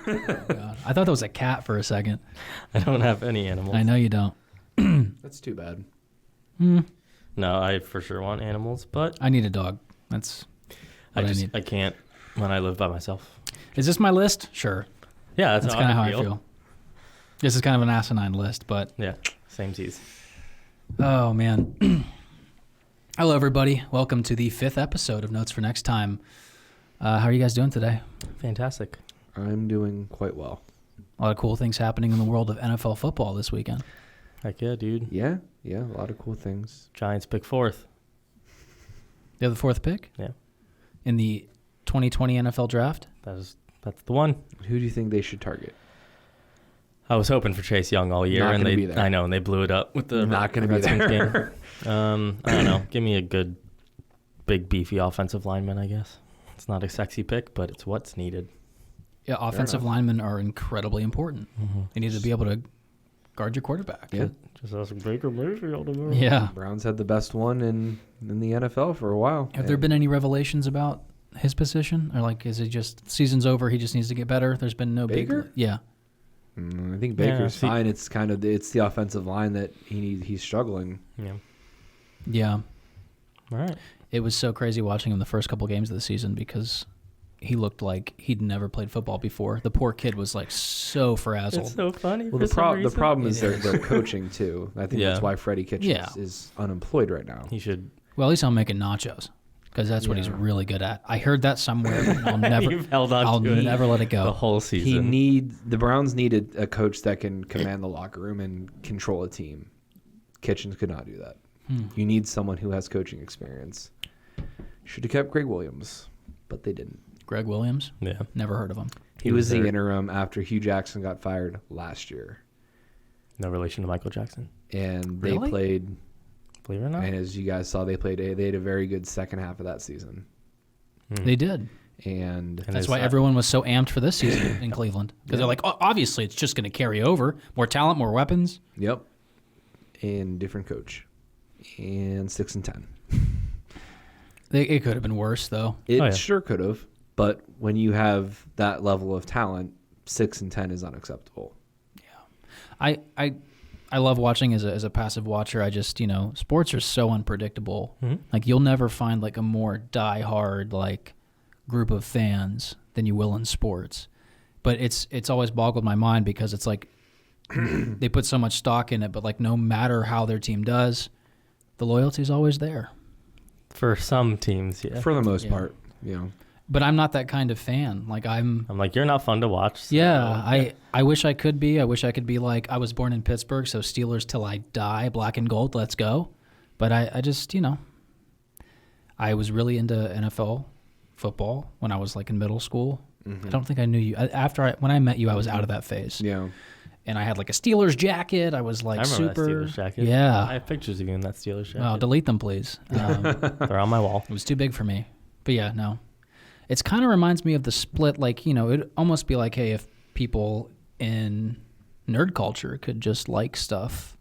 God. I thought that was a cat for a second. I don't have any animals. I know you don't. That's too bad. No, I for sure want animals, but I need a dog. That's what I need. I can't when I live by myself. Is this my list? Sure. Yeah, That's kind of how I feel. This is kind of an asinine list, but... Yeah, same tease. Oh, man. Hello, everybody. Welcome to the 5th episode of Notes for Next Time. How are you guys doing today? Fantastic. I'm doing quite well. A lot of cool things happening in the world of NFL football this weekend. Heck yeah, dude. Yeah, a lot of cool things. Giants pick 4th. They have the 4th pick? Yeah. In the 2020 NFL draft? That's the one. Who do you think they should target? I was hoping for Chase Young all year, Not and gonna be there. I know, and they blew it up with the Not going to be Redskins there. game. I don't know. Give me a good, big, beefy offensive lineman, I guess. It's not a sexy pick, but it's what's needed. Yeah, offensive linemen are incredibly important. Mm-hmm. You need to be able to guard your quarterback. Yeah. Just ask Baker Mayfield tomorrow. Yeah. Browns had the best one in the NFL for a while. Have there been any revelations about his position? Or, like, is it just season's over, he just needs to get better? There's been no Baker? big... Yeah. I think Baker's fine. It's the offensive line that he's struggling. Yeah. Yeah. All right. It was so crazy watching him the first couple games of the season because he looked like he'd never played football before. The poor kid was like so frazzled. It's so funny. Well, the problem is their coaching too. I think that's why Freddie Kitchens is unemployed right now. He should. Well, at least I'm making nachos because that's what he's really good at. I heard that somewhere. And I'll never. You've held on I'll to it never let it go. The whole season. The Browns needed a coach that can command the locker room and control a team. Kitchens could not do that. You need someone who has coaching experience. Should have kept Greg Williams, but they didn't. Greg Williams? Yeah. Never heard of him. He was the interim after Hugh Jackson got fired last year. No relation to Michael Jackson. And they Really? played, Believe it or not. and as you guys saw, they had a very good second half of that season. They did. And That's why everyone was so amped for this season in Cleveland. Because they're like, oh, obviously, it's just going to carry over. More talent, more weapons. Yep. And different coach. And 6-10. It could have been worse, though. It sure could have. But when you have that level of talent, 6-10 is unacceptable. I love watching as a passive watcher. I just, sports are so unpredictable. Mm-hmm. Like, you'll never find, like, a more diehard, like, group of fans than you will in sports. But it's always boggled my mind because it's like they put so much stock in it, but, like, no matter how their team does, the loyalty's always there. For some teams, yeah. For the most part, But I'm not that kind of fan. Like, I'm like, you're not fun to watch. So. Yeah, I wish I could be. I wish I could be like, I was born in Pittsburgh, so Steelers till I die, black and gold, let's go. But I just, I was really into NFL football when I was like in middle school. Mm-hmm. I don't think I knew you. When I met you, I was out of that phase. Yeah. And I had like a Steelers jacket. I was like I remember super. that Steelers jacket. Yeah. I have pictures of you in that Steelers jacket. Oh, delete them, please. They're on my wall. It was too big for me. But yeah, no. It kind of reminds me of the split, like, it'd almost be like, hey, if people in nerd culture could just like stuff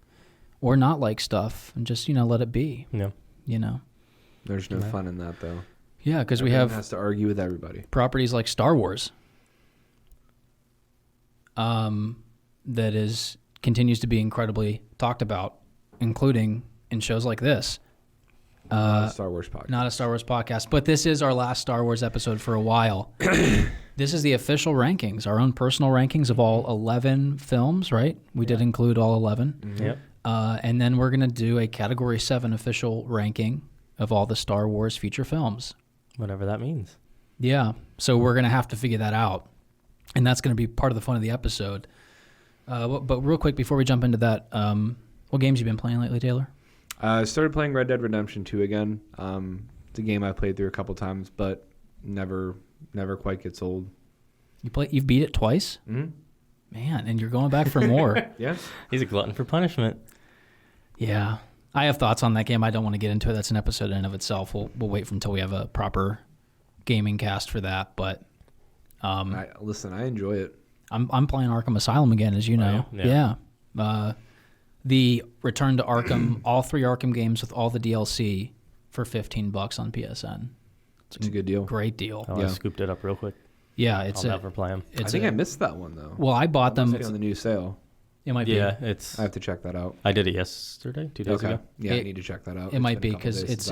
or not like stuff and just, let it be. Yeah. There's no fun in that, though. Yeah, because we Everyone have has to argue with everybody. properties like Star Wars that continues to be incredibly talked about, including in shows like this. Not a Star Wars podcast. Not a Star Wars podcast, but this is our last Star Wars episode for a while. This is the official rankings, our own personal rankings of all 11 films, right? We did include all 11. Mm-hmm. Yep. And then we're going to do a Category 7 official ranking of all the Star Wars feature films. Whatever that means. Yeah, so we're going to have to figure that out. And that's going to be part of the fun of the episode. But real quick, before we jump into that, what games you been playing lately, Taylor? I started playing Red Dead Redemption 2 again. It's a game I played through a couple times, but never quite gets old. You've beat it twice? Mm-hmm. Man, and you're going back for more. Yeah. He's a glutton for punishment. Yeah. I have thoughts on that game. I don't want to get into it. That's an episode in and of itself. We'll wait until we have a proper gaming cast for that. But Listen, I enjoy it. I'm playing Arkham Asylum again, as you know. Oh, yeah. The Return to Arkham, all 3 Arkham games with all the DLC for $15 on PSN. It's a good deal. Great deal. Oh, I scooped it up real quick. Yeah, I'll never play them. I think I missed that one though. Well, I bought them. It's on the new sale. It might be. Yeah, I have to check that out. I did it yesterday, 2 days ago. Yeah, I need to check that out. It might be because it's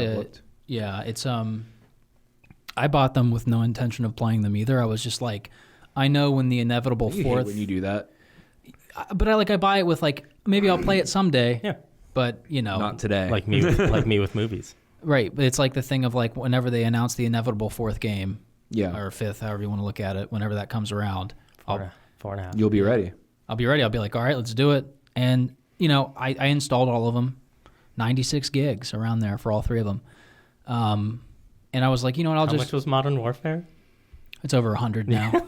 I bought them with no intention of playing them either. I was just like, I know when the inevitable You hate fourth. when you do that. But I buy it with like maybe I'll play it someday. Yeah. But you know, Not today. Like me, like me with movies. right? But it's like the thing of like whenever they announce the inevitable fourth game, Yeah. or fifth, however you want to look at it, whenever that comes around, Four and a half. You'll be ready. I'll be ready. I'll be like, all right, let's do it. And you know, I installed all of them, 96 gigs around there for all three of them. And I was like, you know what? How much was Modern Warfare? It's over 100 now.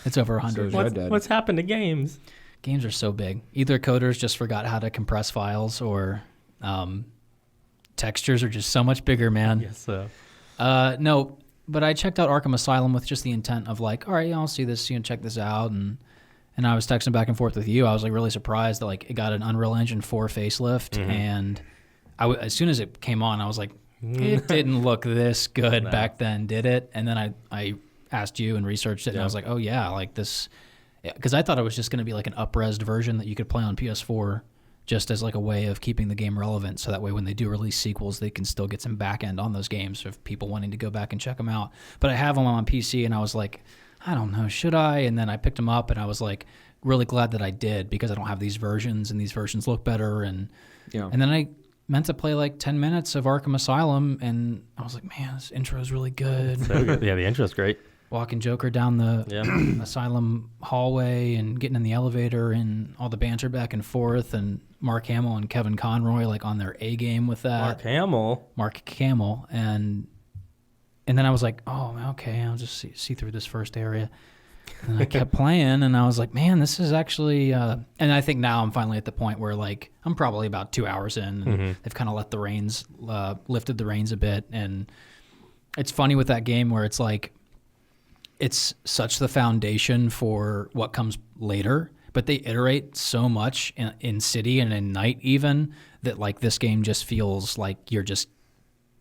It's over 100. So Red Dead. What's happened to games? Games are so big. Either coders just forgot how to compress files, or textures are just so much bigger, man. Yes, so. No, but I checked out Arkham Asylum with just the intent of like, all right, yeah, I'll see this, check this out, and I was texting back and forth with you. I was like really surprised that like it got an Unreal Engine 4 facelift, and as soon as it came on, I was like, it didn't look this good back then, did it? And then I asked you and researched it, and I was like, oh yeah, like this, because I thought it was just going to be like an up-resed version that you could play on PS4 just as like a way of keeping the game relevant, so that way when they do release sequels, they can still get some back end on those games of people wanting to go back and check them out. But I have them on PC, and I was like, I don't know, should I? And then I picked them up, and I was like really glad that I did, because I don't have these versions, and these versions look better. And then I meant to play like 10 minutes of Arkham Asylum, and I was like, man, this intro is really good. So good. Yeah, the intro's great. Walking Joker down the Asylum hallway and getting in the elevator, and all the banter back and forth, and Mark Hamill and Kevin Conroy like on their A game with that. Mark Hamill. And then I was like, oh, okay, I'll just see through this first area. And I kept playing, and I was like, man, this is actually and I think now I'm finally at the point where like I'm probably about 2 hours in, and they've kind of let the reins lifted the reins a bit. And it's funny with that game where it's like it's such the foundation for what comes later, but they iterate so much in city and in night even, that like this game just feels like you're just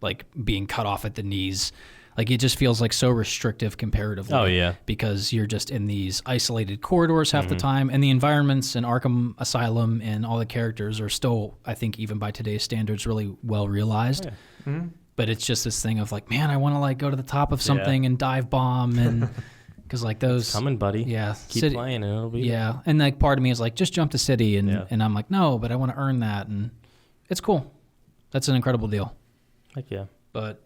like being cut off at the knees. Like it just feels like so restrictive comparatively. Oh, yeah. Because you're just in these isolated corridors half the time, and the environments in Arkham Asylum and all the characters are still, I think, even by today's standards, really well realized. Oh, yeah. But it's just this thing of like, man, I want to like go to the top of something and dive bomb, and because like those it's coming, buddy. Yeah, keep playing and it'll be there. And like part of me is like, just jump to city, and I'm like, no, but I want to earn that, and it's cool. That's an incredible deal. Heck yeah. But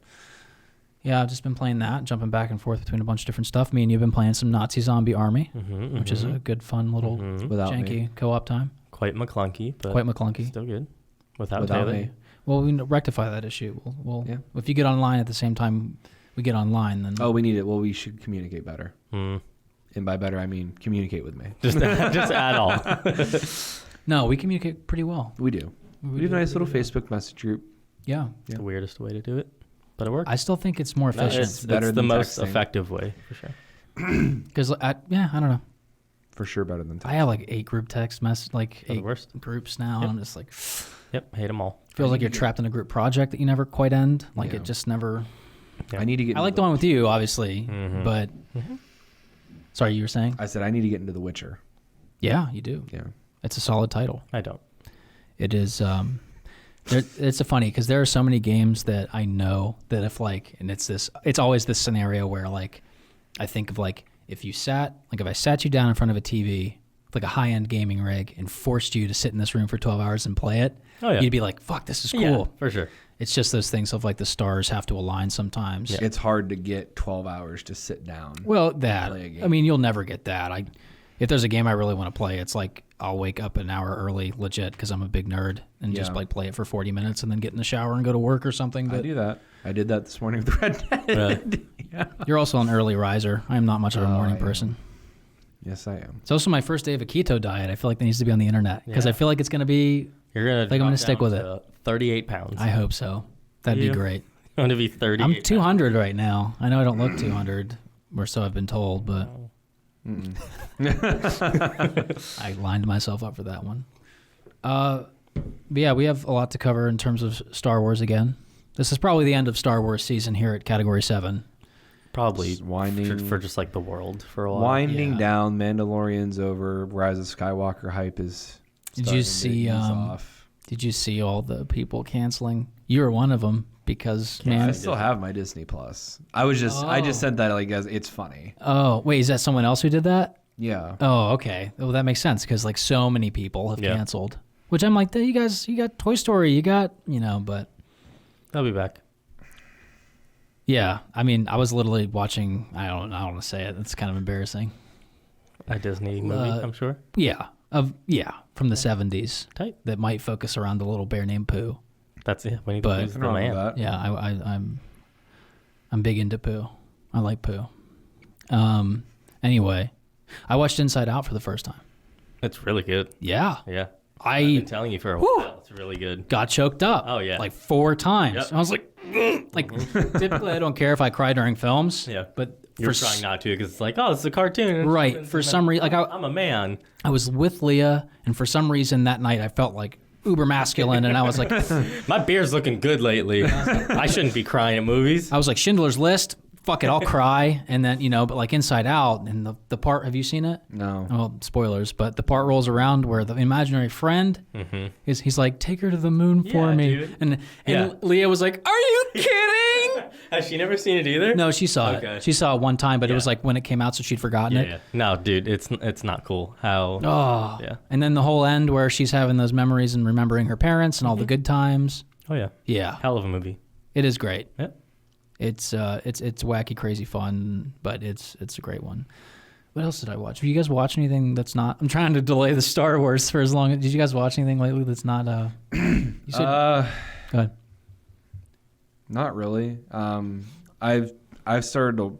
yeah, I've just been playing that, jumping back and forth between a bunch of different stuff. Me and you've been playing some Nazi Zombie Army, which is a good, fun little janky co-op time. Quite McClunky, but quite McClunky. Still good. Without Taylor. me. Well, we can rectify that issue. We'll if you get online at the same time we get online, then we need it. Well, we should communicate better. And by better, I mean communicate with me. Just add all. No, we communicate pretty well. We do. We do a nice little Facebook message group. Yeah. It's the weirdest way to do it, but it works. I still think it's more efficient. It's better than the most effective way, for sure. Because, I don't know. For sure better than text. I have like 8 group text messages, like 8 groups now, and I'm just like... Yep, hate them all. Feels like you're trapped in a group project that you never quite end. Like it just never... Yeah. I need to get. I like the one with you, obviously, but... Sorry, you were saying? I said I need to get into The Witcher. Yeah, you do. Yeah. It's a solid title. I don't. It is... it's a funny, because there are so many games that I know that if like... And it's always this scenario where like... I think of like... If I sat you down in front of a TV... like a high-end gaming rig, and forced you to sit in this room for 12 hours and play it, you'd be like, fuck, this is cool. Yeah, for sure. It's just those things of like the stars have to align sometimes. Yeah. It's hard to get 12 hours to sit down. Well, I mean, you'll never get that. If there's a game I really want to play, it's like I'll wake up an hour early, legit, because I'm a big nerd, and just like play it for 40 minutes and then get in the shower and go to work or something. But I do that. I did that this morning with Red Dead. Yeah. You're also an early riser. I am not much of a morning person. Yes, I am. It's also my first day of a keto diet. I feel like that needs to be on the internet, because I feel like it's going to be... You're going to I'm going to stick with it. 38 pounds. I hope so. That'd be great. I'm going to be 30. I'm 200 right now. I know I don't look 200, or so I've been told, but I lined myself up for that one. But yeah, we have a lot to cover in terms of Star Wars again. This is probably the end of Star Wars season here at Category 7. Probably Just winding for just like the world for a while. winding Yeah. down. Mandalorian's over. Rise of Skywalker hype is. Did you starting to see? ease off. Did you see all the people canceling? You were one of them because I man. still have my Disney Plus. I just sent that like as it's funny. Oh wait, is that someone else who did that? Yeah. Oh, okay. Well, that makes sense because like so many people have Yeah. canceled. Which I'm like, you guys, you got Toy Story, you got, but I'll be back. yeah. I mean, I was literally watching. I don't want to say it. It's kind of embarrassing. A Disney movie, I'm sure. Yeah, from the '70s Tight. that might focus around a little bear named Pooh. That's it. Winnie But- the Pooh's the Nothing wrong with man. that. Yeah, I'm big into Pooh. I like Pooh. Anyway, I watched Inside Out for the first time. It's really good. Yeah, Yeah. I've been I telling you for a Whew. while. It's really good. got choked up. Oh, yeah. like 4 times. Yep. I was like, typically I don't care if I cry during films. Yeah. but You're for trying not to because it's like, oh, it's a cartoon. Right. For some reason, like I'm a man. I was with Leah, and for some reason that night I felt like uber masculine, and I was like, My beard's looking good lately. I shouldn't be crying at movies. I was like Schindler's List. Fuck it, I'll cry. And then but like Inside Out, and the part. Have you seen it? No. Well, spoilers, but the part rolls around where the imaginary friend he's like, take her to the moon for Yeah, me, dude. and Yeah. Leah was like, are you kidding? Has she never seen it either? No, she saw Okay. it. She saw it one time, but it was Yeah. like when it came out, so she'd forgotten Yeah, it. yeah. No, dude, it's not cool. How? Oh, Yeah. And then the whole end where she's having those memories and remembering her parents and all the good times. Oh yeah. Yeah, Hell of a movie. it is great. Yeah. It's wacky, crazy fun, but it's a great one. What else did I watch? Have you guys watch anything that's not? I'm trying to delay the Star Wars for as long. Did you guys watch anything lately that's not? You said, go ahead. Not really. I've started to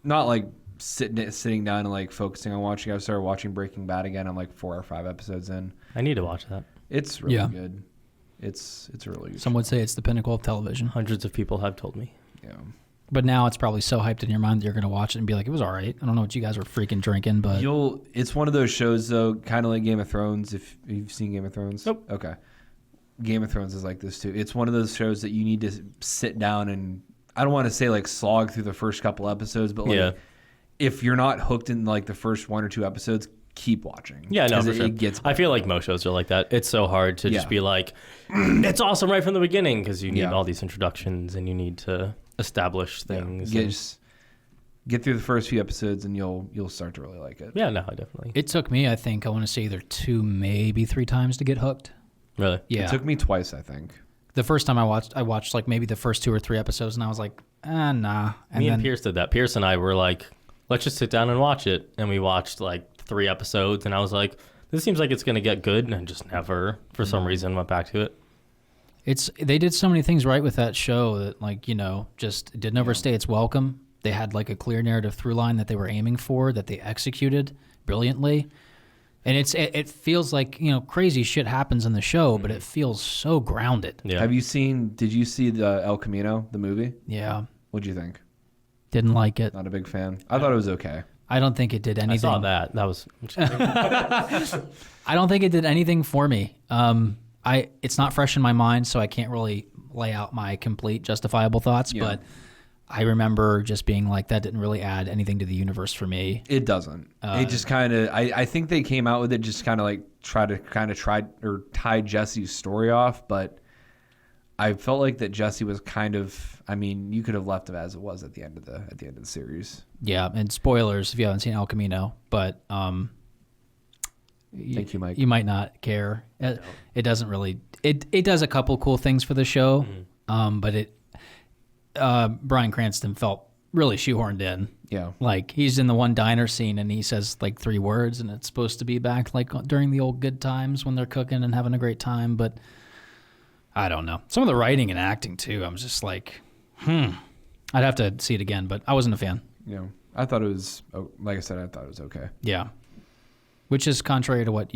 not like sitting down and like focusing on watching. I've started watching Breaking Bad again. I'm like 4 or 5 episodes in. I need to watch that. It's really Yeah. good. It's really good. Some would say it's the pinnacle of television, Hundreds of people have told me. Yeah. but now it's probably so hyped in your mind that you're going to watch it and be like, it was all right. I don't know what you guys were freaking drinking, but It's one of those shows though, kind of like Game of Thrones. If you've seen Game of Thrones, Nope. Okay. Game of Thrones is like this too. It's one of those shows that you need to sit down and I don't want to say like slog through the first couple episodes, but like Yeah. if you're not hooked in like the first 1 or 2 episodes, keep watching. Yeah, no, 'Cause for sure. it gets. I feel like most shows are like that. It's so hard to just Yeah. be like, it's awesome right from the beginning because you need Yeah. all these introductions and you need to establish things. Get, and- just get through the first few episodes and you'll start to really like it. yeah, no, definitely. it took me, I think, I want to say either 2, maybe 3 times to get hooked. Really? Yeah. It took me twice, I think. The first time I watched like maybe the first 2 or 3 episodes, and I was like, nah. Me and Pierce did that. Pierce and I were like, let's just sit down and watch it. And we watched like 3 episodes and I was like, this seems like it's going to get good. And I just never, for some reason, went back to it. They did so many things right with that show that like, just didn't overstay its welcome. They had like a clear narrative through line that they were aiming for, that they executed brilliantly. And it feels like, crazy shit happens in the show, but it feels so grounded. Yeah. Did you see the El Camino, the movie? Yeah. What'd you think? Didn't like it. Not a big fan. I thought it was okay. I don't think it did anything. I saw that. That was. I don't think it did anything for me. It's not fresh in my mind, so I can't really lay out my complete justifiable thoughts, Yeah. but I remember just being like, that didn't really add anything to the universe for me. It doesn't. It just kind of. I think they came out with it just kind of like try or tie Jesse's story off, but I felt like that Jesse was kind of. I mean, you could have left it as it was at the end of the series. Yeah, and spoilers if you haven't seen El Camino, but Thank you, Mike. you might not care. It doesn't really. It does a couple cool things for the show, but Bryan Cranston felt really shoehorned in. Yeah. Like he's in the one diner scene and he says like 3 words, and it's supposed to be back like during the old good times when they're cooking and having a great time, but I don't know. Some of the writing and acting too, I'm just like, I'd have to see it again, but I wasn't a fan. I thought it was. Like I said, I thought it was okay. Yeah. Which is contrary to what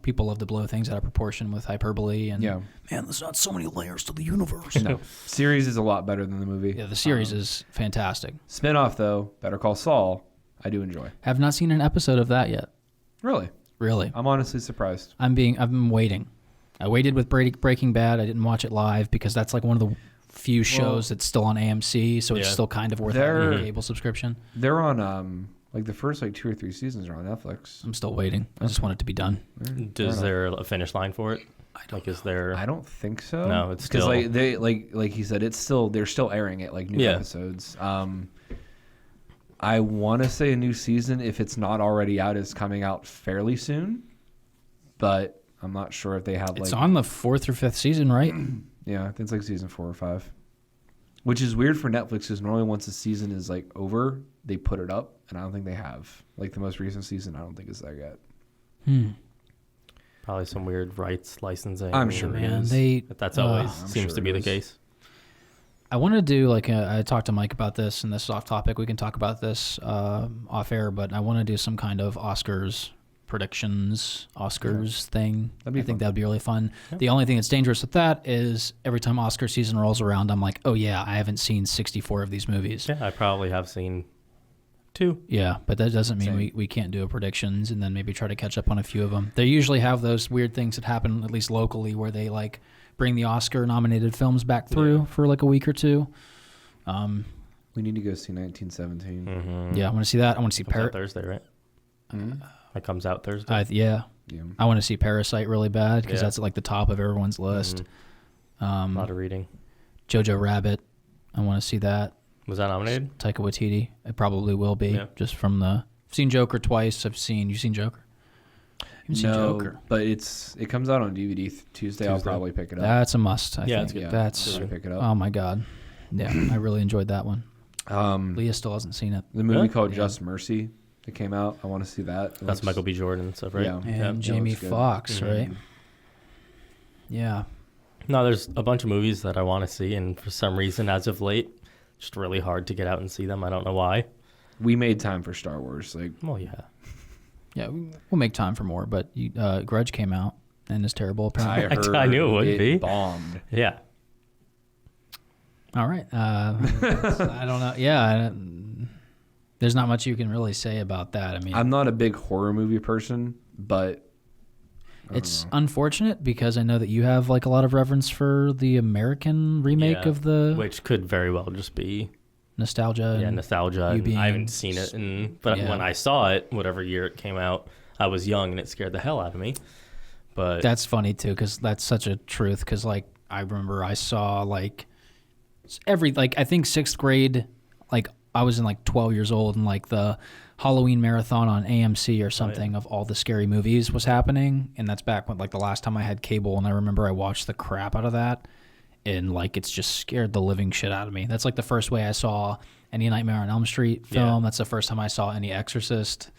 people love to blow things out of proportion with hyperbole and Yeah. man, there's not so many layers to the universe. No, series is a lot better than the movie. Yeah, the series is fantastic. Spinoff though, Better Call Saul, I do enjoy. Have not seen an episode of that yet. Really, Really. I'm honestly surprised. I've been waiting. I waited with Breaking Bad. I didn't watch it live because that's like one of the few shows that's still on AMC, so it's Yeah. still kind of worth They're- having a cable subscription. They're on like the first like 2 or 3 seasons are on Netflix. I'm still waiting. I just want it to be done. Is there a finish line for it? Is there? I don't think so. No, it's because still- like they like he said, they're still airing it like new Yeah. episodes. I want to say a new season, if it's not already out, is coming out fairly soon, but I'm not sure if they have It's like on the 4th or 5th season, right? yeah, I think it's like season 4 or 5, which is weird for Netflix because normally once the season is like over, they put it up, and I don't think they have. Like the most recent season, I don't think it's there yet. Probably some weird rights licensing. I'm sure it Man, is. But that's always I'm seems sure to be it the is. case. I want to do like I talked to Mike about this, and this is off topic. We can talk about this off air, but I want to do some kind of Oscars predictions, thing. That'd be I think fun. that'd be really fun. Yeah. The only thing that's dangerous with that is every time Oscar season rolls around, I'm like, oh yeah, I haven't seen 64 of these movies. Yeah, I probably have seen 2. Yeah, but that doesn't mean Same. we can't do a predictions and then maybe try to catch up on a few of them. They usually have those weird things that happen, at least locally, where they like bring the Oscar-nominated films back through for like a week or two. We need to go see 1917. Mm-hmm. Yeah, I want to see that. I want to see Comes out Parasite. Thursday, right? Mhm. That comes out Thursday. Yeah, Yeah. I want to see Parasite really bad because Yeah. that's at like the top of everyone's list. A lot of reading. Jojo Rabbit, I want to see that. Was that nominated? Taika Waititi, it probably will be Yeah. just from the. I've seen Joker twice. You seen Joker? You've seen No, Joker. but it comes out on DVD Tuesday. I'll Tuesday. probably pick it up. That's a must. I Yeah, think it's good. Yeah, that's. I'll pick it up. Oh my god. Yeah, I really enjoyed that one. Leah still hasn't seen it. The movie Really? called Yeah. Just Mercy that came out. I want to see that. It That's looks- Michael B. Jordan and stuff, right? Yeah. And it Jamie looks good. Foxx, Mhm. right? Yeah. No, there's a bunch of movies that I want to see, and for some reason, as of late, just really hard to get out and see them. I don't know why. We made time for Star Wars. Like Well, yeah. Yeah, we'll make time for more, but Grudge came out and is terrible apparently. I heard, I knew it would be. bombed. Yeah. All right. I don't know. Yeah, there's not much you can really say about that. I mean, I'm not a big horror movie person, but I don't it's know. unfortunate because I know that you have like a lot of reverence for the American remake Yeah. of the Which could very well just be nostalgia. yeah, and- nostalgia. you And being- I haven't seen it, but Yeah. when I saw it, whatever year it came out, I was young and it scared the hell out of me. But That's funny too, because that's such a truth. Because like I remember I saw like I think 6th grade, like I was in like 12 years old, and like the Halloween marathon on AMC or something of all the scary movies was happening, and that's back when like the last time I had cable, and I remember I watched the crap out of that, and like it's just scared the living shit out of me. That's like the first way I saw any Nightmare on Elm Street film. Yeah. That's the first time I saw any Exorcist,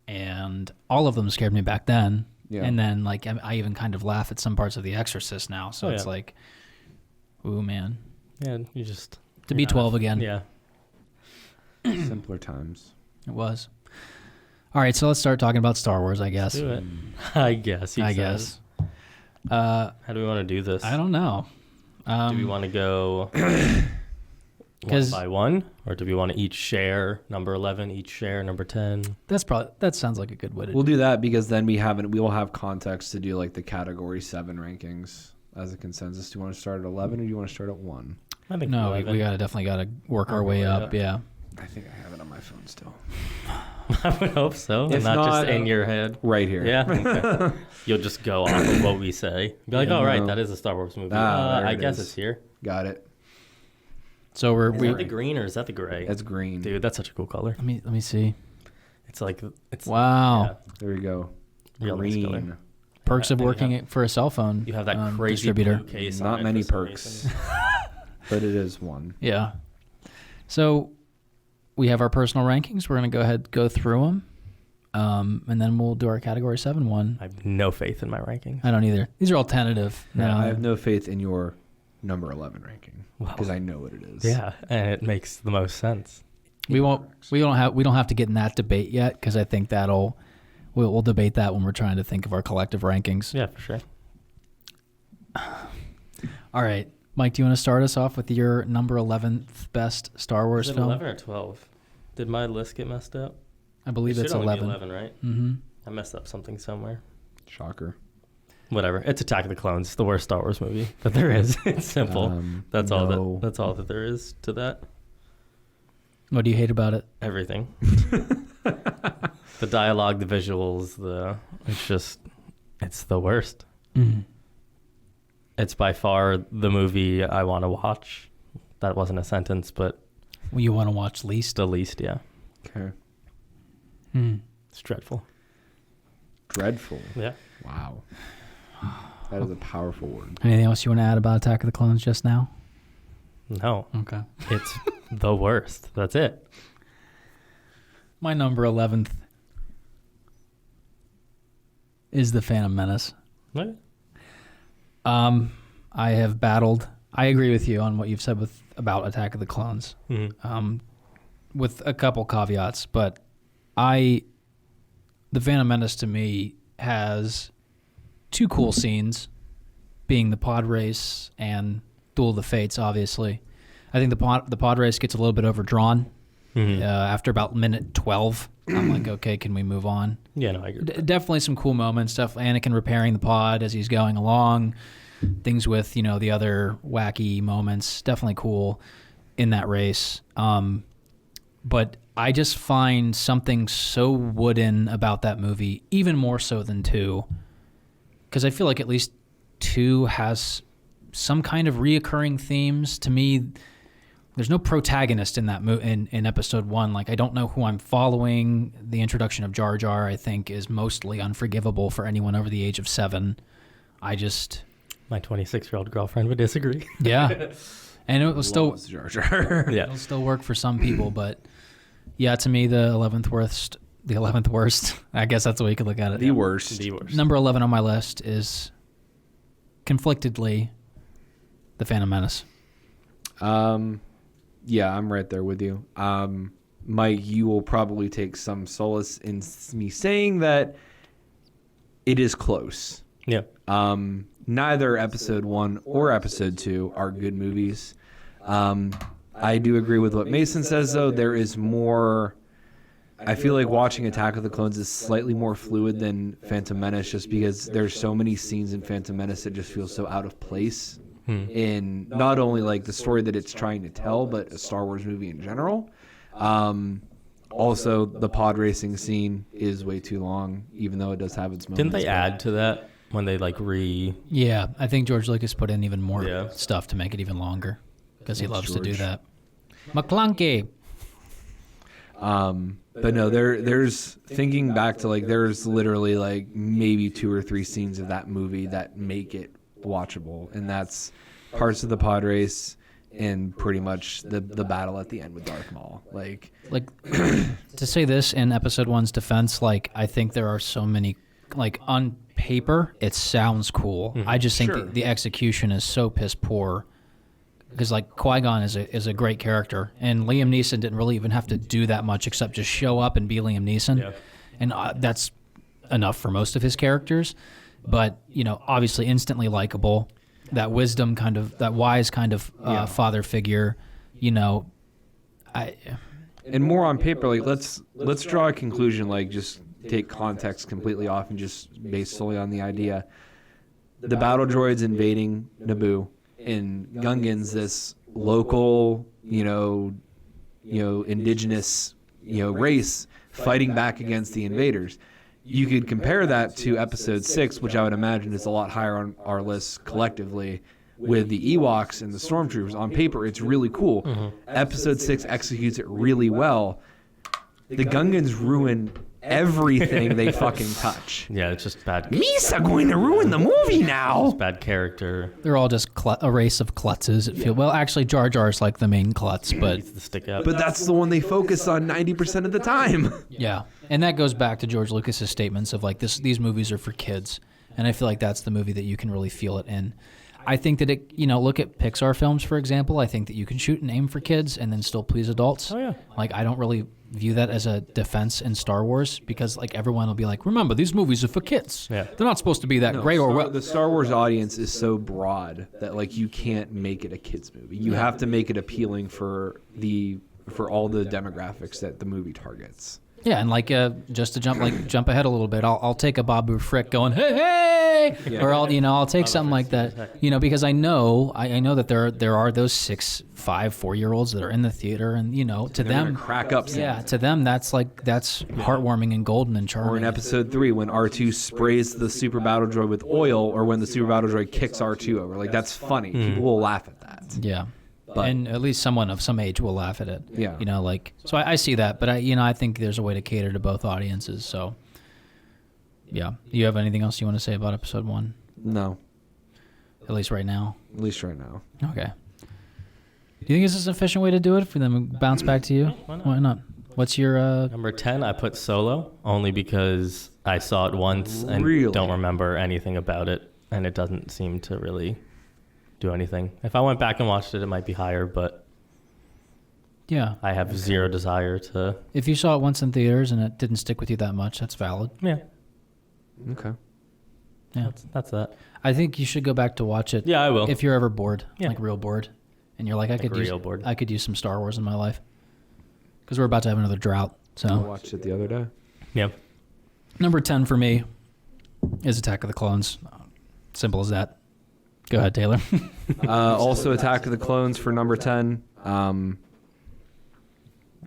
and all of them scared me back then. Yeah. And then like I even kind of laugh at some parts of The Exorcist now, so Oh, it's yeah. like, ooh man, yeah, you just to be 12 again. Yeah. Simpler times. It was. All right, so let's start talking about Star Wars, I guess. Do it. I guess. He I says. guess. How do we want to do this? I don't know. Do we want to go 'Cause- one by one, or do we want to each share number 11, each share number 10? that sounds like a good way to We'll do that because then we will have context to do like the category 7 rankings as a consensus. Do you want to start at 11 or do you want to start at 1? I think No, 11. we definitely got to work our Work way our way up. up. Yeah. I think I have it on my phone still. I would hope so, If and not not, just in your head. Right here. Yeah. You'll just go off of what we say. Be like, Yeah, oh, right, no. that is a Star Wars movie. There I it guess is. it's here. Got it. So Is we that the green or is that the gray? That's green. Dude, that's such a cool color. let me see. It's like, it's Wow. There you go. Real nice green. color. Perks of and you working have- for a cell phone. You have that crazy distributor. blue case Not on it many for some perks. reason. But it is one. Yeah. So we have our personal rankings. We're going to go through them. And then we'll do our category 7 one. I have no faith in my rankings. I don't either. These are all tentative. Yeah, I have no faith in your number 11 ranking Wow. because I know what it is. Yeah, and it makes the most sense. We don't have to get in that debate yet because I think we'll debate that when we're trying to think of our collective rankings. Yeah, for sure. All right, Mike, do you want to start us off with your number 11th best Star Wars Is it film? 11 or 12? Did my list get messed up? I believe It it's should only be 11. 11, right? Mm-hmm. I messed up something somewhere. Shocker. Whatever. It's Attack of the Clones, the worst Star Wars movie that there is. It's simple. That's all no. that's all that there is to that. What do you hate about it? Everything. The dialogue, the visuals, it's the worst. Mm-hmm. It's by far the movie I want to watch. That wasn't a sentence, but Well, you want to watch least? the least, yeah. Okay. It's dreadful. Dreadful. Yeah. Wow. That is a powerful word. Anything else you want to add about Attack of the Clones just now? No. Okay. It's the worst. That's it. My number 11th is The Phantom Menace. What? I have battled. I agree with you on what you've said about Attack of the Clones, with a couple caveats. But The Phantom Menace to me has two cool scenes, being the pod race and Duel of the Fates. Obviously, I think the pod race gets a little bit overdrawn after about minute 12. I'm like, okay, can we move on? Yeah, no, I agree. Definitely some cool moments. Stuff Anakin repairing the pod as he's going along. Things with, the other wacky moments. Definitely cool in that race. But I just find something so wooden about that movie, even more so than 2. Because I feel like at least 2 has some kind of reoccurring themes. To me, there's no protagonist in that in episode 1. Like, I don't know who I'm following. The introduction of Jar Jar, I think, is mostly unforgivable for anyone over the age of 7. My 26-year-old girlfriend would disagree. Yeah. And it will still Jar Jar. Yeah. it'll still work for some people, but yeah, to me the 11th worst. I guess that's the way you could look at it. The worst. The worst. Number 11 on my list is conflictedly The Phantom Menace. Yeah, I'm right there with you. Mike, you will probably take some solace in me saying that it is close. Yeah. Neither episode 1 or episode 2 are good movies. I do agree with what Mason says, though. There is more. I feel like watching Attack of the Clones is slightly more fluid than Phantom Menace, just because there's so many scenes in Phantom Menace that just feel so out of place in not only like the story that it's trying to tell, but a Star Wars movie in general. Also, the pod racing scene is way too long, even though it does have its moments. Didn't they but- add to that when they Yeah, I think George Lucas put in even more Yeah. stuff to make it even longer because he Thanks, loves to do George. that. McClunky. But no, there's thinking back to like there's literally like maybe 2 or 3 scenes of that movie that make it watchable, and that's parts of the pod race and pretty much the battle at the end with Darth Maul. Like To say this in episode 1's defense, like I think there are so many, like on paper it sounds cool. I just think Sure. the execution is so piss poor. Because like Qui-Gon is a great character, and Liam Neeson didn't really even have to do that much except just show up and be Liam Neeson, Yeah. and that's enough for most of his characters. But obviously instantly likable, that wisdom kind of, that wise kind of father figure. And more on paper, like let's draw a conclusion, like just take context completely off and just base solely on the idea. The battle droids invading Naboo, and Gungans, this local, indigenous, race fighting back against the invaders. You could compare that to episode 6, which I would imagine is a lot higher on our list collectively, with the Ewoks and the Stormtroopers. On paper, it's really cool. Episode 6 executes it really well. The Gungans ruin everything they fucking touch. Yeah, it's just bad. Misa going to ruin the movie now. It's bad character. they're all just a race of klutzes. Well, actually, Jar Jar's like the main klutz, but Needs to stick out. But that's the one they focus on 90% of the time. yeah, and that goes back to George Lucas's statements of like these movies are for kids, and I feel like that's the movie that you can really feel it in. I think that it, look at Pixar films, for example. I think that you can shoot and aim for kids and then still please adults. Oh, yeah. Like, I don't really view that as a defense in Star Wars because, like, everyone will be like, remember, these movies are for kids. Yeah. They're not supposed to be that great or The Star Wars audience is so broad that like you can't make it a kids movie. You have to make it appealing for all the demographics that the movie targets. Yeah, and like just to jump ahead a little bit, I'll take a Babu Frick going, hey, Ray, Yeah. or I'll take something like that, because I know that there are those 6, 5, 4-year-olds that are in the theater, and to They're gonna them, crack up. yeah, to them that's heartwarming and golden and charming. Or in episode 3 when R2 sprays the super battle droid with oil, or when the super battle droid kicks R2 over. Like, that's funny. People will laugh at that. Yeah. But- And at least someone of some age will laugh at it. Yeah. So I see that, but I think there's a way to cater to both audiences. So, yeah. You have anything else you want to say about episode 1? No, At least right now. at least right now. Okay. Do you think this is an efficient way to do it for them to bounce back to you? Why not? What's your Number 10, I put Solo, only because I saw it once and Really? don't remember anything about it, and it doesn't seem to really do anything. If I went back and watched it, it might be higher, but yeah? I have zero desire to. If you saw it once in theaters and it didn't stick with you that much, that's valid. Yeah, Okay. Yeah. that's that. I think you should go back to watch it. Yeah, I will. If you're ever bored, Yeah. like real bored, and you're like, I could use some Star Wars in my life, because we're about to have another drought. I So watched it the other day. Yeah. number 10 for me is Attack of the Clones. Simple as that. Go ahead, Taylor. Also, Attack of the Clones for number 10.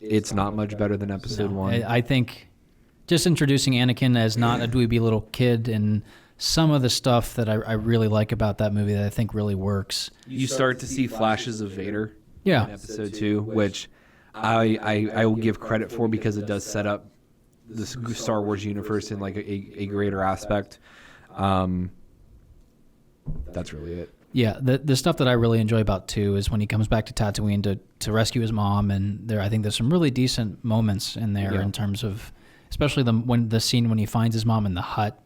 It's not much better than episode 1. I think just introducing Anakin as not a dweeby little kid, and some of the stuff that I really like about that movie that I think really works. You start to see flashes of Vader in Yeah. episode 2, which I will give credit for, because it does set up the Star Wars universe in like a greater aspect. That's really it. Yeah, the stuff that I really enjoy about 2 is when he comes back to Tatooine to rescue his mom, and I think there's some really decent moments in there in terms of, especially the scene when he finds his mom in the hut.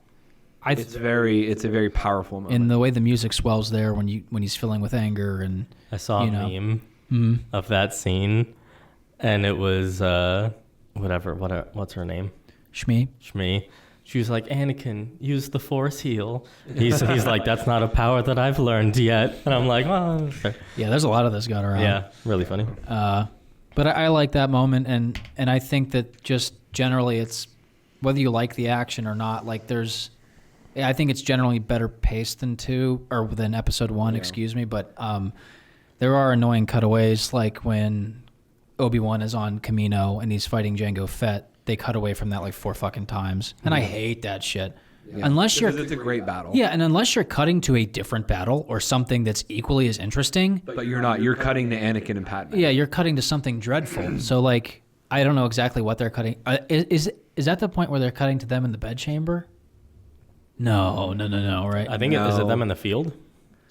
It's a very powerful moment. And the way the music swells there when he's filling with anger, and I saw a meme of that scene, and it was what's her name? Shmi. She was like, Anakin, use the Force heal. He's like, that's not a power that I've learned yet. And I'm like, well, okay. Yeah, there's a lot of this got around. Yeah, really funny. But I like that moment, and I think that just generally it's, whether you like the action or not, like I think it's generally better paced than episode 1, excuse me. But there are annoying cutaways, like when Obi-Wan is on Kamino and he's fighting Jango Fett. They cut away from that like 4 fucking times, and I hate that shit. Yeah. Unless it's a great battle. Yeah, and unless you're cutting to a different battle or something that's equally as interesting. But you're not. You're cutting to Anakin and Padme. Yeah, you're cutting to something dreadful. So like, I don't know exactly what they're cutting. Is that the point where they're cutting to them in the bedchamber? No, right? I think is it them in the field?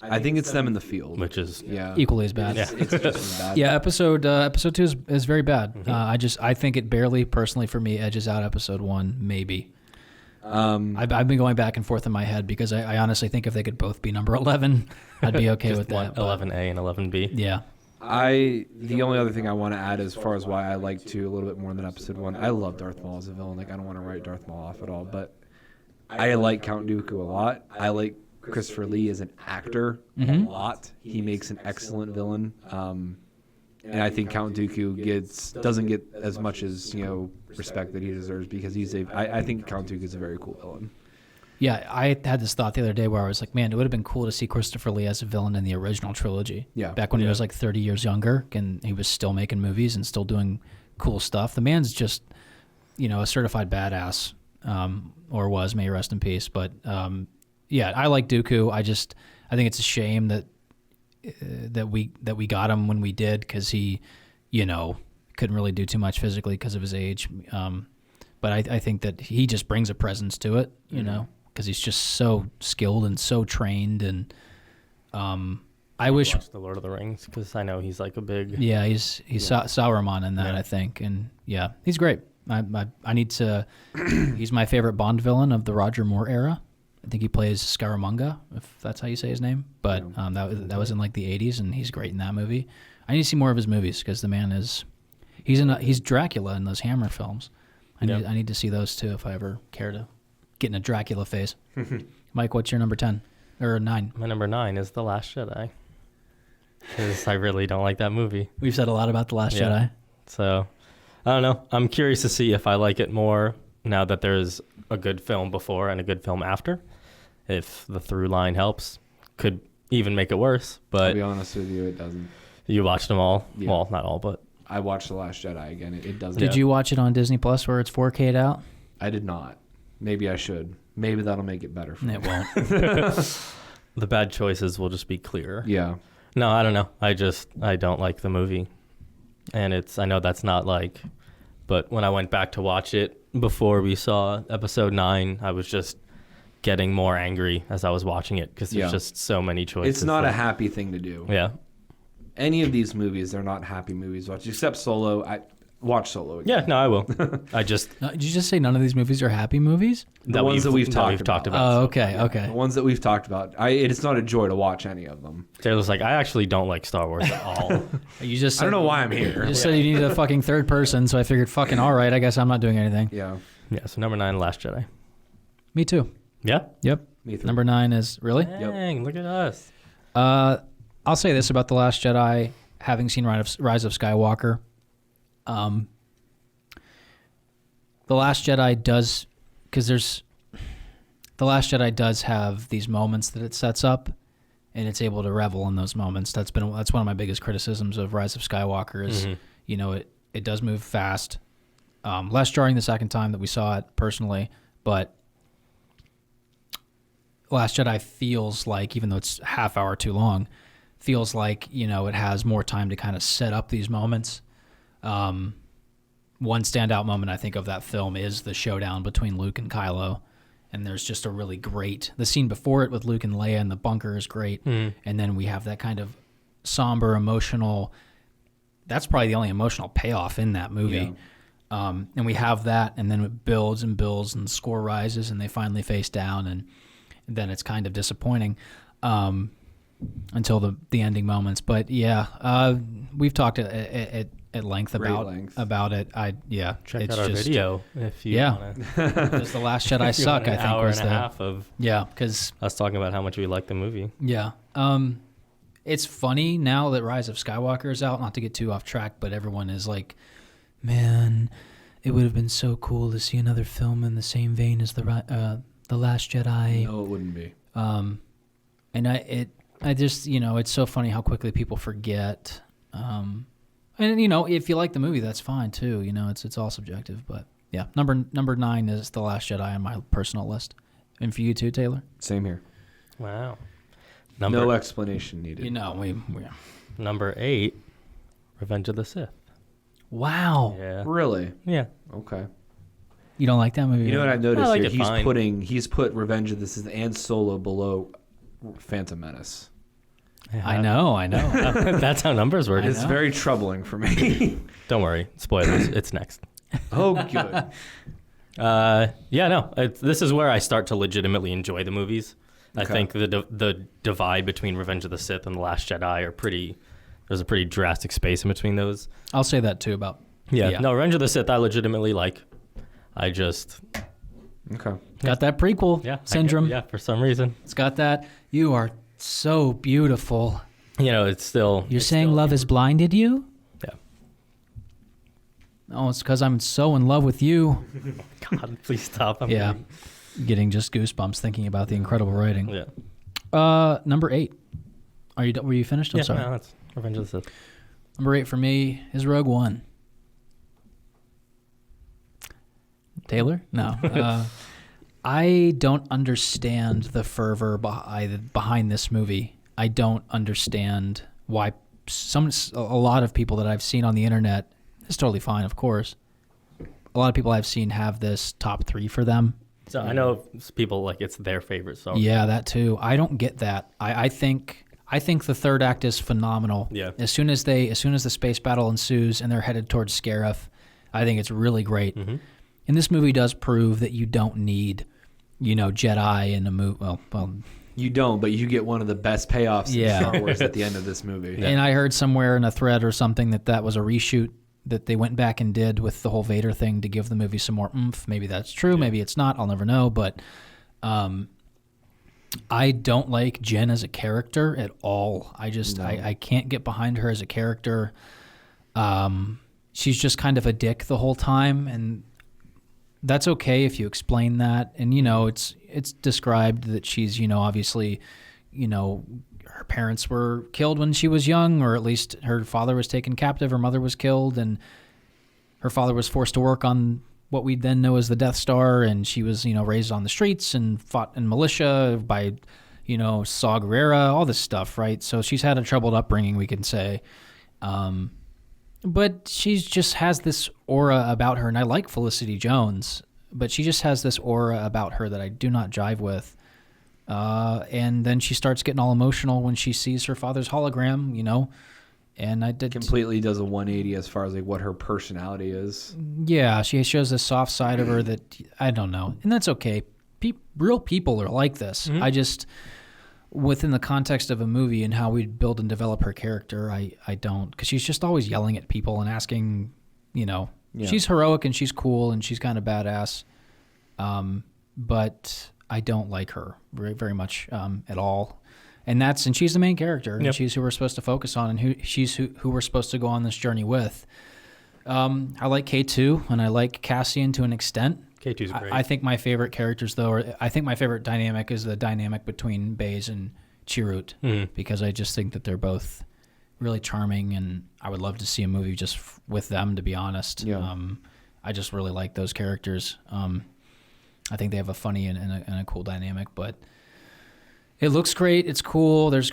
I think it's them in the field, Which is Equally as bad. It's just as bad. Yeah, episode 2 is very bad. I think it barely, personally for me, edges out episode 1, maybe. I've been going back and forth in my head, because I honestly think if they could both be number 11, I'd be okay with that. 11A and 11B. Yeah. The only other thing I want to add, as far as why I like 2 a little bit more than episode 1, I love Darth Maul as a villain. Like, I don't want to write Darth Maul off at all, but I like Count Dooku a lot. I like Christopher Lee as an actor a lot. He makes an excellent villain. And I think Count Dooku doesn't get as much as respect that he deserves, because I think Count Dooku is a very cool villain. Yeah, I had this thought the other day where I was like, man, it would have been cool to see Christopher Lee as a villain in the original trilogy. Yeah. Back when he was like 30 years younger, and he was still making movies and still doing cool stuff. The man's just, a certified badass, or was, may he rest in peace. But yeah, I like Dooku. I think it's a shame that we got him when we did, because he, couldn't really do too much physically because of his age. But I think that he just brings a presence to it, because he's just so skilled and so trained. And I wish watch the Lord of the Rings, because I know he's like a big. Yeah, he's Sauron in that, I think, and yeah, he's great. I need to. He's my favorite Bond villain of the Roger Moore era. I think he plays Scaramanga, if that's how you say his name. But that was in like the 80s, and he's great in that movie. I need to see more of his movies, because the man he's Dracula in those Hammer films. I need to see those too if I ever care to get in a Dracula phase. Mike, what's your number 10 or 9? My number 9 is The Last Jedi, because I really don't like that movie. We've said a lot about The Last Jedi. So I don't know. I'm curious to see if I like it more now that there's a good film before and a good film after. if the through line helps, could even make it worse. I'll But be honest with you, it doesn't. you watched them all. Yeah. Well, not all, but I watched The Last Jedi again. It doesn't. Did you watch it on Disney Plus where it's 4K'd out? I did not. Maybe I should. Maybe that'll make it better for me. It won't. the bad choices will just be clearer. Yeah. No, I don't know. I don't like the movie. And I know that's not like, but when I went back to watch it before we saw episode 9, I was just getting more angry as I was watching it because there's just so many choices. It's not a happy thing to do. Yeah. Any of these movies, they're not happy movies to watch, except Solo. I watch Solo again. Yeah, no, I will. I just No, did you just say none of these movies are happy movies? The ones that we've talked about. Oh, okay, okay. The ones that we've talked about. It's not a joy to watch any of them. Taylor's like, I actually don't like Star Wars at all. You just I don't said- know why I'm here. You just said you needed a fucking third person, so I figured, fucking all right, I guess I'm not doing anything. Yeah. Yeah, so number 9, Last Jedi. Me too. Yeah? Yep. Me too. Number 9 is really. Dang, look at us. I'll say this about The Last Jedi, having seen Rise of Skywalker. The Last Jedi does, The Last Jedi does have these moments that it sets up, and it's able to revel in those moments. That's one of my biggest criticisms of Rise of Skywalker is, it does move fast. Less jarring the second time that we saw it personally, but Last Jedi feels like, even though it's a half hour too long, feels like, it has more time to kind of set up these moments. One standout moment I think of that film is the showdown between Luke and Kylo. And there's just a really great, the scene before it with Luke and Leia in the bunker is great. And then we have that kind of somber, emotional, that's probably the only emotional payoff in that movie. Yeah. And we have that, and then it builds and builds, and the score rises, and they finally face down, and then it's kind of disappointing until the ending moments. But yeah, we've talked at length about it. Check out our video if you want to. Does The Last Jedi suck? I think hour was and a half of because us talking about how much we like the movie. Yeah. It's funny now that Rise of Skywalker is out, not to get too off track, but everyone is like, man, it would have been so cool to see another film in the same vein as the Last Jedi. No, it wouldn't be. And I just, it's so funny how quickly people forget. And if you like the movie, that's fine too. It's all subjective, but yeah, number 9 is The Last Jedi on my personal list. And for you too, Taylor? Same here. Wow. No explanation needed. We Number 8, Revenge of the Sith. Wow. Yeah. Really? Yeah. Okay. You don't like that movie? You know what I've noticed I like here? it fine. He's put Revenge of the Sith and Solo below Phantom Menace. I know. That's how numbers work. It's very troubling for me. Don't worry. Spoilers. It's next. Oh, good. This is where I start to legitimately enjoy the movies. Okay. I think the divide between Revenge of the Sith and The Last Jedi there's a pretty drastic space in between those. I'll say that too about... Yeah. No, Revenge of the Sith I legitimately like. I just... Okay. Got that prequel syndrome. For some reason. It's got that. You are so beautiful. It's still... You're saying love has blinded you? Yeah. Oh, it's because I'm so in love with you. God, please stop. I'm Getting just goosebumps thinking about the incredible writing. Yeah. Number 8. Were you finished? I'm sorry. No, it's Revenge of the Sith. Number 8 for me is Rogue One. Taylor? No. I don't understand the fervor behind this movie. I don't understand why a lot of people that I've seen on the internet, it's totally fine, of course. A lot of people I've seen have this top 3 for them. So I know people like it's their favorite song. Yeah, that too. I don't get that. I think the third act is phenomenal. Yeah. As soon as the space battle ensues and they're headed towards Scarif, I think it's really great. Mm-hmm. And this movie does prove that you don't need, Jedi in a movie. Well, you don't, but you get one of the best payoffs in Star Wars at the end of this movie. Yeah. And I heard somewhere in a thread or something that was a reshoot that they went back and did with the whole Vader thing to give the movie some more oomph. Maybe that's true. Yeah. Maybe it's not. I'll never know. But I don't like Jen as a character at all. I can't get behind her as a character. She's just kind of a dick the whole time, and that's okay if you explain that. And it's described that she's, obviously, her parents were killed when she was young, or at least her father was taken captive, her mother was killed, and her father was forced to work on what we then know as the Death Star, and she was, raised on the streets and fought in militia by, Saw Gerrera, all this stuff, right? So she's had a troubled upbringing, we can say. But she just has this aura about her, and I like Felicity Jones, but she just has this aura about her that I do not jive with. And then she starts getting all emotional when she sees her father's hologram, and I did completely does a 180 as far as like what her personality is. Yeah, she shows this soft side of her that I don't know, and that's okay. Real people are like this. I just, within the context of a movie and how we build and develop her character, I don't, because she's just always yelling at people and asking, she's heroic and she's cool and she's kind of badass, but I don't like her very, very much at all. And she's the main character, and she's who we're supposed to focus on, and she's who we're supposed to go on this journey with. I like K2, and I like Cassian to an extent. K2's great. I think my favorite characters, though, I think my favorite dynamic is the dynamic between Baze and Chirrut, because I just think that they're both really charming, and I would love to see a movie just with them, to be honest. Yeah. I just really like those characters. I think they have a funny and a cool dynamic, but it looks great. It's cool. There's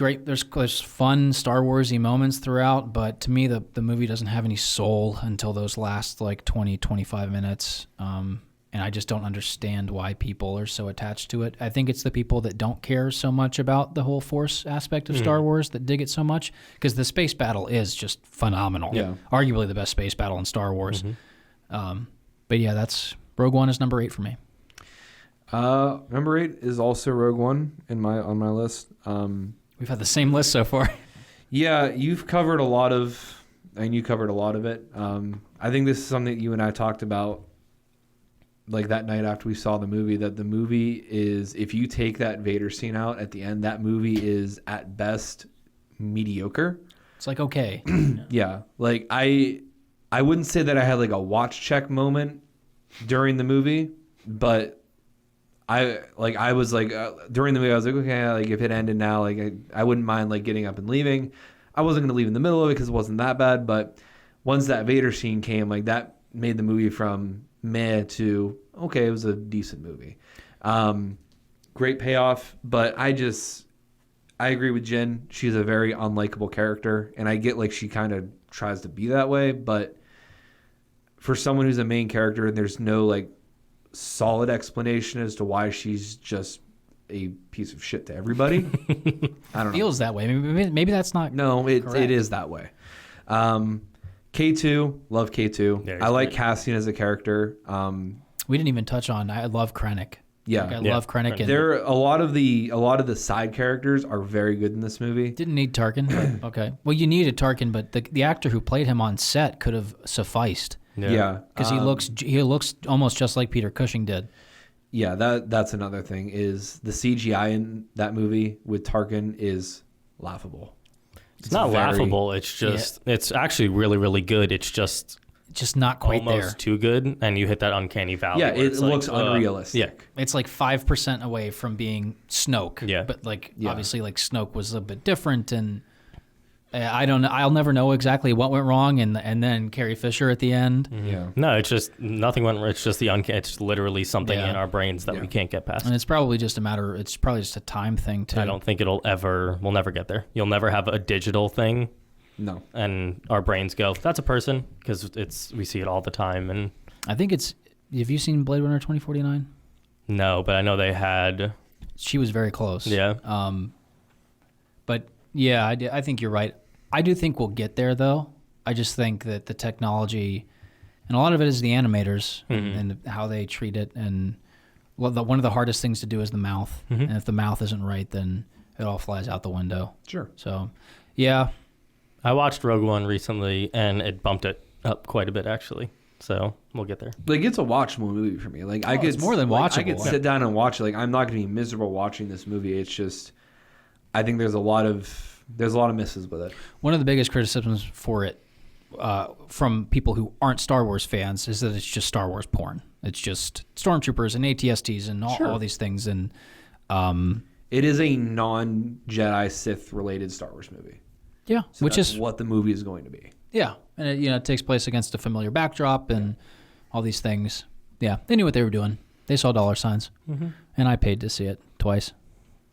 fun Star Wars-y moments throughout, but to me, the movie doesn't have any soul until those last 20, 25 minutes. And I just don't understand why people are so attached to it. I think it's the people that don't care so much about the whole Force aspect of Star Wars that dig it so much, because the space battle is just phenomenal. Yeah. Arguably the best space battle in Star Wars. But yeah, that's Rogue One is number 8 for me. Number 8 is also Rogue One on my list. We've had the same list so far. Yeah, you've covered a lot of, and you covered a lot of it. I think this is something that you and I talked about, like that night after we saw the movie, that the movie is, if you take that Vader scene out at the end, that movie is at best mediocre. It's like, okay. Yeah. Like I wouldn't say that I had like a watch check moment during the movie, but I was like, during the movie, I was like, okay, like if it ended now, like I wouldn't mind like getting up and leaving. I wasn't going to leave in the middle of it because it wasn't that bad. But once that Vader scene came, like that made the movie from meh to, okay, it was a decent movie. Great payoff. But I agree with Jen. She's a very unlikable character. And I get like she kind of tries to be that way. But for someone who's a main character and there's no like solid explanation as to why she's just a piece of shit to everybody. I don't know. Feels that way. Maybe that's not. No, it is that way. K2, love K2. Yeah, I like great. Cassian as a character. We didn't even touch on. I love Krennic. Yeah, I love Krennic. And there a lot of the side characters are very good in this movie. didn't need Tarkin. But okay. Well, you needed Tarkin, but the actor who played him on set could have sufficed. Yeah, Because he looks almost just like Peter Cushing did. Yeah, that's another thing, is the CGI in that movie with Tarkin is laughable. It's not laughable. It's just, it's actually really, really good. It's just not quite almost there. too good, and you hit that uncanny valley. Yeah, where it it's looks like, unrealistic. Yeah. It's like 5% away from being Snoke. Yeah. But obviously like Snoke was a bit different, and I don't know. I'll never know exactly what went wrong, and then Carrie Fisher at the end. Yeah. No, it's just nothing went. It's just it's literally something in our brains that we can't get past. And it's probably just a time thing too. I don't think we'll never get there. You'll never have a digital thing. No. And our brains go, that's a person, because we see it all the time. And I think have you seen Blade Runner 2049? No, but I know they had. She was very close. Yeah. But yeah, I think you're right. I do think we'll get there, though. I just think that the technology, and a lot of it is the animators and how they treat it. And one of the hardest things to do is the mouth. And if the mouth isn't right, then it all flies out the window. Sure. So, yeah. I watched Rogue One recently, and it bumped it up quite a bit, actually. So we'll get there. Like, it's a watchable movie for me. Like, it's more than watchable. I could sit down and watch it. Like, I'm not going to be miserable watching this movie. It's just, I think there's a lot of misses with it. One of the biggest criticisms for it from people who aren't Star Wars fans is that it's just Star Wars porn. It's just stormtroopers and ATSTs and all these things. And it is a non-Jedi Sith related Star Wars movie. Yeah, So which that's is what the movie is going to be. Yeah, and it takes place against a familiar backdrop and all these things. Yeah, they knew what they were doing. They saw dollar signs, and I paid to see it twice.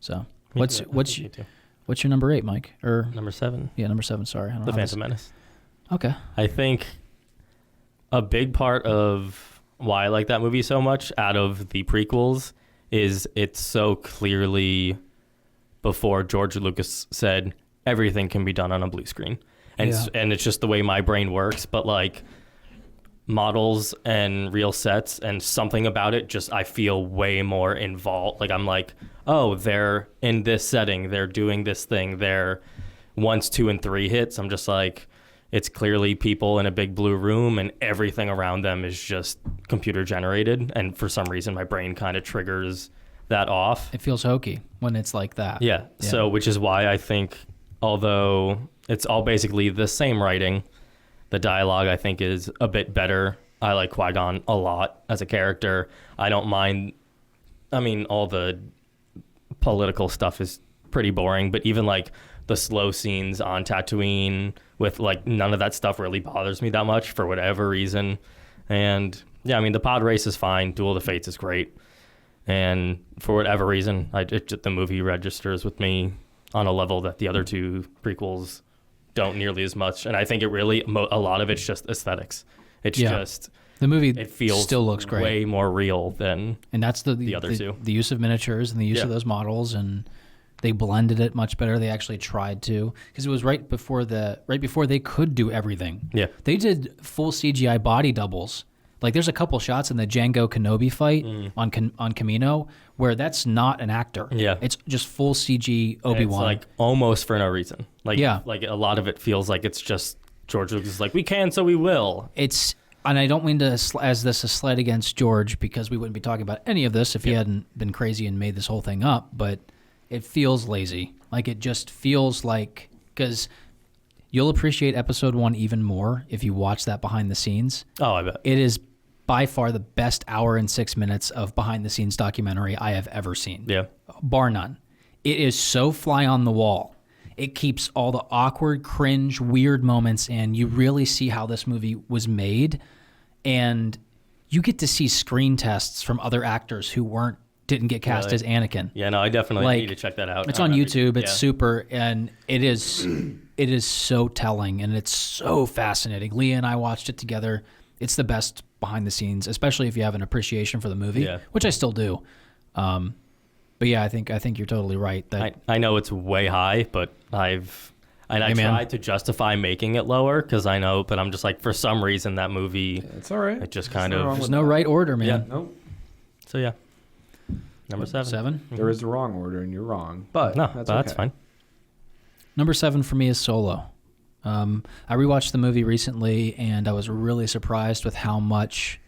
So what's your number 8, Mike? Or number 7? Yeah, number 7. Sorry, I don't The know Phantom Menace. Okay. I think a big part of why I like that movie so much out of the prequels is it's so clearly before George Lucas said everything can be done on a blue screen. And it's just the way my brain works, but like models and real sets and something about it, just I feel way more involved. Like I'm like, oh, they're in this setting, they're doing this thing, they're once 2 and 3 hits. I'm just like, it's clearly people in a big blue room and everything around them is just computer generated. And for some reason, my brain kind of triggers that off. It feels hokey when it's like that. Yeah. So, which is why I think, although it's all basically the same writing, the dialogue I think is a bit better. I like Qui-Gon a lot as a character. I don't mind. I mean, all the political stuff is pretty boring, but even like the slow scenes on Tatooine with like none of that stuff really bothers me that much for whatever reason. And yeah, I mean, the pod race is fine. Duel of the Fates is great. And for whatever reason, the movie registers with me on a level that the other 2 prequels don't nearly as much. And I think it really, a lot of it's just aesthetics. It's just the movie. It feels still looks great, way more real than and that's the other 2. The use of miniatures and the use of those models, and they blended it much better. They actually tried to, because it was right before they could do everything. Yeah, they did full CGI body doubles. Like there's a couple shots in the Jango Kenobi fight on Camino where that's not an actor. Yeah, it's just full CG Obi-Wan. It's like almost for no reason. Like like a lot of it feels like it's just George Lucas is like, we can, so we will. And I don't mean to as this a slight against George, because we wouldn't be talking about any of this if he hadn't been crazy and made this whole thing up. But it feels lazy. Like it just feels like, because you'll appreciate episode 1 even more if you watch that behind the scenes. Oh, I bet. It is by far the best hour and 6 minutes of behind the scenes documentary I have ever seen. Yeah. Bar none. It is so fly on the wall. It keeps all the awkward, cringe, weird moments in. You really see how this movie was made. And you get to see screen tests from other actors who didn't get cast as Anakin. Yeah, no, I definitely need to check that out. It's on YouTube. It's super, and it is so telling, and it's so fascinating. Leah and I watched it together. It's the best behind the scenes, especially if you have an appreciation for the movie, which I still do. But yeah, I think you're totally right. That I know it's way high, but I tried to justify making it lower because I know, but I'm just like, for some reason that movie, it's all right. It just kind of there's no right order, man. Yeah, nope. So yeah, number 7. 7. There is the wrong order, and you're wrong. But that's fine. Number 7 for me is Solo. I rewatched the movie recently, and I was really surprised with how much.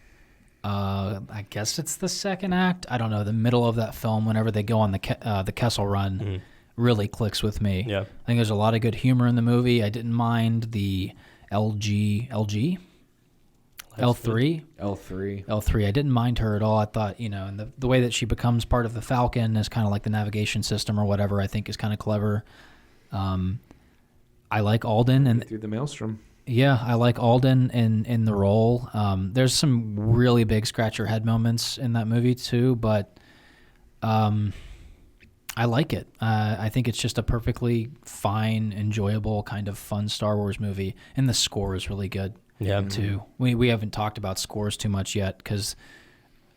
I guess it's the second act. I don't know. The middle of that film, whenever they go on the Kessel Run, really clicks with me. Yeah, I think there's a lot of good humor in the movie. I didn't mind the L3. I didn't mind her at all. I thought, and the way that she becomes part of the Falcon is kind of like the navigation system or whatever, I think is kind of clever. I like Alden and through the maelstrom. Yeah, I like Alden in the role. There's some really big scratch your head moments in that movie too, but I like it. I think it's just a perfectly fine, enjoyable, kind of fun Star Wars movie, and the score is really good. Yeah, too. We haven't talked about scores too much yet because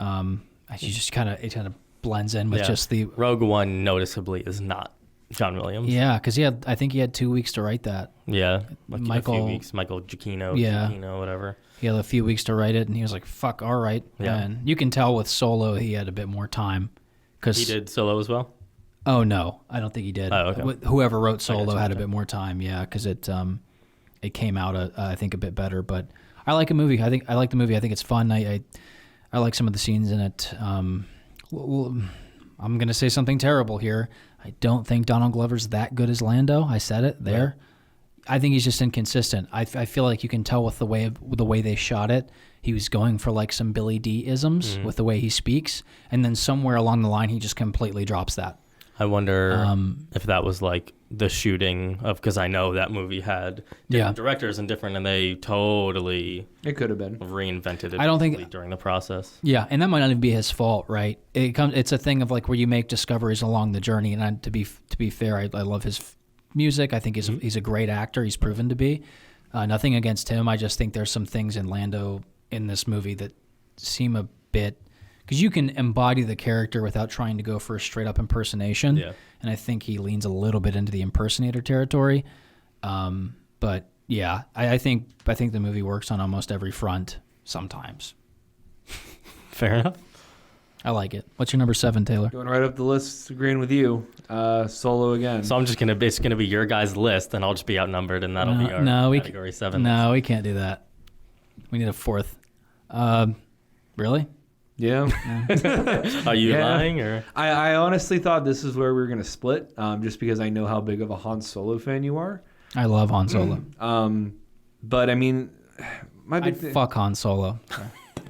it just kind of blends in with just the Rogue One. Noticeably, is not John Williams. Yeah, because I think he had 2 weeks to write that. Yeah, like a few weeks. Michael Giacchino. Yeah, Giacchino, whatever. He had a few weeks to write it, and he was like, "Fuck, all right." Yeah, and you can tell with Solo he had a bit more time. He did Solo as well. Oh no, I don't think he did. Oh, okay. Whoever wrote Solo had a bit more time. Yeah, because it came out I think a bit better. But I like a movie. I like the movie. I think it's fun. I like some of the scenes in it. I'm gonna say something terrible here. I don't think Donald Glover's that good as Lando. I said it there. I think he's just inconsistent. I feel like you can tell with the way they shot it. He was going for like some Billy D isms with the way he speaks, and then somewhere along the line he just completely drops that. I wonder if that was like the shooting of, because I know that movie had different directors and they totally it could have been reinvented it. I don't think during the process. Yeah, and that might not even be his fault, right? It's a thing of like where you make discoveries along the journey. And to be fair, I love his music. I think he's a great actor. He's proven to be. Nothing against him. I just think there's some things in Lando in this movie that seem a bit, because you can embody the character without trying to go for a straight up impersonation. Yeah. And I think he leans a little bit into the impersonator territory. But yeah, I think the movie works on almost every front sometimes. Fair enough. I like it. What's your number 7, Taylor? Going right up the list, agreeing with you. Solo again. So it's gonna be your guys' list, and I'll just be outnumbered, and that'll be our category 7. No, we can't do that. We need a 4th. Really? Yeah. Are you lying, or? I honestly thought this is where we were gonna split, just because I know how big of a Han Solo fan you are. I love Han Solo. But I mean, fuck Han Solo.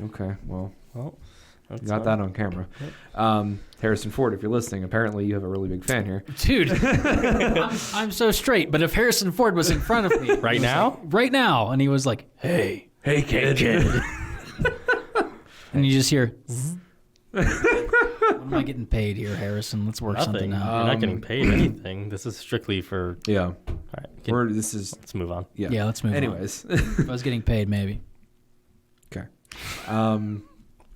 Okay, well, you got that on camera. Yep. Harrison Ford, if you're listening, apparently you have a really big fan here. Dude, I'm so straight, but if Harrison Ford was in front of me right now, and he was like, hey kid. And you just hear, what am I getting paid here, Harrison? Let's work something out. You're not getting paid anything. This is strictly for... Yeah. All right. Let's move on. Yeah, let's move on. Anyways. If I was getting paid, maybe. Okay.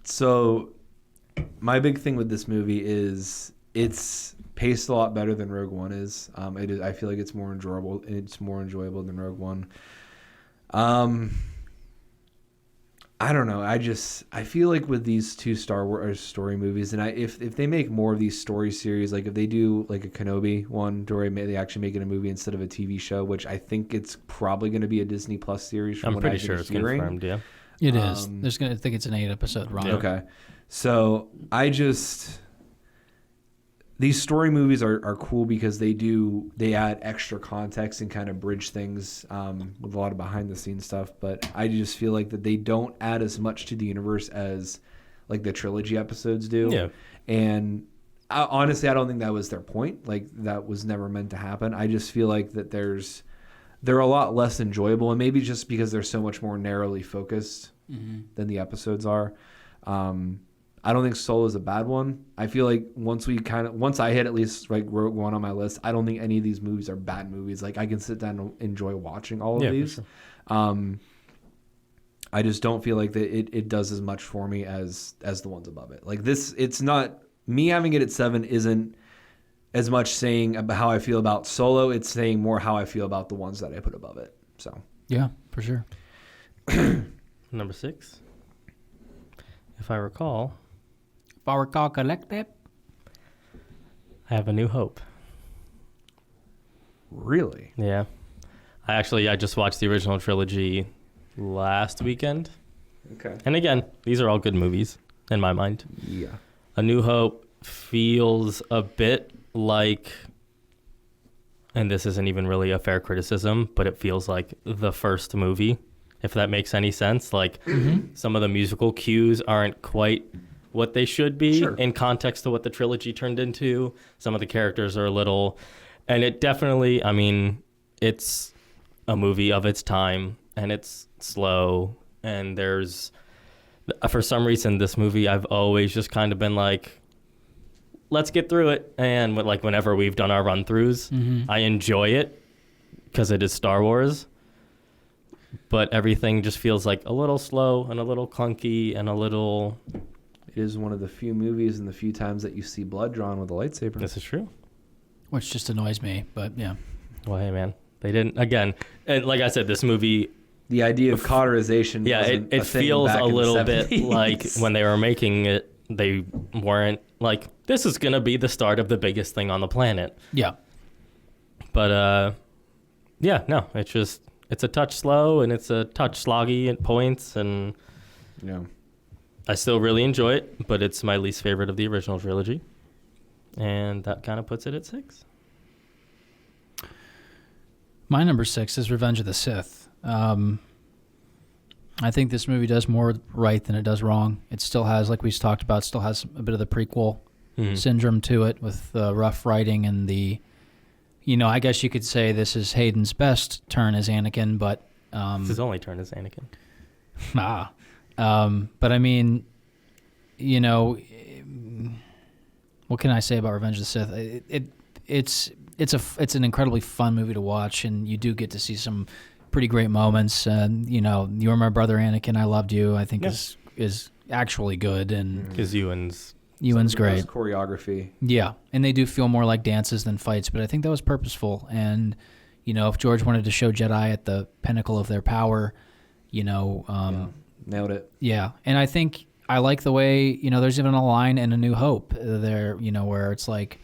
So my big thing with this movie is it's paced a lot better than Rogue One is. I feel like it's more enjoyable. It's more enjoyable than Rogue One. I don't know. I feel like with these two Star Wars story movies, and if they make more of these story series, like if they do like a Kenobi one, where they actually make it a movie instead of a TV show, which I think it's probably going to be a Disney Plus series. I'm pretty sure it's confirmed. Yeah, it is. I think it's an 8-episode run. Yeah. Okay, so these story movies are cool because they add extra context and kind of bridge things with a lot of behind the scenes stuff. But I just feel like that they don't add as much to the universe as like the trilogy episodes do. Yeah. And honestly, I don't think that was their point. Like that was never meant to happen. I just feel like that they're a lot less enjoyable, and maybe just because they're so much more narrowly focused than the episodes are. I don't think Solo is a bad one. I feel like once I hit at least like Rogue One on my list, I don't think any of these movies are bad movies. Like I can sit down and enjoy watching all of these. Sure. I just don't feel like that it does as much for me as the ones above it. Like this, it's not me having it at 7 isn't as much saying about how I feel about Solo. It's saying more how I feel about the ones that I put above it. So yeah, for sure. Number 6, if I recall correctly, I have A New Hope. Really? Yeah. I just watched the original trilogy last weekend. Okay. And again, these are all good movies in my mind. Yeah. A New Hope feels a bit like, and this isn't even really a fair criticism, but it feels like the first movie, if that makes any sense. Like some of the musical cues aren't quite what they should be in context to what the trilogy turned into. Some of the characters are a little, and it definitely, I mean, it's a movie of its time and it's slow, and there's, for some reason, this movie, I've always just kind of been like, let's get through it. And like whenever we've done our run-throughs, I enjoy it because it is Star Wars, but everything just feels like a little slow and a little clunky and a little... It is one of the few movies and the few times that you see blood drawn with a lightsaber. This is true. Which just annoys me, but yeah. Well, hey, man. They didn't, again, and like I said, this movie... The idea of cauterization it feels a little bit like when they were making it, they weren't like, this is going to be the start of the biggest thing on the planet. Yeah. But, no, it's a touch slow and it's a touch sloggy at points, and... Yeah. I still really enjoy it, but it's my least favorite of the original trilogy. And that kind of puts it at 6. My number 6 is Revenge of the Sith. I think this movie does more right than it does wrong. It still has, like we talked about, still has a bit of the prequel syndrome to it with the rough writing and the, I guess you could say this is Hayden's best turn as Anakin, but... it's his only turn as Anakin. But I mean, what can I say about Revenge of the Sith? It's an incredibly fun movie to watch, and you do get to see some pretty great moments. You're my brother, Anakin. I loved you. I think is actually good, and because Ewan's great. Choreography. Yeah, and they do feel more like dances than fights, but I think that was purposeful. And if George wanted to show Jedi at the pinnacle of their power, nailed it. Yeah, and I think I like the way there's even a line in A New Hope there, where it's like,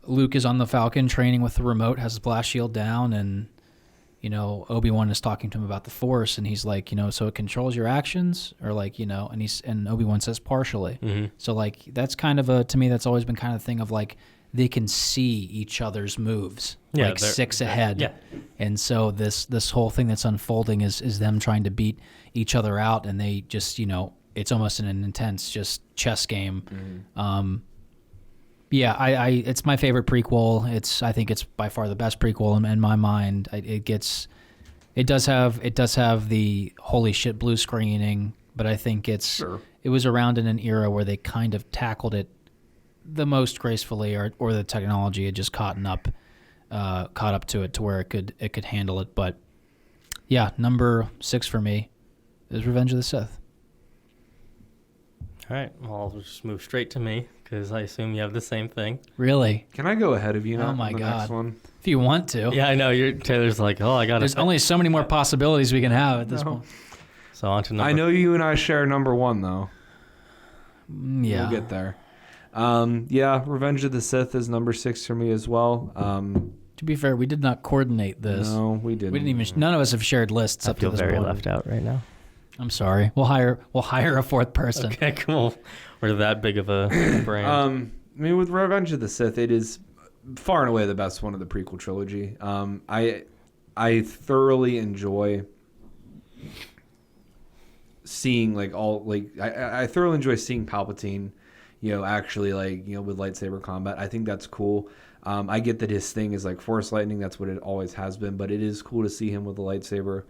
Luke is on the Falcon training with the remote, has his blast shield down, and Obi-Wan is talking to him about the Force, and he's like, so it controls your actions, or like, and Obi-Wan says partially. Mm-hmm. So like that's kind of to me that's always been kind of a thing of like they can see each other's moves like 6 ahead. Yeah. And so this whole thing that's unfolding is them trying to beat each other out, and they just it's almost an intense just chess game. Mm-hmm. I it's my favorite prequel. I think it's by far the best prequel in my mind. It does have the holy shit blue screening, but I think it was around in an era where they kind of tackled it the most gracefully, or the technology had just caught up to it to where it could handle it. But yeah, number 6 for me is Revenge of the Sith. All right, well, I'll just move straight to me because I assume you have the same thing. Really? Can I go ahead of you now? Oh my on the God! Next one? If you want to. Yeah, I know. Taylor's like, oh, I got it. There's only so many more possibilities we can have at this point. So on to number. I know you and I share number 1 though. Yeah, we'll get there. Revenge of the Sith is number 6 for me as well. To be fair, we did not coordinate this. No, we didn't. We didn't even. None of us have shared lists up to this point. I feel very left out right now. I'm sorry. We'll hire a 4th person. Okay, cool. We're that big of a brand. I mean, with Revenge of the Sith, it is far and away the best one of the prequel trilogy. I thoroughly enjoy seeing I thoroughly enjoy seeing Palpatine, actually with lightsaber combat. I think that's cool. I get that his thing is like Force lightning. That's what it always has been. But it is cool to see him with a lightsaber.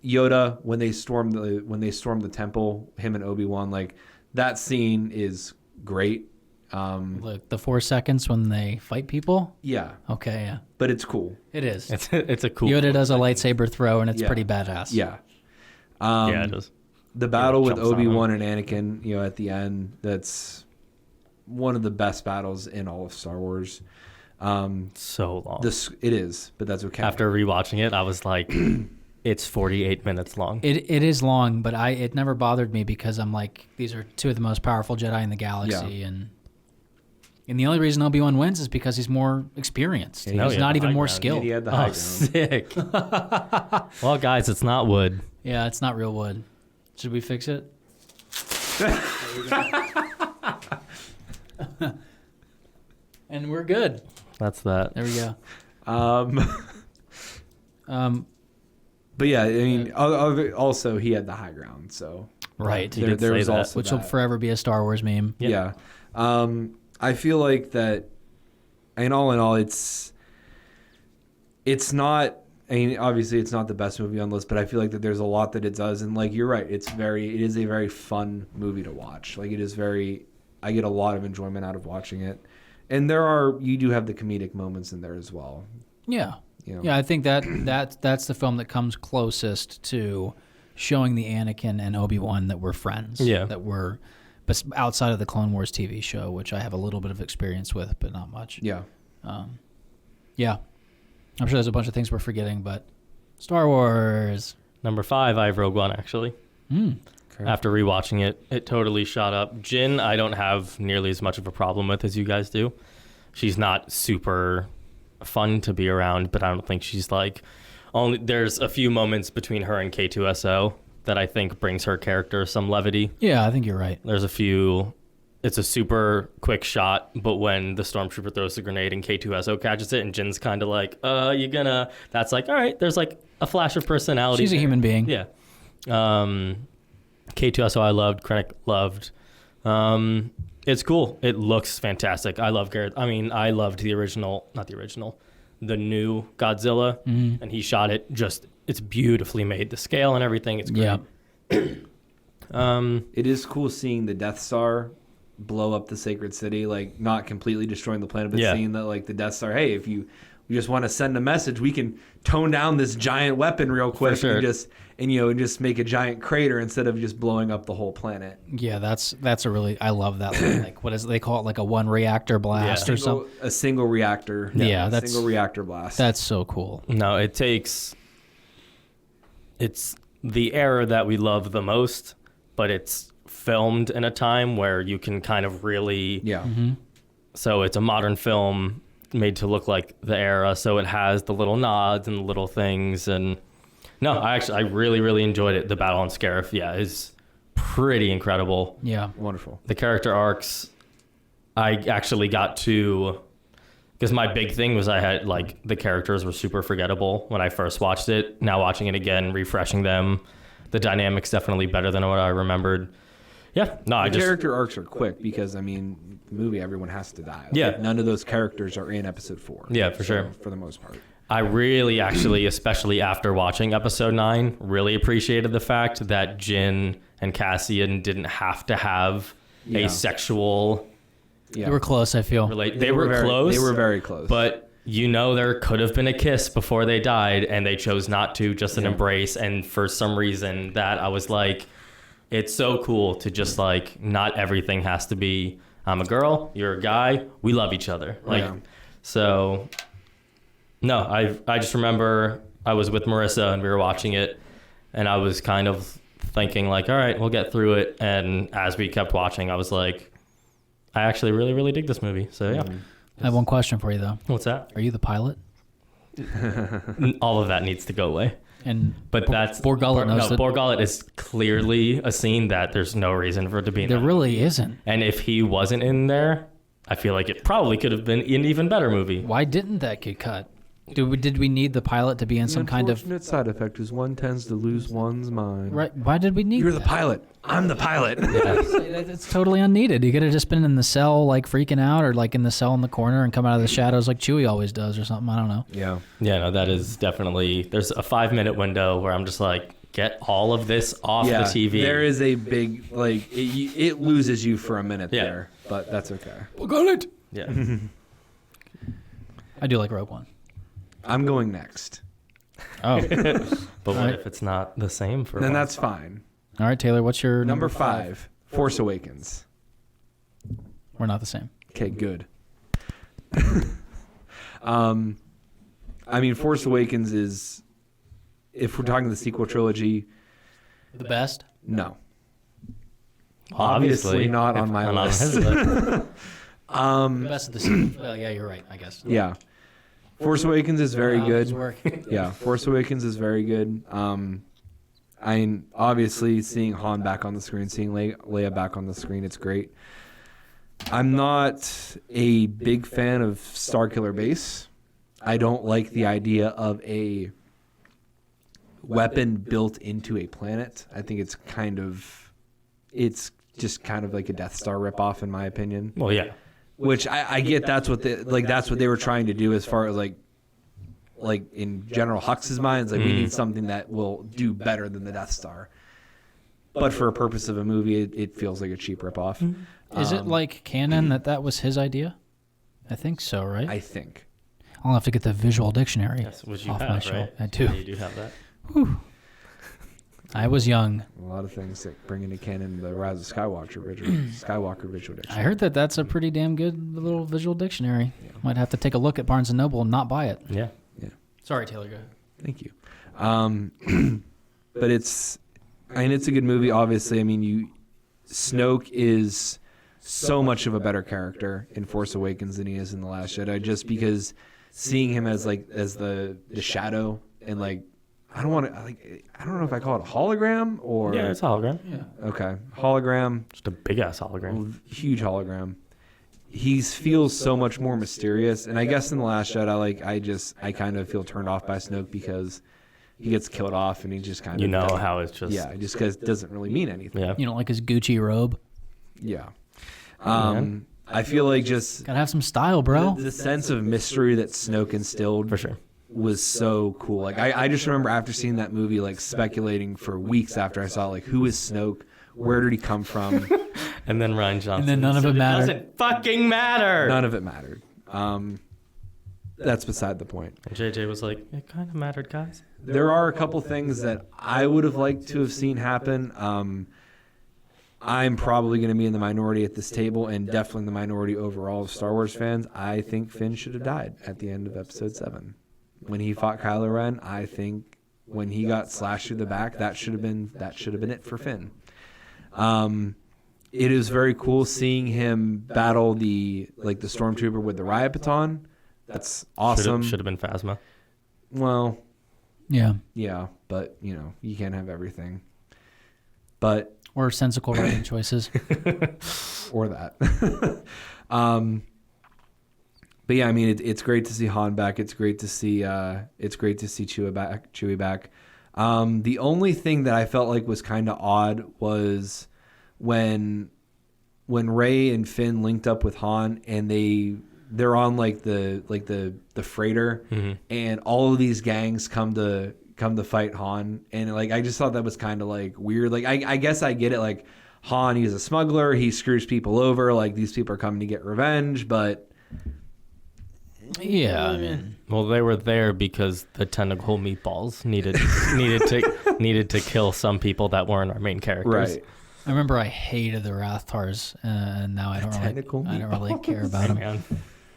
Yoda, when they storm the temple, him and Obi-Wan, like that scene is great. Look, the 4 seconds when they fight people. Yeah. Okay. Yeah. But it's cool. It is. It's a cool. Yoda does a lightsaber throw, and it's pretty badass. Yeah. It is. The battle with Obi-Wan and Anakin, at the end, that's one of the best battles in all of Star Wars. So long. It is, but that's okay. After rewatching it, I was like, it's 48 minutes long. It is long, but it never bothered me because I'm like, these are 2 of the most powerful Jedi in the galaxy, and the only reason Obi-Wan wins is because he's more experienced. He's not even more skilled. He had the high ground. Sick. Well, guys, it's not wood. Yeah, it's not real wood. Should we fix it? And we're good. That's that. There we go. But yeah, I mean, also he had the high ground, so right. There was also which will forever be a Star Wars meme. Yeah. I feel like that. In all, it's not. I mean, obviously, it's not the best movie on the list, but I feel like that there's a lot that it does, and like you're right, it is a very fun movie to watch. Like it is I get a lot of enjoyment out of watching it, and you do have the comedic moments in there as well. Yeah. Yeah, I think that's the film that comes closest to showing the Anakin and Obi-Wan that we're friends. Yeah. That we're outside of the Clone Wars TV show, which I have a little bit of experience with, but not much. Yeah. Yeah. I'm sure there's a bunch of things we're forgetting, but Star Wars. Number 5, I have Rogue One, actually. Okay. After rewatching it, it totally shot up. Jin, I don't have nearly as much of a problem with as you guys do. She's not super fun to be around, but I don't think she's there's a few moments between her and K2SO that I think brings her character some levity. Yeah, I think you're right. There's a few it's a super quick shot, but when the stormtrooper throws the grenade and K2SO catches it, and Jin's kind of like, you gonna... That's like, all right, there's like a flash of personality. She's a human being. Yeah. K2SO I loved, Krennic loved. It's cool. It looks fantastic. I love Gareth. I mean, I loved the original, not the original, the new Godzilla, and he shot it just, it's beautifully made. The scale and everything, it's great. Yeah. It is cool seeing the Death Star blow up the sacred city, like not completely destroying the planet, but seeing that like the Death Star, hey, if you just want to send a message, we can tone down this giant weapon real quick and just make a giant crater instead of just blowing up the whole planet. Yeah, that's a really, I love that. Like, what is they call it? Like a one reactor blast or something? A single reactor. Yeah, a single reactor blast. That's so cool. No, it's the era that we love the most, but it's filmed in a time where you can kind of really... Yeah. So it's a modern film made to look like the era, so it has the little nods and the little things. And no, I really, really enjoyed it. The battle on Scarif, is pretty incredible. Yeah. Wonderful. The character arcs, I actually got to... Because my big thing was I had, like, the characters were super forgettable when I first watched it. Now watching it again, refreshing them, the dynamic's definitely better than what I remembered. Yeah, no, the character arcs are quick because, I mean, the movie, everyone has to die. Like, none of those characters are in episode 4. Yeah, for sure. For the most part. I really actually, especially after watching episode 9, really appreciated the fact that Jin and Cassian didn't have to have a sexual... Yeah. They were close, I feel. They were close. They were very close. But, there could have been a kiss before they died, and they chose not to, just an embrace. And for some reason, that I was like... It's so cool to just like, not everything has to be, I'm a girl, you're a guy, we love each other. So, no, I just remember I was with Marissa and we were watching it and I was kind of thinking like, all right, we'll get through it. And as we kept watching, I was like, I actually really, really dig this movie. So, yeah. I have one question for you though. What's that? Are you the pilot? All of that needs to go away. But that's Bor Gullet knows that. Bor Gullet is clearly a scene that there's no reason for it to be in. There really isn't. And if he wasn't in there, I feel like it probably could have been an even better movie. Why didn't that get cut? Did we need the pilot to be in some kind of... The unfortunate side effect is one tends to lose one's mind. Right. Why did we need You're the pilot. I'm the pilot. It's totally unneeded. You could have just been in the cell, like, freaking out, or, like, in the cell in the corner and come out of the shadows like Chewie always does or something. I don't know. Yeah. Yeah, no, that is definitely... There's a 5-minute window where I'm just like, get all of this off the TV. There is a big... Like, it loses you for a minute there, but that's okay. Bor Gullet! Yeah. I do like Rogue One. I'm going next. Oh. But what if it's not the same for Then that's fine. All right, Taylor, what's your number 5? Force Awakens. We're not the same. Okay, good. I mean, Force Awakens is, if we're talking the sequel trilogy... The best? No. Obviously not on my list. The best of the sequel. Well, yeah, you're right, I guess. Yeah. Force Awakens is very good. Yeah, Force Awakens is very good. I mean, obviously, seeing Han back on the screen, seeing Leia back on the screen, it's great. I'm not a big fan of Starkiller Base. I don't like the idea of a weapon built into a planet. I think it's just kind of like a Death Star ripoff, in my opinion. Well, yeah. Which I get that's what they were trying to do as far as like in General Hux's mind, we need something that will do better than the Death Star. But for a purpose of a movie, it feels like a cheap ripoff. Is it like canon that was his idea? I think so, right? I think. I'll have to get the visual dictionary which you off have, my show. right? I do. Yeah, you do have that. Whew. I was young. A lot of things that bring into canon the Rise of Skywalker visual dictionary. I heard that's a pretty damn good little visual dictionary. Yeah. Might have to take a look at Barnes & Noble and not buy it. Yeah. Sorry, Taylor, go ahead. Thank you. But it's a good movie, obviously. I mean, Snoke is so much of a better character in Force Awakens than he is in The Last Jedi, just because seeing him as the shadow and I don't want to I don't know if I call it a hologram or Yeah, it's a hologram. Yeah. okay, hologram, Just a big ass hologram. huge hologram. He feels so much more mysterious, and I guess in the Last Jedi, I kind of feel turned off by Snoke because he gets killed off, and he just kind of How it's just just because it doesn't really mean anything. yeah. You don't like his Gucci robe? Yeah. Man. I feel like just Gotta have some style, bro. the sense of mystery that Snoke instilled For sure. was so cool. Like I just remember after seeing that movie, like speculating for weeks after I saw like who is Snoke, where did he come from? And then Ryan Johnson. And then none of it mattered. Doesn't fucking matter. None of it mattered. That's beside the point. And JJ was like, it kind of mattered, guys. There are a couple things that I would have liked to have seen happen. I'm probably going to be in the minority at this table, and definitely in the minority overall of Star Wars fans. I think Finn should have died at the end of Episode 7. When he fought Kylo Ren, I think when he got slashed through the back, that should have been it for Finn. It is very cool seeing him battle the stormtrooper with the riot baton. That's awesome. Should have been Phasma. Well, Yeah. yeah, but you can't have everything. But Or sensical writing choices. or that. But yeah, I mean, it's great to see Han back. It's great to see Chewie back. The only thing that I felt like was kind of odd was when Rey and Finn linked up with Han, and they're on the freighter, Mm-hmm. and all of these gangs come to fight Han, and I just thought that was kind of weird. I guess I get it. Han, he's a smuggler. He screws people over. These people are coming to get revenge, but Yeah, I mean, Well, they were there because the tentacle meatballs needed to kill some people that weren't our main characters. right. I remember I hated the Rathtars, and now I don't really care about them. Man.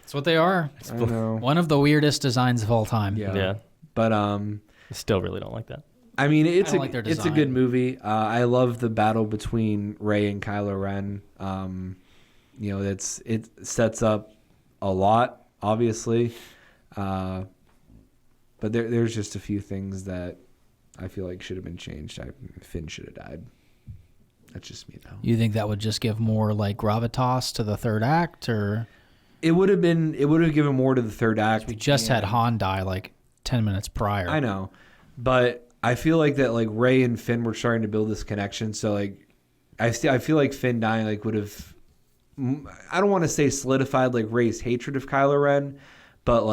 It's what they are. I know. One of the weirdest designs of all time. Yeah. But I still really don't like that. I mean, it's I don't like their it's a design. good movie. I love the battle between Rey and Kylo Ren. It sets up a lot, obviously, but there's just a few things that I feel like should have been changed. Finn should have died. That's just me, though. You think that would just give more gravitas to the third act, or It would have given more to the third act. we just had Han die 10 minutes prior? I know, but I feel like that Rey and Finn were starting to build this connection. So I feel like Finn dying would have, I don't want to say solidified Rey's hatred of Kylo Ren, but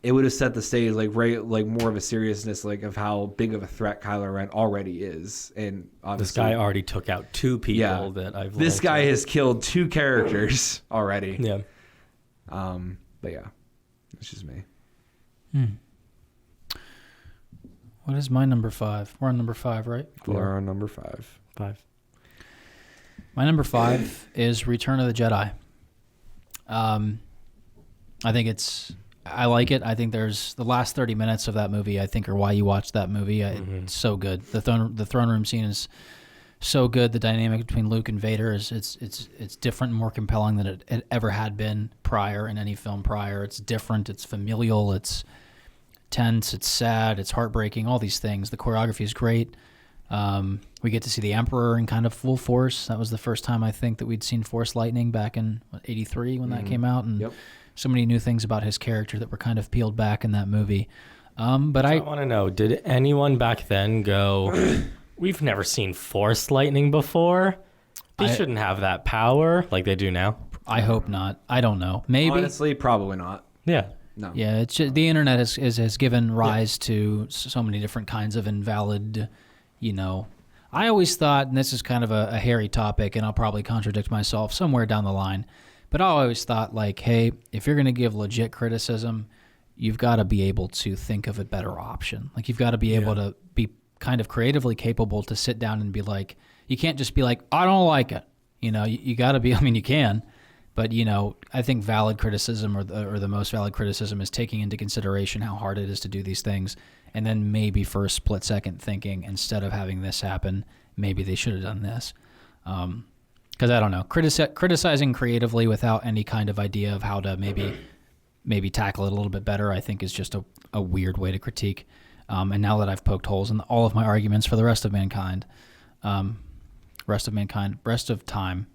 it would have set the stage Rey more of a seriousness of how big of a threat Kylo Ren already is, and obviously This guy already took out two people that I've. This guy has killed two characters already. Yeah. But yeah, it's just me. What is my number 5? We're on number 5, right? We are on number 5. 5. My number 5 is Return of the Jedi. I like it. I think there's the last 30 minutes of that movie, I think, are why you watch that movie. It's so good. The throne room scene is so good. The dynamic between Luke and Vader it's different and more compelling than it ever had been prior in any film prior. It's different. It's familial. It's tense. It's sad. It's heartbreaking. All these things. The choreography is great. We get to see the Emperor in kind of full force. That was the first time I think that we'd seen Force lightning back in '83 when that came out, and Yep. so many new things about his character that were kind of peeled back in that movie. But I want to know, did anyone back then go, we've never seen Force lightning before? They shouldn't have that power like they do now. I hope not. I don't know. Maybe. Honestly, probably not. Yeah. No. Yeah, it's just, the internet has given rise to so many different kinds of invalid, I always thought, and this is kind of a hairy topic, and I'll probably contradict myself somewhere down the line, but I always thought, hey, if you're going to give legit criticism, you've got to be able to think of a better option. You've got to be able to be kind of creatively capable to sit down and be you can't just be I don't like it. You got to be, you can. But, I think valid criticism or the most valid criticism is taking into consideration how hard it is to do these things, and then maybe for a split second thinking, instead of having this happen, maybe they should have done this. Because I don't know, criticizing creatively without any kind of idea of how to maybe tackle it a little bit better, I think is just a weird way to critique. And now that I've poked holes in all of my arguments for the rest of mankind, rest of time,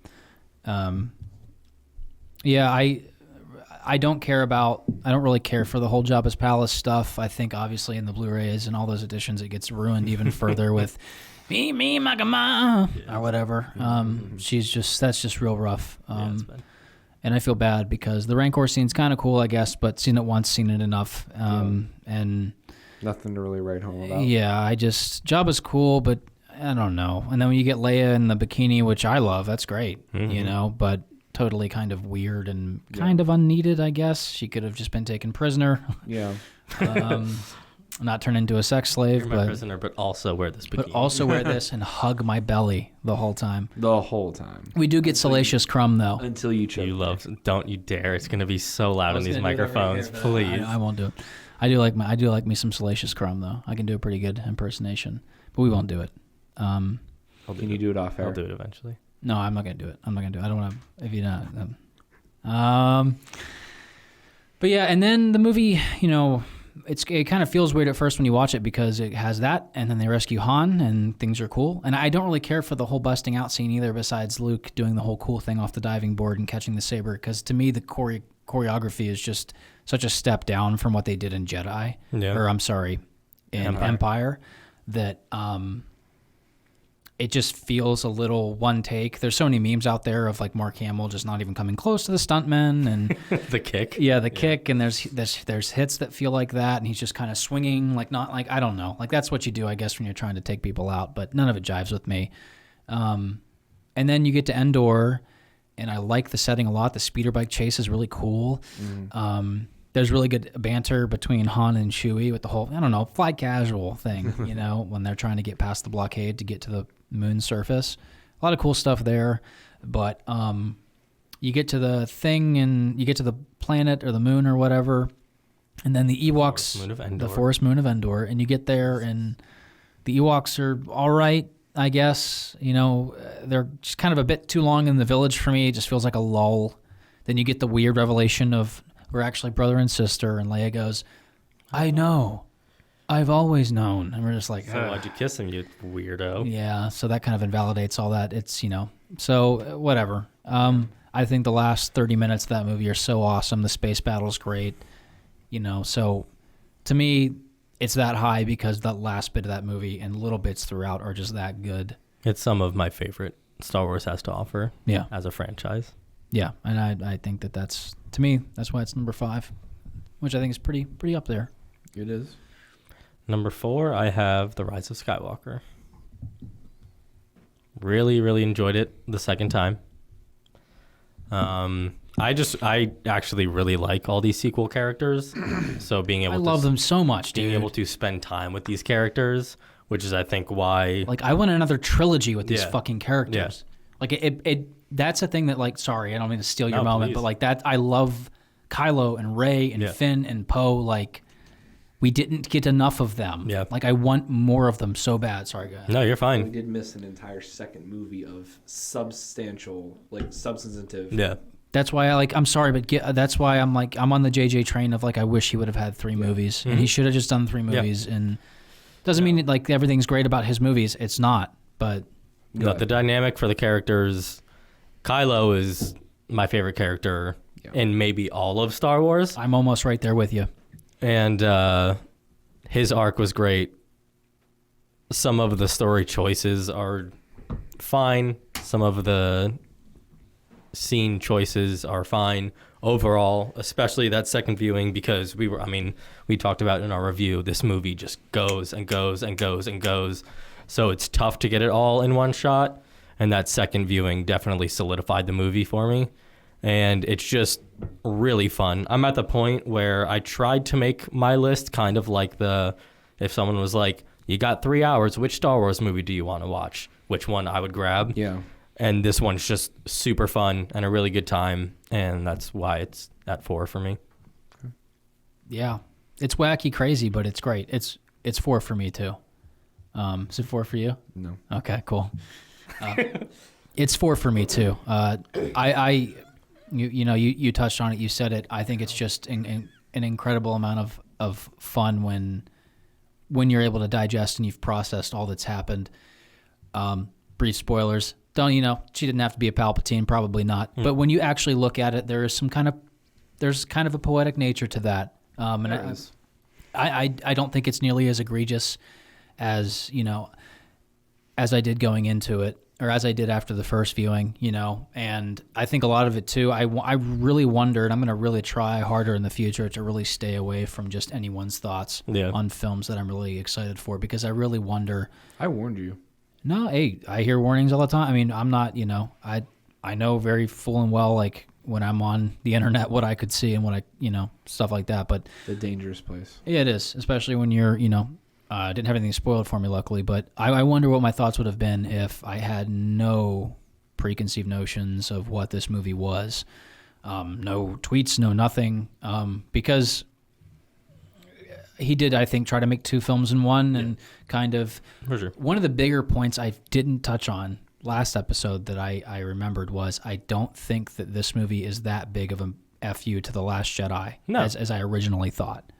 yeah, I don't really care for the whole Jabba's Palace stuff. I think obviously in the Blu-rays and all those editions, it gets ruined even further with me, Magama, or whatever. That's just real rough. And I feel bad because the Rancor scene's kind of cool, I guess, but seen it once, seen it enough. And nothing to really write home about. Yeah, Jabba's cool, but I don't know. And then when you get Leia in the bikini, which I love, that's great, but totally kind of weird and kind of unneeded, I guess. She could have just been taken prisoner. Yeah. Not turn into a sex slave. You're my prisoner, but also wear this bikini. But also wear this and hug my belly the whole time. The whole time. We do get Salacious Crumb, though. Until you choke. Don't you dare. It's going to be so loud in these microphones. Please. I won't do it. I do like me some Salacious Crumb, though. I can do a pretty good impersonation, but we won't do it. Can you do it off air? I'll do it eventually. No, I'm not going to do it. I don't want to, if you not. But yeah, and then the movie, it kind of feels weird at first when you watch it because it has that, and then they rescue Han, and things are cool. And I don't really care for the whole busting out scene either, besides Luke doing the whole cool thing off the diving board and catching the saber, because to me the choreography is just such a step down from what they did in Jedi, or I'm sorry, in Empire, that it just feels a little one take. There's so many memes out there of like Mark Hamill just not even coming close to the stuntman and the kick. Yeah, the kick, and there's hits that feel like that, and he's just kind of swinging like not like I don't know. Like that's what you do, I guess, when you're trying to take people out, but none of it jives with me. And then you get to Endor, and I like the setting a lot. The speeder bike chase is really cool. There's really good banter between Han and Chewie with the whole, I don't know, fly casual thing, when they're trying to get past the blockade to get to the moon surface. A lot of cool stuff there. But you get to the thing and you get to the planet or the moon or whatever, and then the Ewoks, the Forest Moon of Endor, and you get there and the Ewoks are all right, I guess. They're just kind of a bit too long in the village for me. It just feels like a lull. Then you get the weird revelation of we're actually brother and sister, and Leia goes, I know. I've always known. And we're just like, so why'd you kiss him, you weirdo? Yeah, so that kind of invalidates all that. It's, so whatever. I think the last 30 minutes of that movie are so awesome. The space battle's great. So to me, it's that high because that last bit of that movie and little bits throughout are just that good. It's some of my favorite Star Wars has to offer as a franchise. Yeah, and I think that's, to me, that's why it's number 5, which I think is pretty up there. It is. Number 4, I have The Rise of Skywalker. Really, really enjoyed it the second time. I actually really like all these sequel characters. So I love them so much, dude. Being able to spend time with these characters, which is I think why I want another trilogy with these fucking characters. Yeah. That's a thing that sorry, I don't mean to steal your moment, please. But that I love Kylo and Rey and Finn and Poe. We didn't get enough of them. Yeah. I want more of them so bad. Sorry, guys. No, you're fine. We did miss an entire second movie of substantive. Yeah. That's why I'm sorry, but that's why I'm on the JJ train of I wish he would have had 3 movies, and he should have just done 3 movies. And doesn't mean everything's great about his movies. It's not, but the dynamic for the characters. Kylo is my favorite character in maybe all of Star Wars. I'm almost right there with you. And his arc was great. Some of the story choices are fine. Some of the scene choices are fine overall, especially that second viewing, because we talked about in our review, this movie just goes and goes and goes and goes. So it's tough to get it all in one shot. And that second viewing definitely solidified the movie for me. And it's just really fun. I'm at the point where I tried to make my list kind of if someone was like, you got 3 hours, which Star Wars movie do you want to watch? Which one I would grab? Yeah. And this one's just super fun and a really good time. And that's why it's at 4 for me. Yeah. It's wacky crazy, but it's great. It's 4 for me too. Is it 4 for you? No. Okay, cool. It's 4 for me too. You touched on it. You said it. I think it's just an incredible amount of fun when when you're able to digest and you've processed all that's happened. Brief spoilers. She didn't have to be a Palpatine, probably not. But when you actually look at it, there's kind of a poetic nature to that. And I don't think it's nearly as egregious as as I did going into it, or as I did after the first viewing, and I think a lot of it too, I really wondered, I'm going to really try harder in the future to really stay away from just anyone's thoughts on films that I'm really excited for, because I really wonder. I warned you. No, hey, I hear warnings all the time. I mean, I'm not, I know very full and well, like when I'm on the internet, what I could see and what I, stuff like that. But the dangerous place. Yeah, it is, especially when you're, didn't have anything spoiled for me, luckily. But I wonder what my thoughts would have been if I had no preconceived notions of what this movie was. No tweets, no nothing. Because he did, I think, try to make two films in one, and kind of one of the bigger points I didn't touch on last episode that I remembered was I don't think that this movie is that big of a FU to The Last Jedi as I originally thought.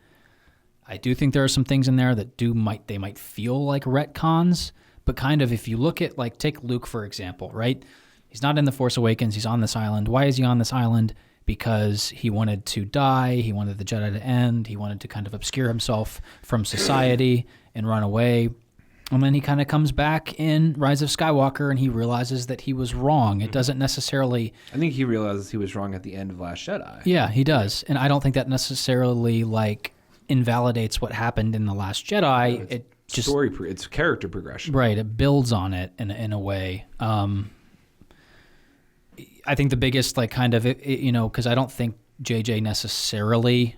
I do think there are some things in there that they might feel like retcons, but kind of if you look at, like, take Luke, for example, right? He's not in The Force Awakens. He's on this island. Why is he on this island? Because he wanted to die. He wanted the Jedi to end. He wanted to kind of obscure himself from society and run away. And then he kind of comes back in Rise of Skywalker, and he realizes that he was wrong. It doesn't necessarily... I think he realizes he was wrong at the end of Last Jedi. Yeah, he does. And I don't think that necessarily, like, invalidates what happened in The Last Jedi. It just it's character progression. Right. It builds on it in a way. I think the biggest, like, kind of, because I don't think JJ necessarily...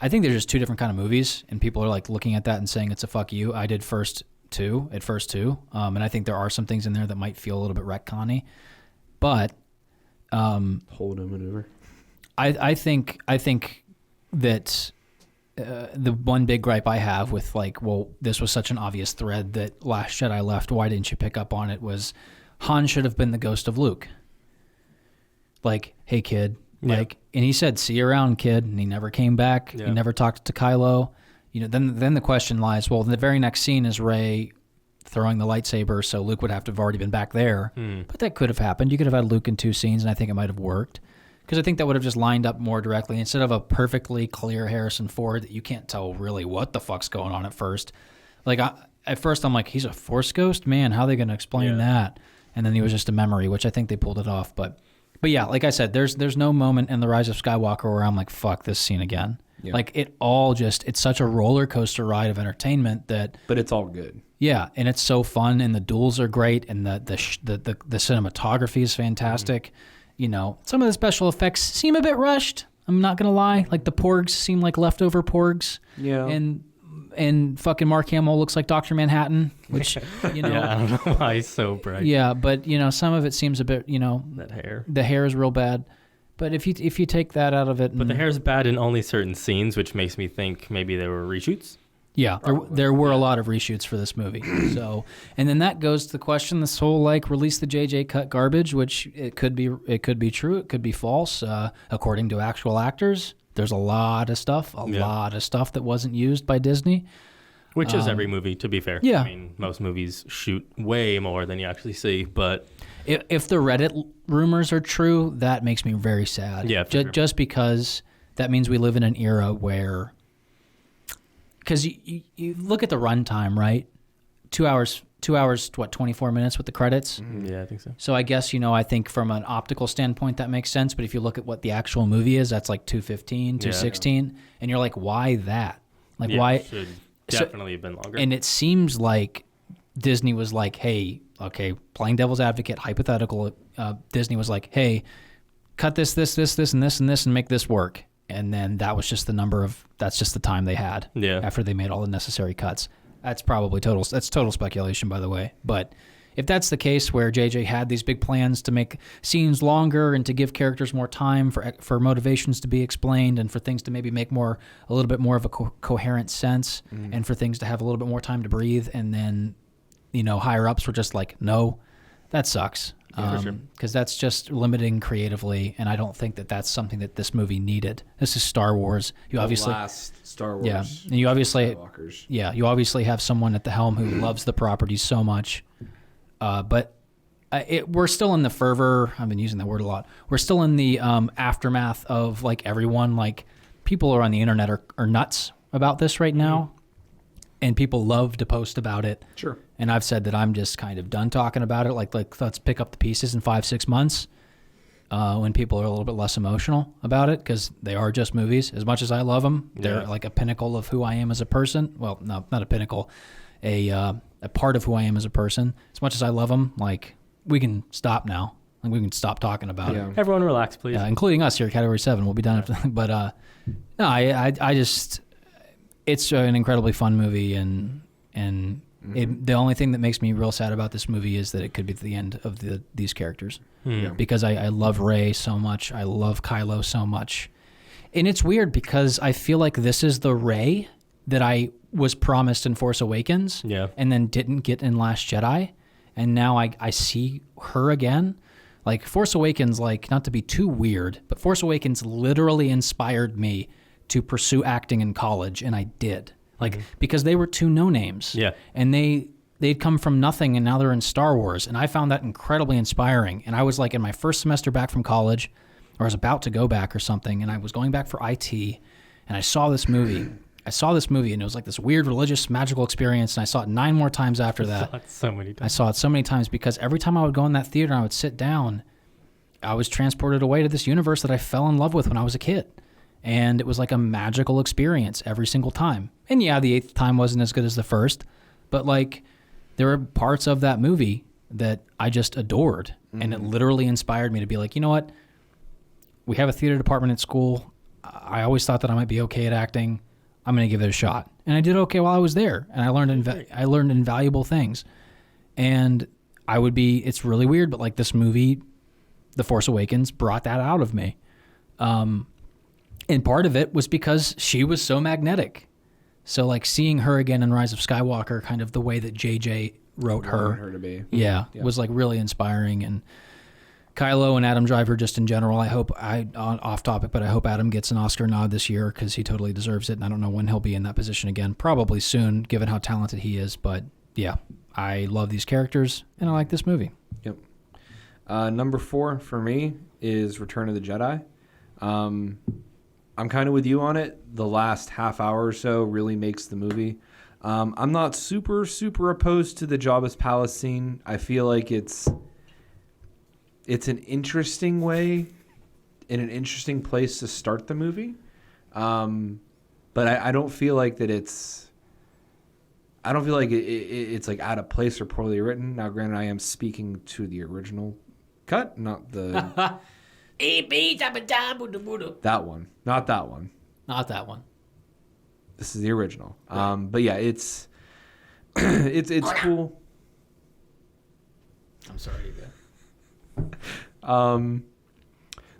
I think they're just two different kind of movies, and people are, like, looking at that and saying it's a fuck you. I did first two, and I think there are some things in there that might feel a little bit retcon-y, but... Hold a maneuver. I think that the one big gripe I have with, like, well, this was such an obvious thread that Last Jedi left, why didn't you pick up on it, was Han should have been the ghost of Luke. Like, hey, kid. Like, and he said, see you around, kid. And he never came back. Yeah. He never talked to Kylo. Then the question lies, well, the very next scene is Rey throwing the lightsaber, so Luke would have to have already been back there. But that could have happened. You could have had Luke in two scenes, and I think it might have worked. Because I think that would have just lined up more directly. Instead of a perfectly clear Harrison Ford that you can't tell really what the fuck's going on at first. Like, at first I'm like, he's a Force ghost? Man, how are they going to explain that? And then he was just a memory, which I think they pulled it off. But yeah, like I said, there's no moment in The Rise of Skywalker where I'm like, fuck this scene again. Yeah. Like, it's such a roller coaster ride of entertainment that... But it's all good. Yeah, and it's so fun, and the duels are great, and the cinematography is fantastic. Some of the special effects seem a bit rushed. I'm not gonna lie. Like, the porgs seem like leftover porgs. Yeah. And fucking Mark Hamill looks like Dr. Manhattan, which, Yeah, I don't know why he's so bright. Yeah, but, some of it seems a bit, that hair. The hair is real bad. But if you take that out of it... But the hair's bad in only certain scenes, which makes me think maybe they were reshoots. Yeah, there were a lot of reshoots for this movie. So, and then that goes to the question, this whole, like, release the JJ cut garbage, which it could be true, it could be false, according to actual actors. There's a lot of stuff that wasn't used by Disney. Which is every movie, to be fair. Yeah. I mean, most movies shoot way more than you actually see, but... If the Reddit rumors are true, that makes me very sad. Yeah, just because that means we live in an era where... Because you look at the runtime, right? 2 hours, 24 minutes with the credits? Yeah, I think so. So I guess, I think from an optical standpoint, that makes sense. But if you look at what the actual movie is, that's like 2:15, 2:16. And you're like, why that? Like, why? It should definitely have been longer. And it seems like Disney was like, hey, okay, playing devil's advocate, hypothetical, Disney was like, hey, cut this, and this, and make this work. And then that was just that's just the time they had after they made all the necessary cuts. That's probably total speculation, by the way. But if that's the case, where JJ had these big plans to make scenes longer and to give characters more time for motivations to be explained and for things to maybe make a little bit more of a coherent sense and for things to have a little bit more time to breathe, and then, higher ups were just like, no, that sucks. Because that's just limiting creatively, and I don't think that that's something that this movie needed. This is Star Wars. You obviously last Star Wars. Yeah, and you obviously Skywalkers. you obviously have someone at the helm who loves the property so much, but we're still in the fervor. I've been using that word a lot. We're still in the aftermath of like everyone, like people are on the internet are nuts about this right now, and people love to post about it. Sure. And I've said that I'm just kind of done talking about it. Like let's pick up the pieces in 5-6 months when people are a little bit less emotional about it, because they are just movies. As much as I love them, they're like a pinnacle of who I am as a person. Well, no, not a pinnacle, a part of who I am as a person. As much as I love them, like we can stop now. Like we can stop talking about it. Everyone relax, please. Including us here at Category 7. We'll be done after. But no, I just, it's an incredibly fun movie, and the only thing that makes me real sad about this movie is that it could be the end of these characters. Because I love Rey so much. I love Kylo so much. And it's weird because I feel like this is the Rey that I was promised in Force Awakens and then didn't get in Last Jedi. And now I see her again. Like Force Awakens, like not to be too weird, but Force Awakens literally inspired me to pursue acting in college, and I did. Like because they were two no-names. Yeah. And they'd come from nothing, and now they're in Star Wars, and I found that incredibly inspiring. And I was like in my first semester back from college, or I was about to go back or something, and I was going back for IT, and I saw this movie. And it was like this weird religious magical experience, and I saw it 9 more times after that. I saw it so many times because every time I would go in that theater and I would sit down, I was transported away to this universe that I fell in love with when I was a kid. And it was like a magical experience every single time. And yeah, the 8th time wasn't as good as the first, but like there were parts of that movie that I just adored. And it literally inspired me to be like, you know what? We have a theater department at school. I always thought that I might be okay at acting. I'm going to give it a shot. And I did okay while I was there. And I learned invaluable things. And it's really weird, but like this movie, The Force Awakens, brought that out of me. And part of it was because she was so magnetic. So like seeing her again in Rise of Skywalker, kind of the way that JJ wrote her to be. Yeah, was like really inspiring. And Kylo and Adam Driver just in general, off topic, but I hope Adam gets an Oscar nod this year because he totally deserves it. And I don't know when he'll be in that position again. Probably soon, given how talented he is. But yeah, I love these characters and I like this movie. Yep. Number 4 for me is Return of the Jedi. I'm kind of with you on it. The last half hour or so really makes the movie. I'm not super opposed to the Jabba's palace scene. I feel like it's an interesting way, in an interesting place to start the movie. But I don't feel like that it's like out of place or poorly written. Now, granted, I am speaking to the original cut, not the that one, not that one, not that one. This is the original. But yeah, it's cool. I'm sorry, you go.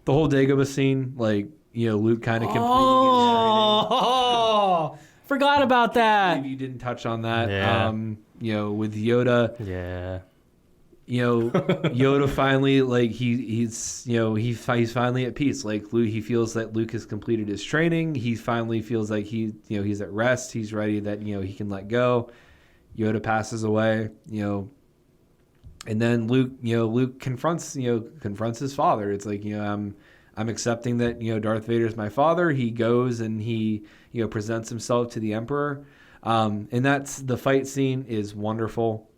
The whole Dagobah scene, like, Luke kind of completing forgot about that. Maybe you didn't touch on that. Yeah. With Yoda. Yeah. Yoda finally, like, he's finally at peace. Like, Luke, he feels that Luke has completed his training. He finally feels like he's at rest. He's ready that, he can let go. Yoda passes away, and then Luke confronts his father. It's like, I'm accepting that, Darth Vader is my father. He goes and he, presents himself to the Emperor. And the fight scene is wonderful.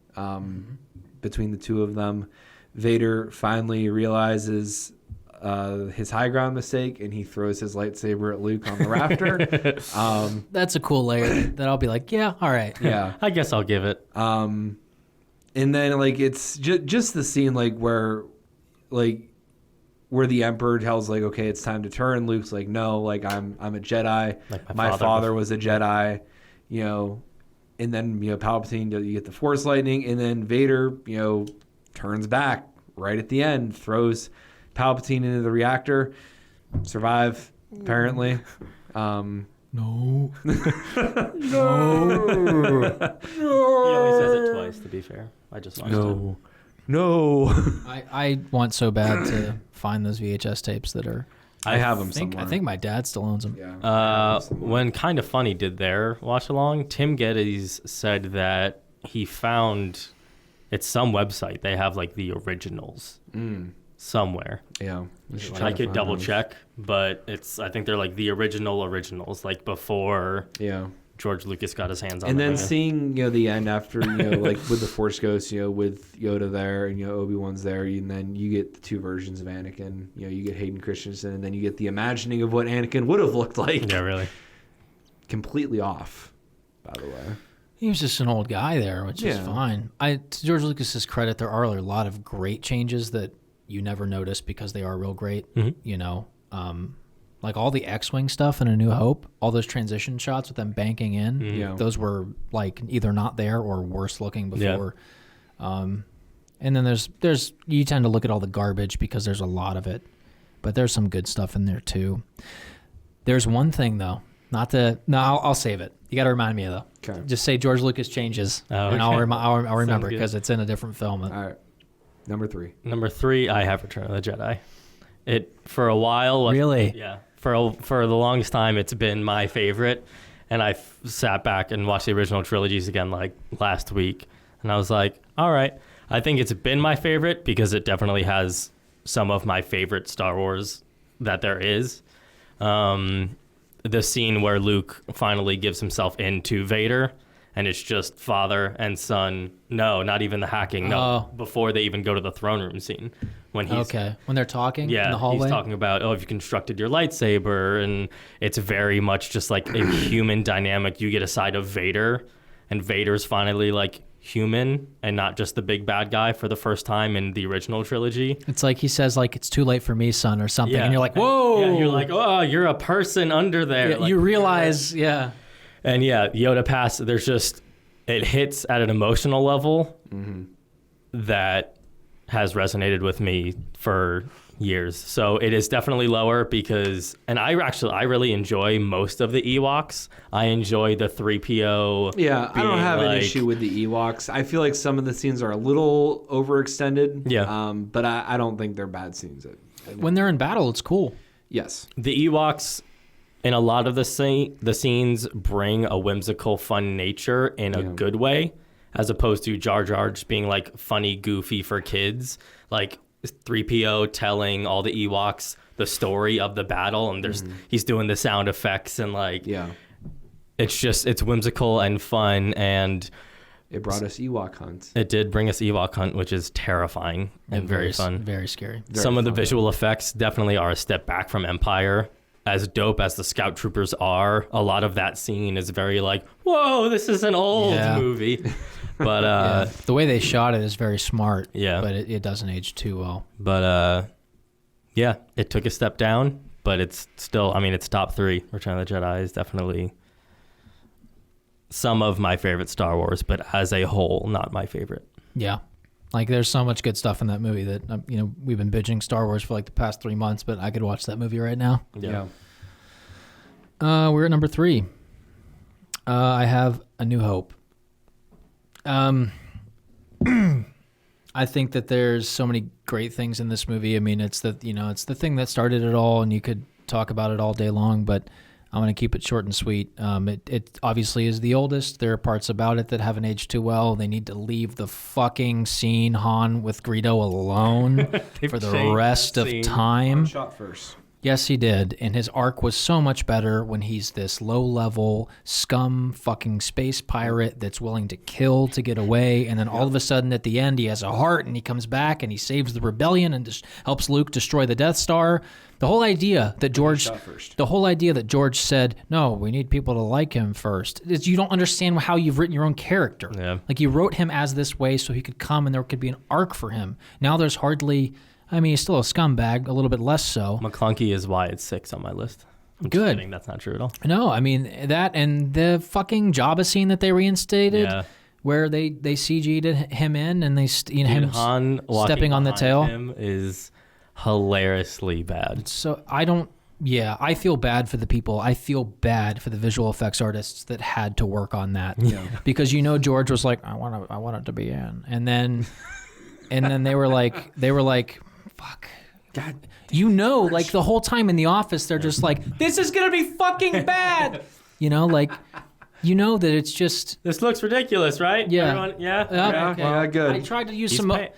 Between the two of them, Vader finally realizes his high ground mistake, and he throws his lightsaber at Luke on the rafter. That's a cool layer that I'll be like, yeah, all right. Yeah. I guess I'll give it. And then, like, it's just the scene, like, where the Emperor tells, like, okay, it's time to turn. Luke's like, no, like, I'm a Jedi. Like my father was a Jedi, And then, Palpatine, you get the Force lightning, and then Vader, turns back right at the end, throws Palpatine into the reactor, survive, apparently. No. No. He only says it twice, to be fair. I just watched it. No. I want so bad to find those VHS tapes that are. I have them somewhere. I think my dad still owns them. Yeah. When Kind of Funny did their watch along, Tim Geddes said that he found it's some website. They have like the originals somewhere. Yeah. I could double check, but I think they're like the originals, like before George Lucas got his hands on them. And then seeing, the end after, like with the Force Ghost, with Yoda there and, Obi-Wan's there, and then you get the two versions of Anakin. You get Hayden Christensen, and then you get the imagining of what Anakin would have looked like. Yeah, really. Completely off, by the way. He was just an old guy there, which is fine. To George Lucas's credit, there are a lot of great changes that you never notice because they are real great. Like all the X-Wing stuff in A New Hope, all those transition shots with them banking in, those were like either not there or worse looking before. And then there's you tend to look at all the garbage because there's a lot of it, but there's some good stuff in there too. There's one thing though, I'll save it. You got to remind me of though. Okay. Just say George Lucas changes, and I'll remember because it's in a different film. All right. Number 3. Number 3, I have Return of the Jedi. It for a while. Really? Yeah. For the longest time, it's been my favorite, and I sat back and watched the original trilogies again like last week, and I was like, all right, I think it's been my favorite because it definitely has some of my favorite Star Wars that there is. The scene where Luke finally gives himself into Vader, and it's just father and son. No, not even the hacking. No, before they even go to the throne room scene. When they're talking in the hallway? He's talking about, have you constructed your lightsaber? And it's very much just like a human dynamic. You get a side of Vader, and Vader's finally like human and not just the big bad guy for the first time in the original trilogy. It's like he says like, it's too late for me, son, or something. And you're like, whoa. Yeah, you're like, oh, you're a person under there. Yeah, like, you realize, And Yoda pass, it hits at an emotional level that has resonated with me for years. So it is definitely lower because, and I really enjoy most of the Ewoks. I enjoy the 3PO. Yeah, I don't have an issue with the Ewoks. I feel like some of the scenes are a little overextended. Yeah. But I don't think they're bad scenes. When they're in battle, it's cool. Yes. The Ewoks, in a lot of the scenes, bring a whimsical, fun nature in a good way, as opposed to Jar Jar just being like funny, goofy for kids. Like 3PO telling all the Ewoks the story of the battle, and he's doing the sound effects and it's whimsical and fun, and it brought us Ewok Hunt. It did bring us Ewok Hunt, which is terrifying and very fun. Very scary. Some of the visual effects definitely are a step back from Empire. As dope as the Scout Troopers are, a lot of that scene is very like, whoa, this is an old movie. But the way they shot it is very smart. Yeah. But it doesn't age too well. But it took a step down, but it's still, it's top 3. Return of the Jedi is definitely some of my favorite Star Wars, but as a whole, not my favorite. Yeah. Like there's so much good stuff in that movie that, we've been binging Star Wars for like the past 3 months, but I could watch that movie right now. Yeah. We're at number 3. I have A New Hope. I think that there's so many great things in this movie. It's the thing that started it all, and you could talk about it all day long, but I'm going to keep it short and sweet. It obviously is the oldest. There are parts about it that haven't aged too well. They need to leave the fucking scene Han with Greedo alone for the rest of time. Han shot first. Yes, he did. And his arc was so much better when he's this low-level scum fucking space pirate that's willing to kill to get away. And then all of a sudden at the end, he has a heart and he comes back and he saves the rebellion and just helps Luke destroy the Death Star. The whole idea that George said, no, we need people to like him first, is you don't understand how you've written your own character. Yeah. Like you wrote him as this way so he could come and there could be an arc for him. Now there's hardly... he's still a scumbag, a little bit less so. McClunky is why it's 6 on my list. I'm Good. Just kidding. That's not true at all. No, that and the fucking Jabba scene that they reinstated, where they CG'd him in and him Han stepping on the tail. Him is hilariously bad. So I feel bad for the people. I feel bad for the visual effects artists that had to work on that. Yeah. Because George was like, I want it to be in, and then. And then they were like, fuck. God, like the whole time in the office, they're just like, this is going to be fucking bad. That it's just... This looks ridiculous, right? Yeah. Everyone, yeah? Okay. Yeah, good. I tried to use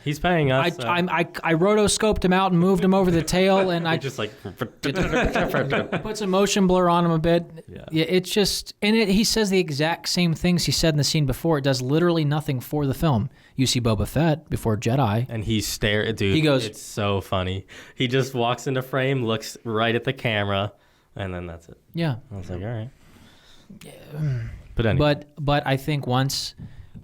He's paying us. I rotoscoped him out and moved him over the tail, and I just like... put some motion blur on him a bit. Yeah, it's just... And he says the exact same things he said in the scene before. It does literally nothing for the film. You see Boba Fett before Jedi. And he stares... Dude, he goes... It's so funny. He just walks into frame, looks right at the camera, and then that's it. Yeah. I was like, all right. But anyway. But I think once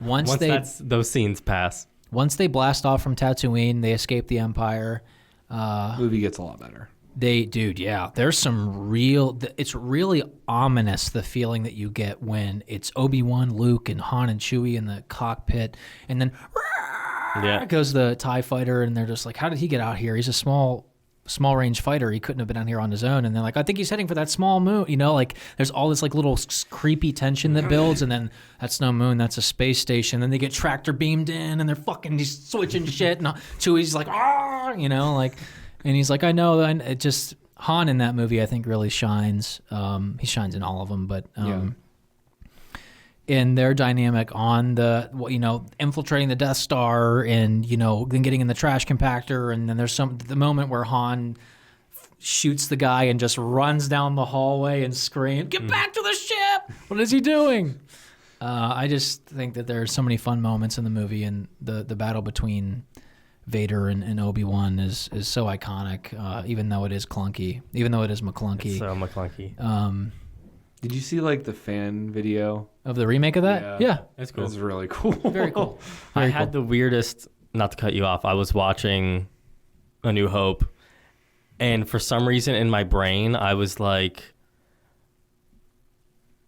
those scenes pass, once they blast off from Tatooine, they escape the Empire. Movie gets a lot better. There's some real. It's really ominous, the feeling that you get when it's Obi-Wan, Luke, and Han and Chewie in the cockpit, and then goes the TIE fighter, and they're just like, how did he get out here? He's a small range fighter. He couldn't have been out here on his own. And they're like, I think he's heading for that small moon. Like there's all this like little creepy tension that builds, and then that's no moon, that's a space station. Then they get tractor beamed in, and they're he's switching shit, and Chewie's like, and he's like, I know. And it just, Han in that movie I think really shines. He shines in all of them, but in their dynamic on the, infiltrating the Death Star, and, then getting in the trash compactor. And then there's the moment where Han shoots the guy and just runs down the hallway and screams, get back to the ship. What is he doing? I just think that there are so many fun moments in the movie, and the battle between Vader and Obi-Wan is so iconic, even though it is clunky, even though it is McClunky. It's so McClunky. Did you see like the fan video of the remake of that? Yeah. That's cool. It's really cool. Very cool. I had the weirdest, not to cut you off, I was watching A New Hope, and for some reason in my brain, I was like,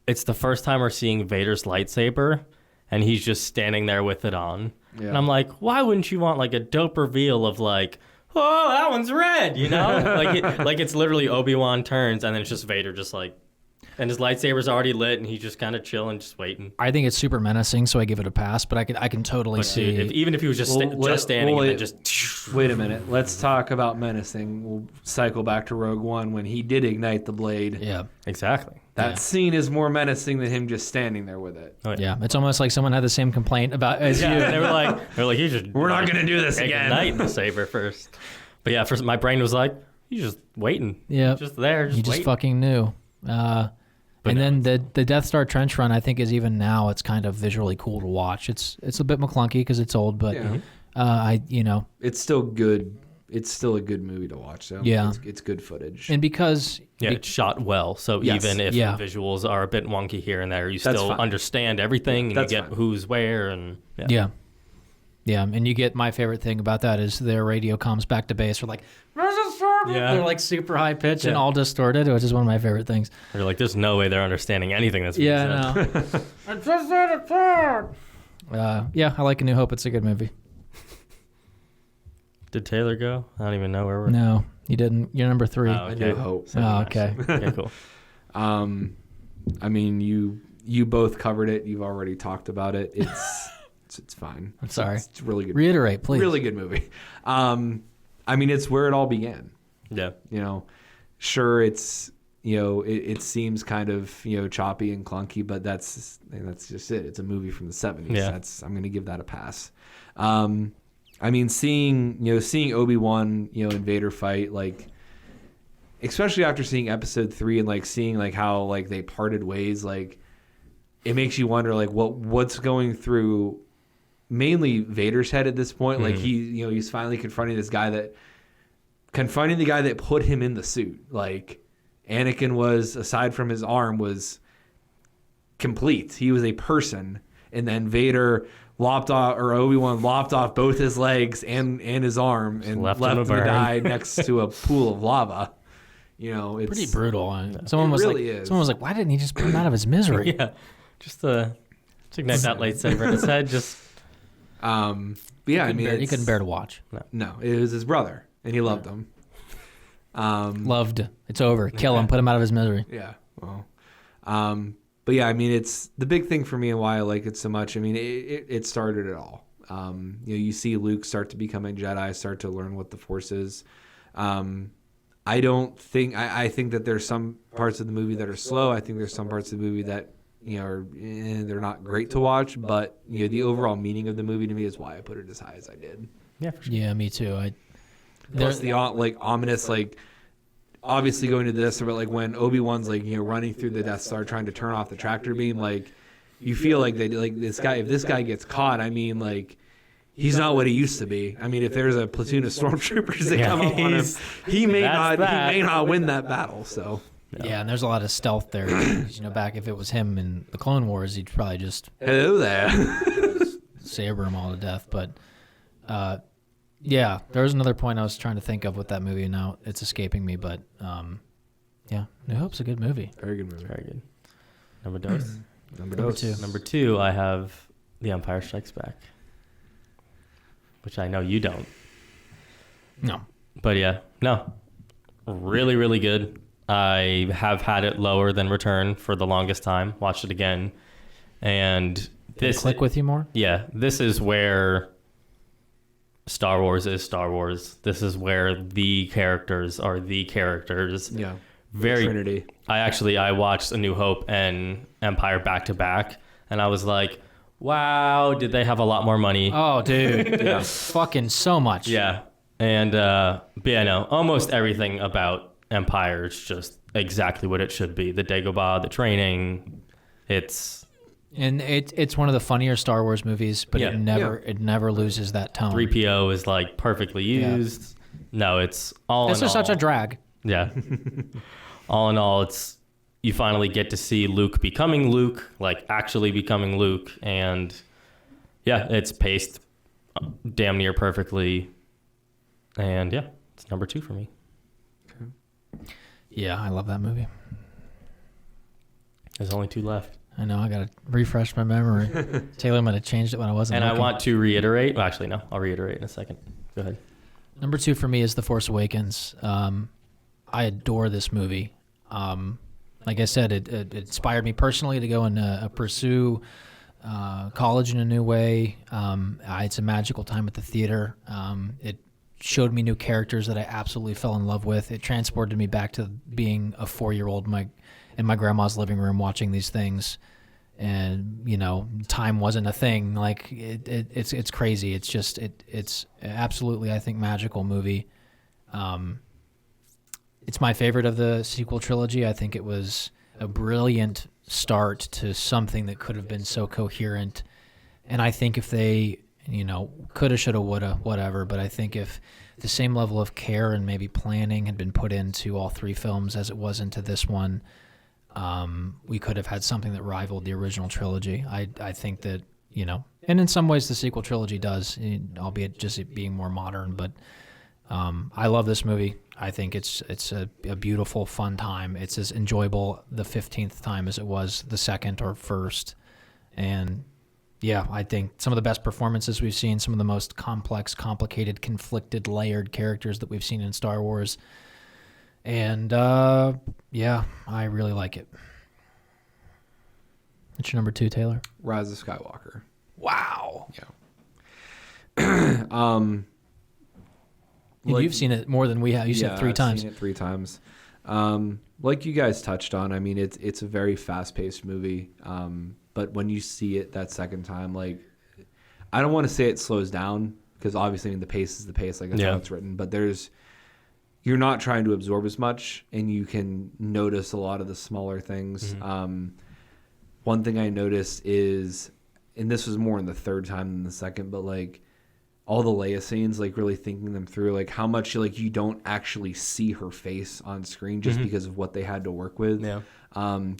it's the first time we're seeing Vader's lightsaber, and he's just standing there with it on. Yeah. And I'm like, why wouldn't you want like a dope reveal of like, oh, that one's red, like it's literally Obi-Wan turns, and then it's just Vader just like, and his lightsaber's already lit, and he's just kind of chilling, just waiting. I think it's super menacing, so I give it a pass. But I can totally see. Dude, even if he was just standing and then just. Wait a minute. Let's talk about menacing. We'll cycle back to Rogue One when he did ignite the blade. Yeah, exactly. That scene is more menacing than him just standing there with it. Oh, yeah, it's almost like someone had the same complaint about as you. They were like, you just. We're not gonna do this again. Ignite the saber first. But yeah, first my brain was like, he's just waiting. Yeah, just there. You just fucking knew. And then the Death Star trench run, I think, is even now, it's kind of visually cool to watch. It's a bit McClunky because it's old, but it's still good. It's still a good movie to watch. So it's good footage. And because it's shot well, so even if the visuals are a bit wonky here and there, you still understand everything, and you get who's where, and yeah. And you get, my favorite thing about that is their radio comms back to base. We're like, they're like super high pitched and all distorted, which is one of my favorite things. They're like, there's no way they're understanding anything that's being said. No. I just said it third. I like A New Hope. It's a good movie. Did Taylor go? I don't even know where we're. No, he didn't. You're number 3. Oh, okay. A New Hope. Okay. Okay, cool. I mean, you both covered it. You've already talked about it. It's fine. I'm sorry. It's really good. Reiterate, please. Really good movie. I mean, it's where it all began. Yeah. Sure, it's, it seems kind of, choppy and clunky, but that's just it. It's a movie from the 70s. Yeah. I'm going to give that a pass. I mean, seeing Obi-Wan, and Vader fight, like, especially after seeing episode 3 and like seeing like how like they parted ways, like it makes you wonder like what's going through mainly Vader's head at this point. Like he's finally confronting the guy that put him in the suit. Like Anakin was, aside from his arm, was complete. He was a person, and then Vader Obi-Wan lopped off both his legs and his arm and left him to die next to a pool of lava. It's pretty brutal. Someone was like, why didn't he just put him out of his misery? Yeah, just ignite that lightsaber in his head. Just he couldn't bear to watch. No, it was his brother, and he loved him. Loved. It's over. Kill him. Put him out of his misery. Yeah. Well, but yeah, I mean, it's the big thing for me and why I like it so much. I mean, it started it all. You see Luke start to become a Jedi, start to learn what the Force is. I think that there's some parts of the movie that are slow. I think there's some parts of the movie that they're not great to watch. But the overall meaning of the movie to me is why I put it as high as I did. Yeah, for sure. Yeah, me too. Plus the ominous obviously going to this, but when Obi-Wan's running through the Death Star trying to turn off the tractor beam, you feel like this guy, if this guy gets caught, he's not what he used to be. If there's a platoon of stormtroopers that come up on him, he may not win that battle. So yeah, and there's a lot of stealth there. Back if it was him in the Clone Wars, he'd probably just hello there, saber him all to death. But yeah, there was another point I was trying to think of with that movie. Now it's escaping me, but yeah, New Hope's a good movie. Very good movie. Very good. Number two. Number two, I have The Empire Strikes Back, which I know you don't. No. But yeah, no. Really, really good. I have had it lower than Return for the longest time. Watched it again. And Did it click with you more? Yeah. This is where Star Wars is Star Wars. This is where the characters are the characters. Yeah. Very Trinity. I watched A New Hope and Empire back to back, and I was like, wow, did they have a lot more money? Oh, dude. Yeah. Fucking so much. Yeah. And, but yeah, no, almost everything about Empire is just exactly what it should be. The Dagobah, the training, it's one of the funnier Star Wars movies, but it never loses that tone. 3PO is perfectly used. Yeah. No, it's all this in is all. such a drag. Yeah. All in all, you finally get to see Luke becoming Luke, actually becoming Luke. And yeah, it's paced damn near perfectly. And yeah, it's number 2 for me. Okay. Yeah, I love that movie. There's only 2 left. I know, I got to refresh my memory. Taylor might have changed it when I wasn't And looking. I want to reiterate. Well, actually, no, I'll reiterate in a second. Go ahead. Number 2 for me is The Force Awakens. I adore this movie. Like I said, it inspired me personally to go and pursue college in a new way. It's a magical time at the theater. It showed me new characters that I absolutely fell in love with. It transported me back to being a 4-year-old in my grandma's living room watching these things. And, time wasn't a thing. It's crazy. It's absolutely, I think, magical movie. It's my favorite of the sequel trilogy. I think it was a brilliant start to something that could have been so coherent. And I think if they, coulda, shoulda, woulda, whatever, but I think if the same level of care and maybe planning had been put into all 3 films as it was into this one, we could have had something that rivaled the original trilogy. I think that, and in some ways the sequel trilogy does, albeit just it being more modern, but I love this movie. I think it's a beautiful, fun time. It's as enjoyable the 15th time as it was the second or first. And yeah, I think some of the best performances we've seen, some of the most complex, complicated, conflicted, layered characters that we've seen in Star Wars. And yeah, I really like it. What's your number 2, Taylor? Rise of Skywalker. Wow. Yeah. You've seen it more than we have. You've seen it 3 times. I've seen it 3 times. Like you guys touched on, it's a very fast-paced movie. But when you see it that second time, I don't want to say it slows down because obviously the pace is the pace, that's how it's written. But you're not trying to absorb as much, and you can notice a lot of the smaller things. Mm-hmm. One thing I noticed is, and this was more in the 3rd time than the second, but all the Leia scenes, really thinking them through, how much you don't actually see her face on screen just because of what they had to work with. Yeah.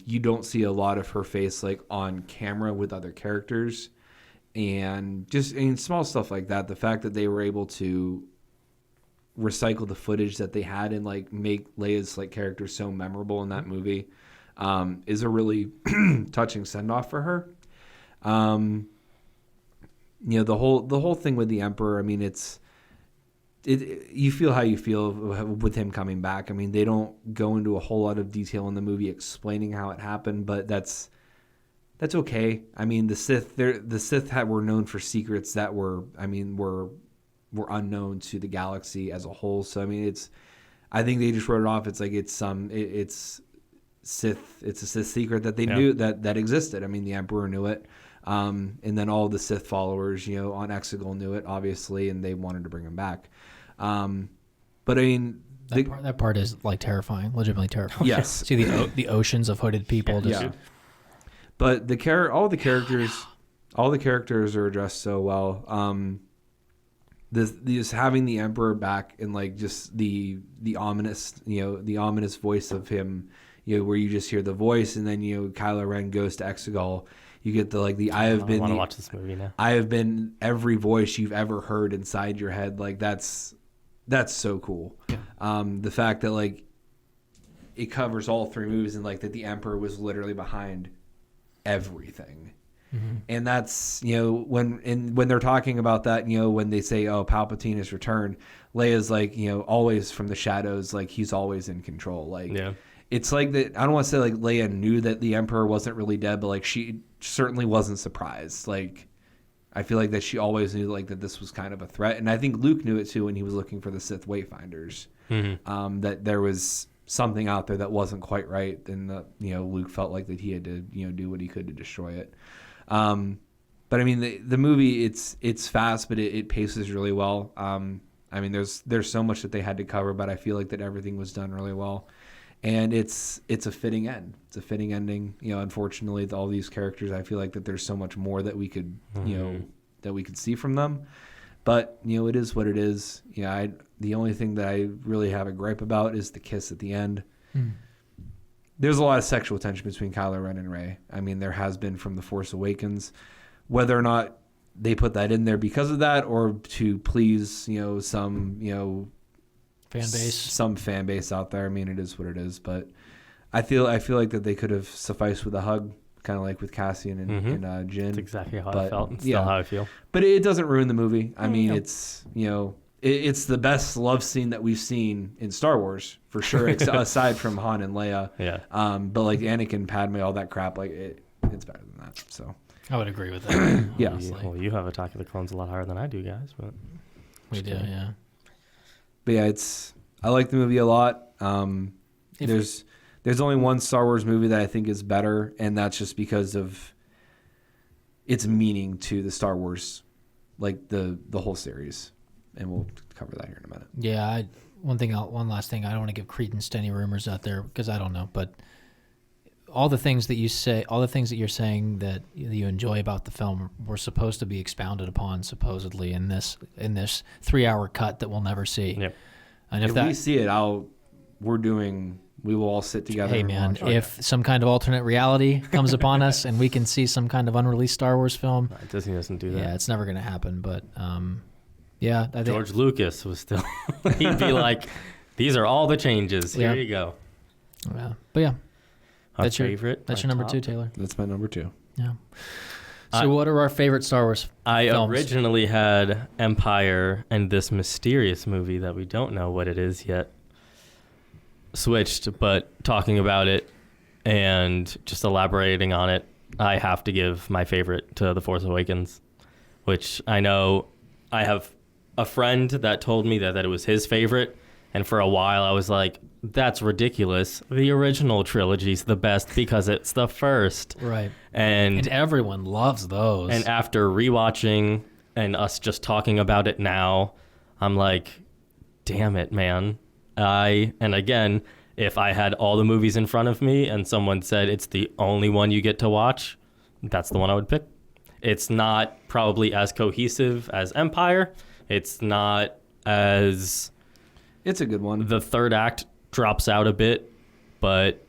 You don't see a lot of her face on camera with other characters, and just small stuff like that. The fact that they were able to recycle the footage that they had and make Leia's character so memorable in that movie is a really touching send off for her. The whole thing with the Emperor, you feel how you feel with him coming back. They don't go into a whole lot of detail in the movie explaining how it happened, but that's that's okay. I mean, the Sith were known for secrets that were unknown to the galaxy as a whole. So I mean, I think they just wrote it off. It's like it's Sith. It's a Sith secret that they knew that existed. I mean, the Emperor knew it, and then all the Sith followers, on Exegol knew it, obviously, and they wanted to bring him back. But I mean, that part is like terrifying, legitimately terrifying. Yes, see the oceans of hooded people. Yeah. But all the characters are addressed so well. This having the Emperor back and like just the ominous voice of him, where you just hear the voice and then Kylo Ren goes to Exegol. You get I want to watch this movie now. I have been every voice you've ever heard inside your head. Like that's so cool. Yeah. The fact that like it covers all 3 movies and like that the Emperor was literally behind everything. Mm-hmm. And that's when they're talking about that, when they say, oh, Palpatine has returned, Leia's like, always from the shadows, like he's always in control. Like it's like that. I don't want to say like Leia knew that the Emperor wasn't really dead, but like she certainly wasn't surprised. Like I feel like that she always knew like that this was kind of a threat, and I think Luke knew it too when he was looking for the Sith Wayfinders. Mm-hmm. That there was something out there that wasn't quite right, and Luke felt like that he had to do what he could to destroy it. But I mean the movie it's fast, but it paces really well. I mean there's so much that they had to cover, but I feel like that everything was done really well, and it's a fitting end. It's a fitting ending. Unfortunately, all these characters, I feel like that there's so much more that we could that we could see from them. But it is what it is. The only thing that I really have a gripe about is the kiss at the end. There's a lot of sexual tension between Kylo Ren and Rey. I mean, there has been from The Force Awakens. Whether or not they put that in there because of that or to please, some, some fan base out there. I mean, it is what it is. But I feel like that they could have sufficed with a hug, kind of like with Cassian and Jin. That's exactly how I felt. It's still how I feel. But it doesn't ruin the movie. I mean, it's it's the best love scene that we've seen in Star Wars for sure, aside from Han and Leia. Yeah. But like Anakin, Padme, all that crap, like it's better than that. So I would agree with that. Yeah. Well, you have Attack of the Clones a lot higher than I do, guys. But we do, yeah. But yeah, I like the movie a lot. There's only one Star Wars movie that I think is better, and that's just because of its meaning to the Star Wars, like the whole series. And we'll cover that here in a minute. Yeah, one last thing. I don't want to give credence to any rumors out there because I don't know, but all the things that you're saying that you enjoy about the film were supposed to be expounded upon supposedly in this 3-hour cut that we'll never see. Yep. And if we see it, we will all sit together. Hey man, if some kind of alternate reality comes upon us and we can see some kind of unreleased Star Wars film, Disney doesn't do that. Yeah, it's never going to happen. But George Lucas was still. He'd be like, "These are all the changes. Here you go." Yeah, but yeah, that's your favorite. That's your number 2, Taylor. That's my number 2. Yeah. So what are our favorite Star Wars I films? originally had Empire and this mysterious movie that we don't know what it is yet. Switched, but talking about it and just elaborating on it, I have to give my favorite to The Force Awakens, which I know I have a friend that told me that it was his favorite, and for a while I was like, that's ridiculous. The original trilogy's the best because it's the first. Right. And everyone loves those. And after rewatching and us just talking about it now, I'm like, damn it, man. And again, if I had all the movies in front of me and someone said it's the only one you get to watch, that's the one I would pick. It's not probably as cohesive as Empire. It's not as... It's a good one. The third act drops out a bit, but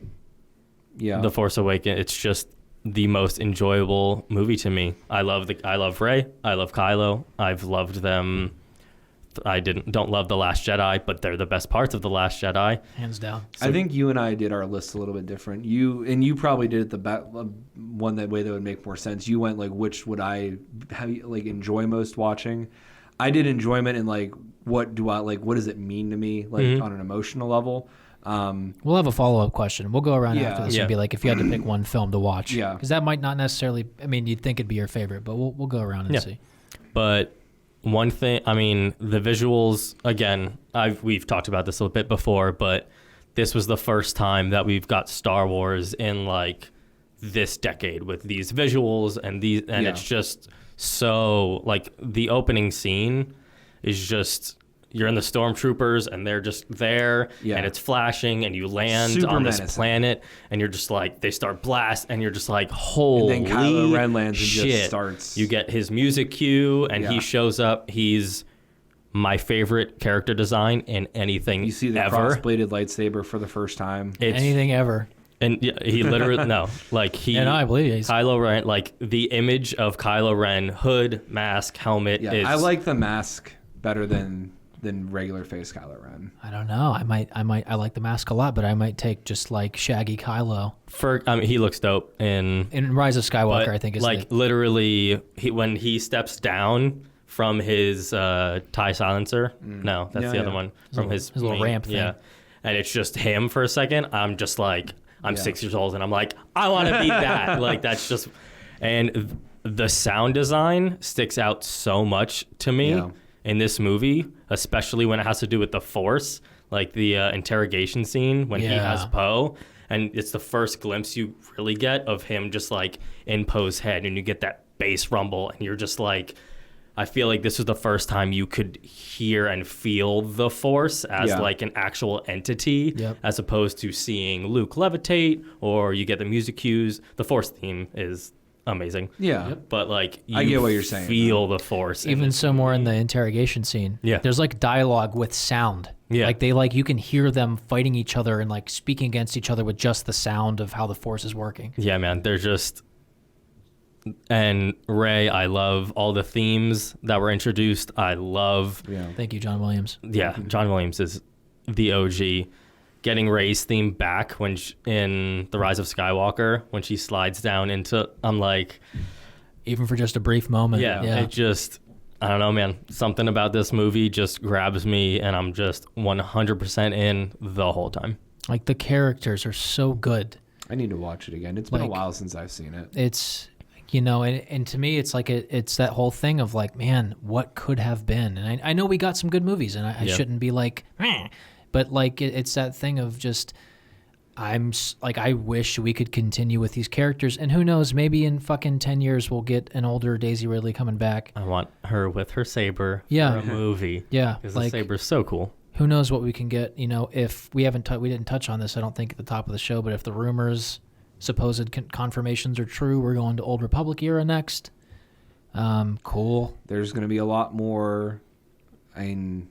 yeah, The Force Awakens, it's just the most enjoyable movie to me. I love Rey. I love Kylo. I've loved them. I don't love The Last Jedi, but they're the best parts of The Last Jedi. Hands down. So, I think you and I did our list a little bit different. You probably did it one that way that would make more sense. You went like, which would I enjoy most watching? I did enjoyment and like, what does it mean to me, like on an emotional level? We'll have a follow-up question. We'll go around after this and be like, if you had to pick one film to watch. Yeah. Because that might not necessarily, I mean, you'd think it'd be your favorite, but we'll go around and see. But one thing, I mean, the visuals, again, we've talked about this a little bit before, but this was the first time that we've got Star Wars in like this decade with these visuals and it's just so like the opening scene is just, you're in the stormtroopers and they're just there and it's flashing and you land Super on this menacing. planet and you're just like, they start blast and you're just like, holy And then Kylo Ren lands and shit. just starts. You get his music cue and he shows up. He's my favorite character design in anything You see the ever. cross-bladed lightsaber for the first time. Anything ever. And he literally, no, like he, And I believe he's Kylo Ren, like the image of Kylo Ren, hood, mask, helmet is. I like the mask better than regular face Kylo Ren. I don't know. I like the mask a lot, but I might take just like shaggy Kylo. I mean, he looks dope in Rise of Skywalker, but, I think is like literally when he steps down from his TIE silencer. No, that's the other one. From his little ramp thing. Yeah, and it's just him for a second. I'm just like, I'm 6 years old and I'm like, I want to be that. Like that's just, and the sound design sticks out so much to me in this movie, especially when it has to do with the Force, like the interrogation scene when he has Poe. And it's the first glimpse you really get of him just like in Poe's head, and you get that bass rumble, and you're just like, I feel like this was the first time you could hear and feel the Force as like an actual entity, as opposed to seeing Luke levitate, or you get the music cues. The Force theme is amazing. But like, I get what you're saying. Feel the Force. even so more in the interrogation scene. There's like dialogue with sound. Like they like, you can hear them fighting each other and like speaking against each other with just the sound of how the Force is working. Yeah, man. They're just, and Rey, I love all the themes that were introduced. I love. Thank you, John Williams. Yeah, John Williams is the OG. Getting Rey's theme back when in The Rise of Skywalker, when she slides down into, I'm like, even for just a brief moment. It just, I don't know, man. Something about this movie just grabs me, and I'm just 100% in the whole time. Like the characters are so good. I need to watch it again. It's been a while since I've seen it. It's, you know, and to me, it's like it's that whole thing of like, man, what could have been? And I know we got some good movies, and I shouldn't be like, but like it's that thing of just, I wish we could continue with these characters, and who knows, maybe in fucking 10 years we'll get an older Daisy Ridley coming back. I want her with her saber for a movie. Because like, the saber's so cool. Who knows what we can get? You know, if we didn't touch on this, I don't think at the top of the show, but if the rumors, supposed confirmations are true, we're going to Old Republic era next. Cool. There's going to be a lot more. I mean,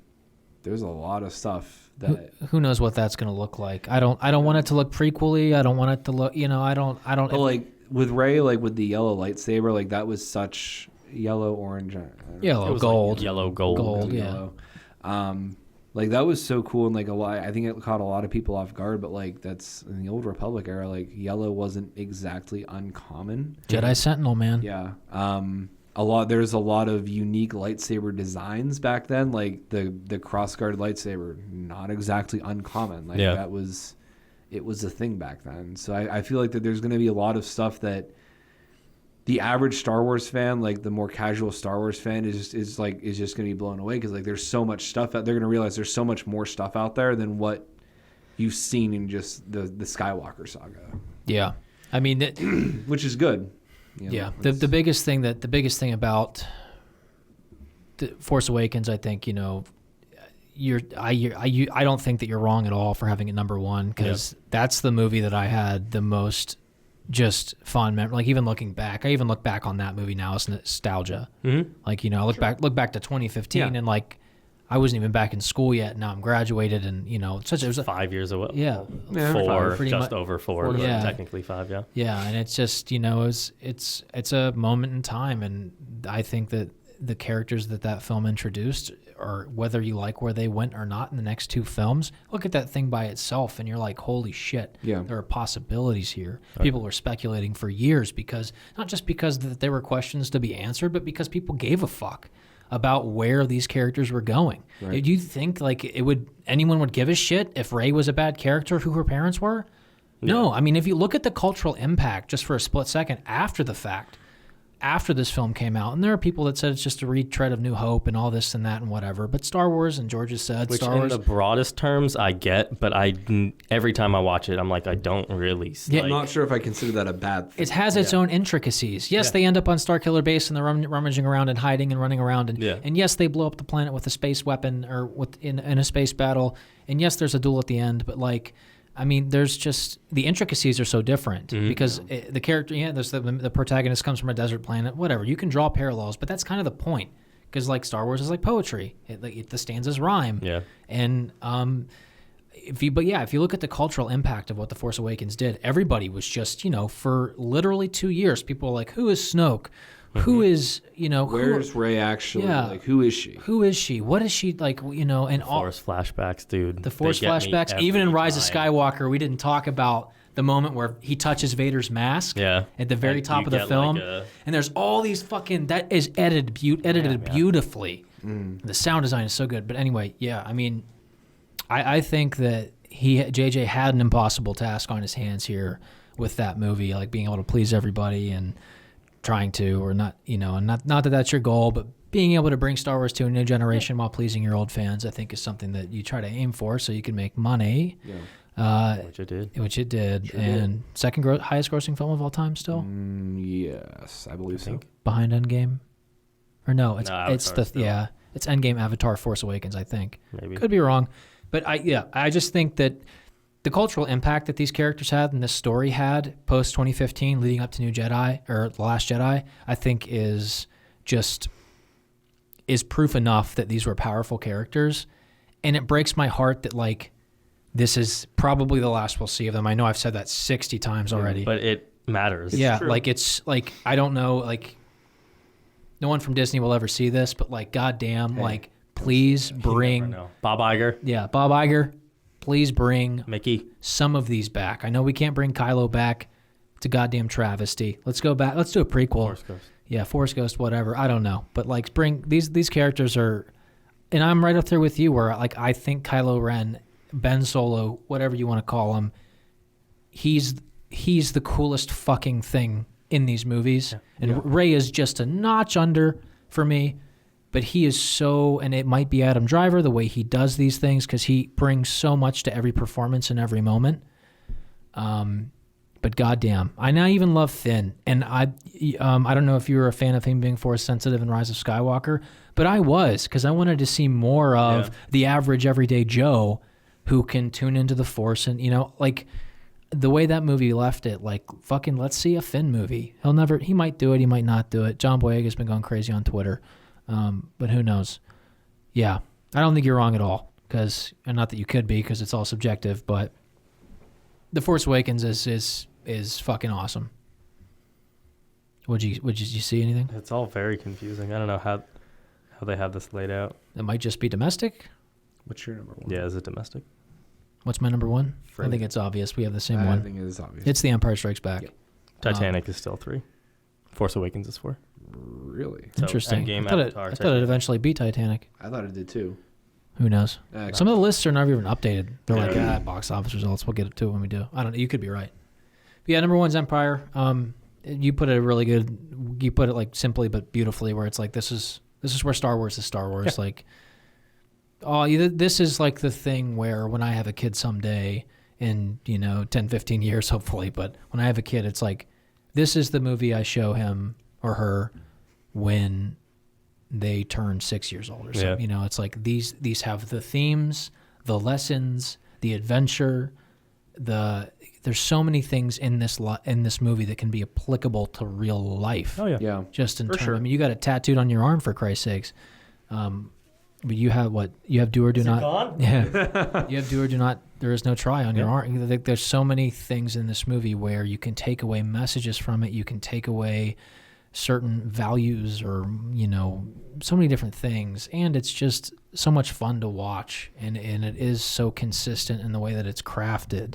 there's a lot of stuff that who knows what that's going to look like. I don't want it to look prequel-y. I don't want it to look, you know, I don't. But like with Rey, like with the yellow lightsaber, like that was such yellow, orange, yellow, gold, like yellow, gold, yellow. Like that was so cool, and like a lot. I think it caught a lot of people off guard. But like that's in the Old Republic era, like yellow wasn't exactly uncommon. Jedi Sentinel, man. Yeah. There's a lot of unique lightsaber designs back then, like the cross-guard lightsaber, not exactly uncommon. Like it was a thing back then. So I feel like that there's going to be a lot of stuff that the average Star Wars fan, like the more casual Star Wars fan, is just going to be blown away, because like there's so much stuff that they're going to realize there's so much more stuff out there than what you've seen in just the Skywalker saga. Yeah, I mean, which is good. You know, the biggest thing about the Force Awakens, I think, you know, I don't think that you're wrong at all for having it number one, because that's the movie that I had the most just fun memory. Like even looking back, I even look back on that movie now as nostalgia. Like, you know, I look back to 2015 and like I wasn't even back in school yet. Now I'm graduated, and you know, it was 5 years away. Yeah, 4, just over 4, but technically 5. Yeah. Yeah, and it's just, you know, it's a moment in time, and I think that the characters that film introduced, or whether you like where they went or not in the next two films, look at that thing by itself, and you're like, holy shit, there are possibilities here. People were speculating for years, because not just because there were questions to be answered, but because people gave a fuck about where these characters were going. Right. Do you think like anyone would give a shit if Rey was a bad character, who her parents were? No, I mean, if you look at the cultural impact just for a split second after the fact, after this film came out, and there are people that said it's just a retread of New Hope and all this and that and whatever, but Star Wars, and George has said Which Star Wars. in the broadest terms, I get, but every time I watch it, I'm like, I don't really. I'm not sure if I consider that a bad thing. It has its own intricacies. Yes, they end up on Starkiller Base and they're rummaging around and hiding and running around, and yes, they blow up the planet with a space weapon or in a space battle, and yes, there's a duel at the end, but like, I mean, there's just the intricacies are so different because the character, there's the protagonist comes from a desert planet, whatever. You can draw parallels, but that's kind of the point because like Star Wars is like poetry. The stanzas rhyme. Yeah. And if you look at the cultural impact of what The Force Awakens did, everybody was just, for literally 2 years, people were like, who is Snoke? Who is, where's Rey actually? Yeah. Like, who is she? Who is she? What is she like? And all Force flashbacks, dude. The Force flashbacks. Even in Rise of Skywalker, we didn't talk about the moment where he touches Vader's mask. Yeah. At the very top of the film, and there's all these fucking that is edited beautifully. The sound design is so good. But anyway, I mean, I think that JJ had an impossible task on his hands here with that movie, like being able to please everybody and trying to, or not, and not that that's your goal, but being able to bring Star Wars to a new generation while pleasing your old fans, I think is something that you try to aim for so you can make money. Yeah. Which it did. Sure and did. Second highest grossing film of all time still? Yes, I believe so. Behind Endgame? Or no, it's Endgame, Avatar, Force Awakens, I think. Maybe. Could be wrong. But I just think that the cultural impact that these characters had and this story had post 2015 leading up to New Jedi or The Last Jedi, I think is proof enough that these were powerful characters. And it breaks my heart that like this is probably the last we'll see of them. I know I've said that 60 times already. But it matters. It's like I don't know, like no one from Disney will ever see this, but like goddamn, like please bring Bob Iger. Yeah, Bob Iger. Please bring Mickey some of these back. I know we can't bring Kylo back. It's a goddamn travesty. Let's go back. Let's do a prequel. Force Ghost. Yeah, Force Ghost, whatever. I don't know. But like bring these characters are, and I'm right up there with you where like I think Kylo Ren, Ben Solo, whatever you want to call him, he's the coolest fucking thing in these movies. Yeah. And Rey is just a notch under for me. But he is so, and it might be Adam Driver, the way he does these things, because he brings so much to every performance and every moment. But goddamn, I now even love Finn. And I don't know if you were a fan of him being Force sensitive in Rise of Skywalker, but I was, because I wanted to see more of the average everyday Joe who can tune into the Force. And, like the way that movie left it, like fucking let's see a Finn movie. He might do it, he might not do it. John Boyega's been going crazy on Twitter. But who knows? Yeah, I don't think you're wrong at all. And not that you could be, because it's all subjective. But The Force Awakens is fucking awesome. Would you see anything? It's all very confusing. I don't know how they have this laid out. It might just be domestic. What's your number one? Yeah, is it domestic? What's my number one? I think it's obvious. We have the same one. I think it is obvious. It's The Empire Strikes Back. Yep. Titanic is still 3. Force Awakens is 4. Really? So interesting. I thought it eventually beat Titanic. I thought it did too. Who knows? Some of the lists are not even updated. They're like, box office results. We'll get it to it when we do. I don't know. You could be right. But yeah, number one's Empire. You put it really good. You put it like simply but beautifully, where it's like this is where Star Wars is Star Wars. Yeah. Like, this is like the thing where when I have a kid someday in 10, 15 years, hopefully, but when I have a kid, it's like this is the movie I show him or her when they turn 6 years old or something. It's like these have the themes, the lessons, the adventure, there's so many things in this movie that can be applicable to real life. Oh yeah. Just in terms. Sure. I mean, you got it tattooed on your arm for Christ's sakes. But you have what? You have do or do not. Gone? Yeah. You have do or do not. There is no try on your arm. There's so many things in this movie where you can take away messages from it. You can take away certain values or, so many different things. And it's just so much fun to watch. And it is so consistent in the way that it's crafted.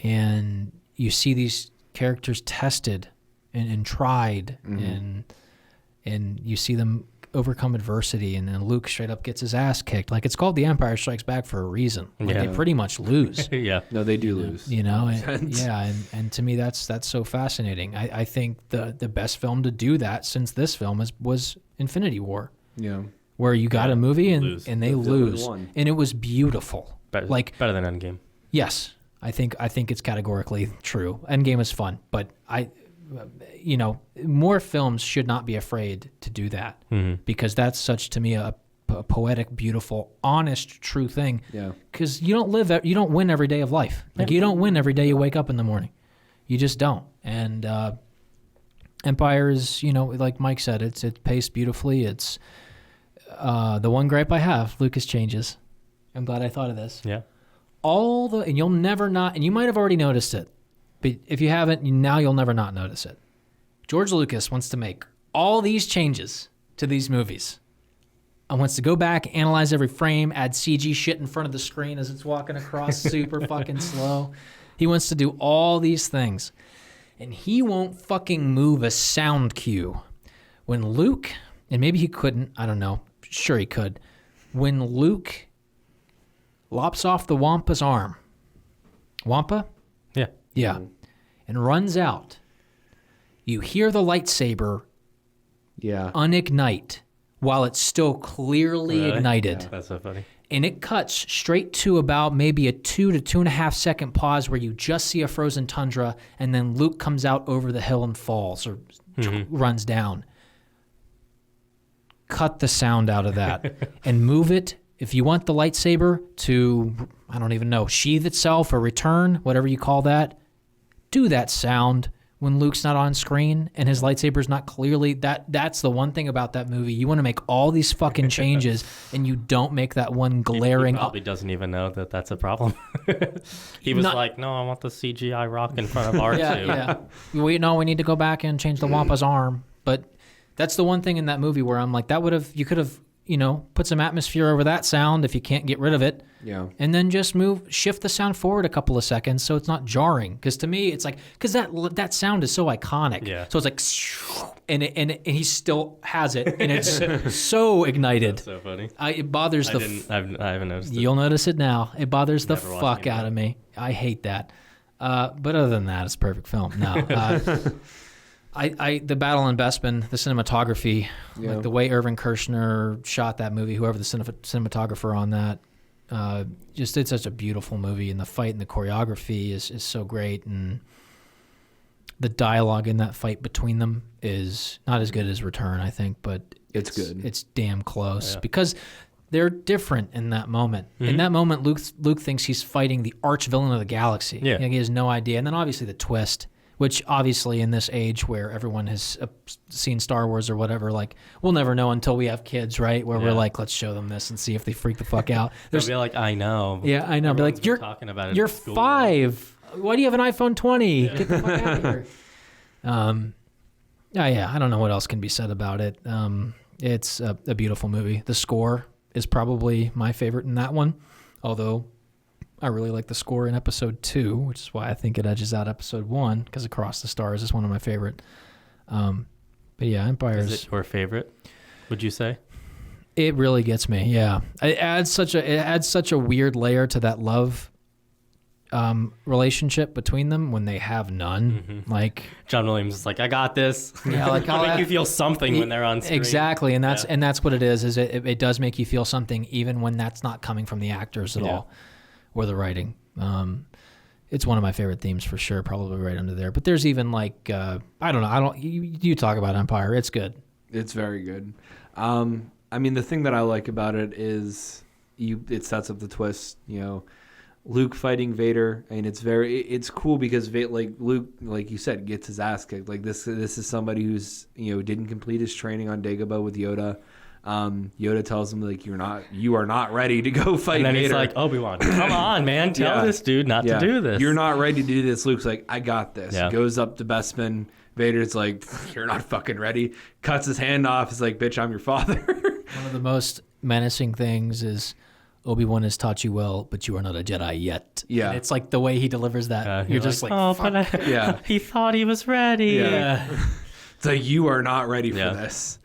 And you see these characters tested and tried and you see them overcome adversity, and then Luke straight up gets his ass kicked. Like, it's called The Empire Strikes Back for a reason. Like, they pretty much lose. Yeah. No, they do lose. You know, and to me that's so fascinating. I think the best film to do that since this film was Infinity War. Yeah. Where you got a movie and they lose. And it was beautiful. Better than Endgame. Yes. I think it's categorically true. Endgame is fun, but more films should not be afraid to do that, because that's such, to me, a poetic, beautiful, honest, true thing. Yeah. Because you don't win every day of life. Like, you don't win every day you wake up in the morning. You just don't. And Empire is, like Mike said, it's paced beautifully. It's the one gripe I have, Lucas changes. I'm glad I thought of this. Yeah. And you'll never not, and you might have already noticed it, but if you haven't, now you'll never not notice it. George Lucas wants to make all these changes to these movies and wants to go back, analyze every frame, add CG shit in front of the screen as it's walking across super fucking slow. He wants to do all these things, and he won't fucking move a sound cue. When Luke, and maybe he couldn't, I don't know, sure he could, when Luke lops off the Wampa's arm. Wampa? Yeah. Yeah. And runs out. You hear the lightsaber unignite while it's still clearly ignited. Yeah, that's so funny. And it cuts straight to about maybe a 2 to 2.5 second pause where you just see a frozen tundra, and then Luke comes out over the hill and falls or runs down. Cut the sound out of that and move it. If you want the lightsaber to, I don't even know, sheathe itself or return, whatever you call that, do that sound when Luke's not on screen and his lightsaber's not clearly. That's the one thing about that movie. You want to make all these fucking changes and you don't make that one glaring. He probably doesn't even know that that's a problem. He was like, no, I want the CGI rock in front of R2. Yeah. We need to go back and change the Wampa's arm. But that's the one thing in that movie where I'm like, you could have, put some atmosphere over that sound if you can't get rid of it. Yeah. And then just shift the sound forward a couple of seconds so it's not jarring. Because to me, it's like, because that sound is so iconic. Yeah. So it's like, and he still has it, and it's so ignited. That's so funny. It bothers I haven't noticed it. You'll notice it now. It bothers the fuck out of me. I hate that. But other than that, it's a perfect film. No. The battle in Bespin, the cinematography, like the way Irvin Kershner shot that movie, whoever the cinematographer on that, just did such a beautiful movie, and the fight and the choreography is so great, and the dialogue in that fight between them is not as good as Return, I think, but it's good. It's damn close because they're different in that moment. In that moment, Luke thinks he's fighting the arch villain of the galaxy. Yeah. He has no idea, and then obviously the twist. Which obviously in this age where everyone has seen Star Wars or whatever, like, we'll never know until we have kids, right? Where we're like, let's show them this and see if they freak the fuck out. They'll be like, I know. Yeah, I know. Be like, you're talking about it. You're 5. Why do you have an iPhone 20? Get the fuck out of here. I don't know what else can be said about it. It's a beautiful movie. The score is probably my favorite in that one, although I really like the score in episode 2, which is why I think it edges out episode 1, because Across the Stars is one of my favorite. But yeah, Empire's... Is it your favorite, would you say? It really gets me, yeah. It adds such a weird layer to that love relationship between them when they have none. Like John Williams is like, I got this. Yeah, like I'll make you feel something when they're on screen. Exactly, and that's what it is it does make you feel something even when that's not coming from the actors at all. Or the writing. It's one of my favorite themes for sure, probably right under there. But there's even like, I don't know. You talk about Empire. It's good. It's very good. I mean, the thing that I like about it is it sets up the twist, Luke fighting Vader. I mean, it's cool because Luke, like you said, gets his ass kicked. Like this is somebody who's, didn't complete his training on Dagobah with Yoda. Yoda tells him like you are not ready to go fight. And then Vader. He's like, Obi-Wan, come on, man, tell this dude not to do this. You're not ready to do this. Luke's like, I got this. Yeah. Goes up to Bespin. Vader's like, you're not fucking ready. Cuts his hand off. He's like, bitch, I'm your father. One of the most menacing things is Obi-Wan has taught you well, but you are not a Jedi yet. Yeah, and it's like the way he delivers that. You're just like, oh, fuck. But he thought he was ready. Yeah. It's like, you are not ready for this.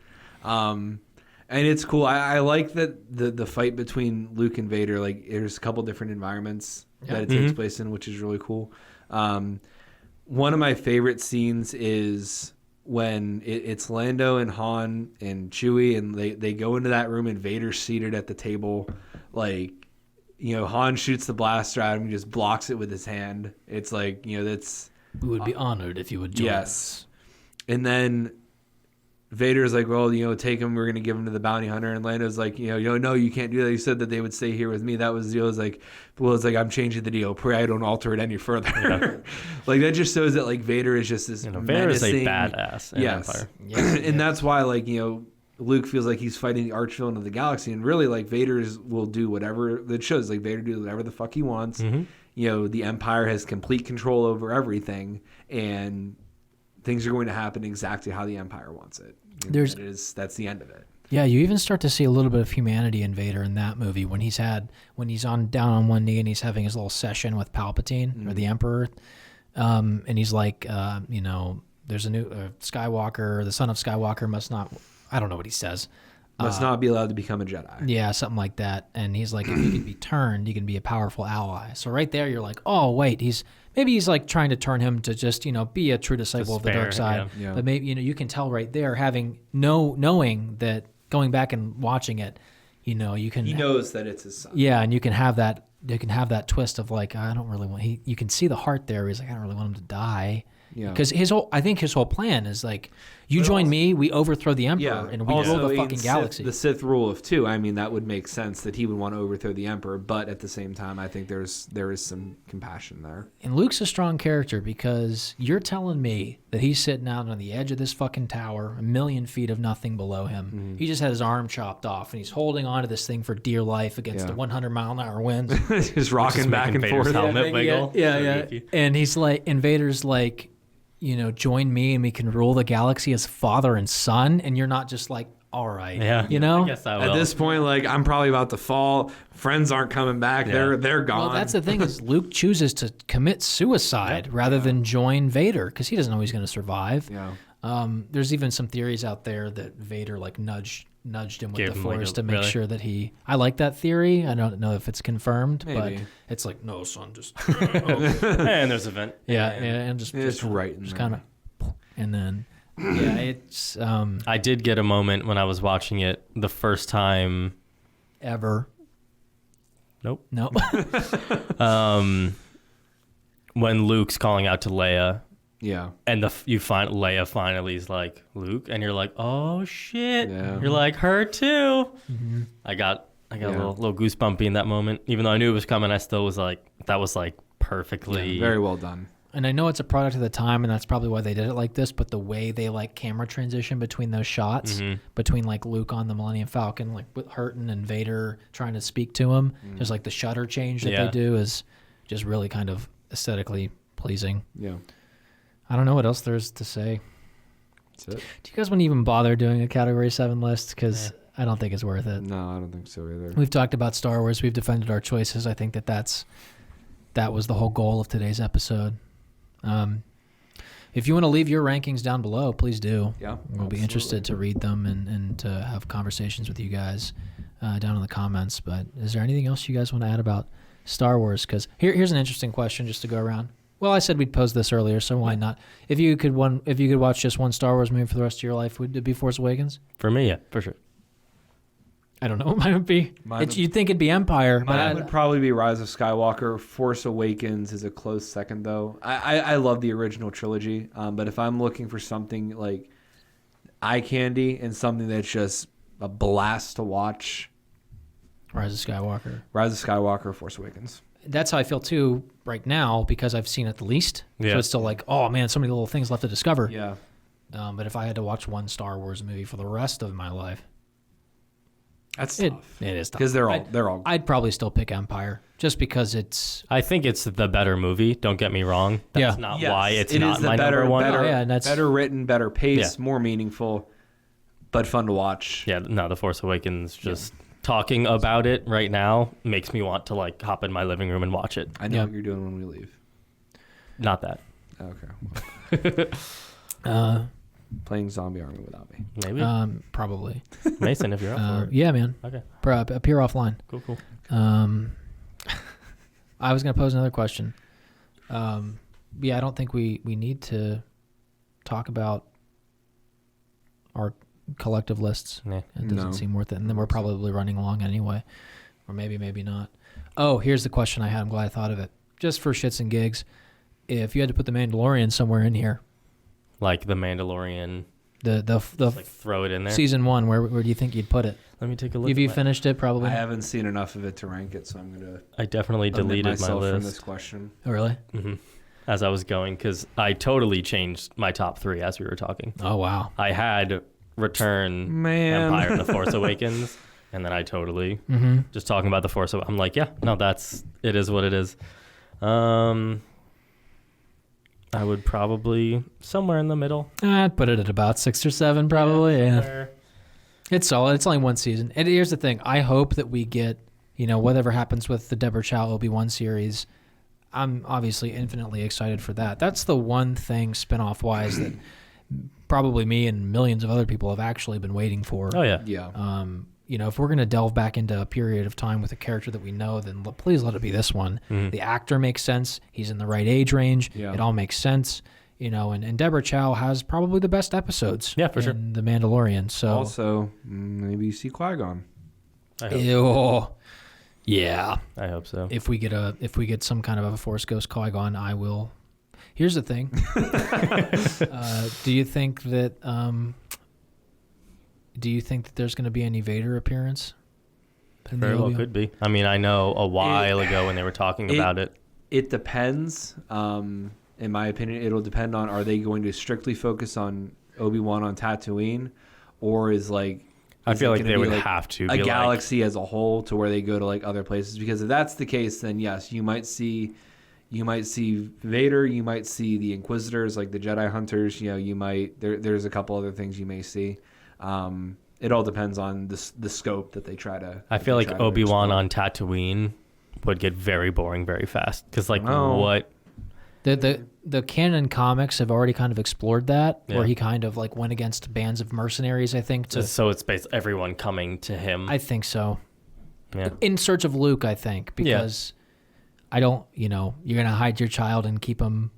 And it's cool. I like that the fight between Luke and Vader, like there's a couple different environments that it takes place in, which is really cool. One of my favorite scenes is when it's Lando and Han and Chewie, and they go into that room and Vader's seated at the table. Like, Han shoots the blaster at him, he just blocks it with his hand. It's like, that's... We would be honored if you would join us. And then Vader's like, well, take him. We're going to give him to the bounty hunter. And Lando's like, no, you can't do that. You said that they would stay here with me. That was, it's like, I'm changing the deal. Pray I don't alter it any further. Yeah. Like, that just shows that, like, Vader is just this Vader is a badass in Empire. Yes. And that's why, like, Luke feels like he's fighting the archvillain of the galaxy. And really, like, Vader will do whatever. It shows, like, Vader do whatever the fuck he wants. The Empire has complete control over everything. And things are going to happen exactly how the Empire wants it. That's the end of it. Yeah, you even start to see a little bit of humanity in Vader in that movie when he's down on one knee and he's having his little session with Palpatine or the Emperor, and he's like, there's a new Skywalker, the son of Skywalker must not. I don't know what he says. Must not be allowed to become a Jedi. Yeah, something like that. And he's like, if you can be turned, you can be a powerful ally. So right there, you're like, oh wait, he's like trying to turn him to just be a true disciple of the dark side. Yeah. But maybe you can tell right there, knowing that, going back and watching it, he knows that it's his son. Yeah, and you can have that twist of like, I don't really want. You can see the heart there. He's like, I don't really want him to die. Yeah. Because I think his whole plan is like, you join me, we overthrow the Emperor, and we rule the fucking galaxy. The Sith rule of two. I mean, that would make sense that he would want to overthrow the Emperor, but at the same time, I think there is some compassion there. And Luke's a strong character because you're telling me that he's sitting out on the edge of this fucking tower, 1,000,000 feet of nothing below him. Mm-hmm. He just had his arm chopped off, and he's holding on to this thing for dear life against the 100-mile-an-hour winds. Just rocking back and forth. Helmet wiggle. Yeah. And he's like, and Vader's like, join me and we can rule the galaxy as father and son. And you're not just like, all right, I guess I will. At this point, like, I'm probably about to fall. Friends aren't coming back. Yeah. They're gone. Well, that's the thing is Luke chooses to commit suicide rather than join Vader because he doesn't know he's going to survive. Yeah. There's even some theories out there that Vader like nudged him with the Force to make sure that he... I like that theory. I don't know if it's confirmed, but it's like, no, son, just... And there's a vent. Yeah, and just right. Just kind of... And then... Yeah, it's... I did get a moment when I was watching it the first time... Ever. Nope. When Luke's calling out to Leia... Yeah, and Leia finally is like, Luke, and you're like, oh shit, you're like her too. Mm-hmm. I got a little goosebumpy in that moment, even though I knew it was coming. I still was like, that was like perfectly very well done. And I know it's a product of the time, and that's probably why they did it like this. But the way they like camera transition between those shots, between like Luke on the Millennium Falcon, like with Hurton and Vader trying to speak to him, just like the shutter change that they do is just really kind of aesthetically pleasing. Yeah. I don't know what else there is to say. That's it. Do you guys want to even bother doing a Category 7 list? Because I don't think it's worth it. No, I don't think so either. We've talked about Star Wars. We've defended our choices. I think that was the whole goal of today's episode. If you want to leave your rankings down below, please do. Yeah, we'll be interested to read them and to have conversations with you guys down in the comments. But is there anything else you guys want to add about Star Wars? Because here's an interesting question just to go around. Well, I said we'd pose this earlier, so why not? If you could watch just one Star Wars movie for the rest of your life, would it be Force Awakens? For me, yeah, for sure. I don't know what mine would be. You'd think it'd be Empire. Mine would probably be Rise of Skywalker. Force Awakens is a close second, though. I love the original trilogy, but if I'm looking for something like eye candy and something that's just a blast to watch, Rise of Skywalker. Rise of Skywalker, Force Awakens. That's how I feel too right now because I've seen it the least. Yeah. So it's still like, oh man, so many little things left to discover. Yeah. But if I had to watch one Star Wars movie for the rest of my life, that's tough. It is tough. Because they're all. I'd probably still pick Empire just because it's. I think it's the better movie. Don't get me wrong. That's not why it's not my number one. Better written, better paced, more meaningful, but fun to watch. Yeah. No, The Force Awakens just. Yeah. Talking about it right now makes me want to like hop in my living room and watch it. I know what you're doing when we leave. Not that. Okay. playing Zombie Army without me. Maybe. Probably. Mason, if you're up for it. Yeah, man. Okay. Appear offline. Cool. I was going to pose another question. I don't think we need to talk about our collective lists. Yeah. It doesn't seem worth it. And then we're probably running along anyway. Or maybe not. Oh, here's the question I had. I'm glad I thought of it. Just for shits and gigs, if you had to put the Mandalorian somewhere in here. Like the Mandalorian. The like throw it in there. Season 1, where do you think you'd put it? Let me take a look. Have you finished it? Probably. I haven't seen enough of it to rank it, so I'm gonna. I definitely deleted myself my list from this question. Oh, really? Mm-hmm. As I was going, because I totally changed my top 3 as we were talking. Oh, wow. I had Return, Empire, and The Force Awakens, and then I totally just talking about The Force. I'm like, yeah, no, it is what it is. I would probably somewhere in the middle. I'd put it at about 6 or 7, probably. Yeah. It's solid. It's only one season. And here's the thing. I hope that we get, whatever happens with the Deborah Chow Obi-Wan series. I'm obviously infinitely excited for that. That's the one thing spinoff-wise that probably me and millions of other people have actually been waiting for. Oh, yeah. Yeah. If we're going to delve back into a period of time with a character that we know, then please let it be this one. Mm-hmm. The actor makes sense. He's in the right age range. Yeah. It all makes sense. And Deborah Chow has probably the best episodes. Yeah, for sure. The Mandalorian. So Also, maybe you see Qui-Gon. Ew. Yeah. I hope so. If we get some kind of a Force Ghost Qui-Gon, I will. Here's the thing. Do you think that there's going to be any Vader appearance? Very well could be. I mean, I know a while ago when they were talking about it. It depends. In my opinion, it'll depend on, are they going to strictly focus on Obi-Wan on Tatooine, or I feel like they would have to a galaxy as a whole, to where they go to other places. Because if that's the case, then yes, you might see Vader, you might see the Inquisitors, like the Jedi Hunters. There's a couple other things you may see. It all depends on the scope that they try to. I feel like Obi-Wan on Tatooine would get very boring very fast, because what. The canon comics have already kind of explored that, where he kind of went against bands of mercenaries, I think. So it's based everyone coming to him. I think so. Yeah. In search of Luke, I think, because I don't, you're going to hide your child and keep him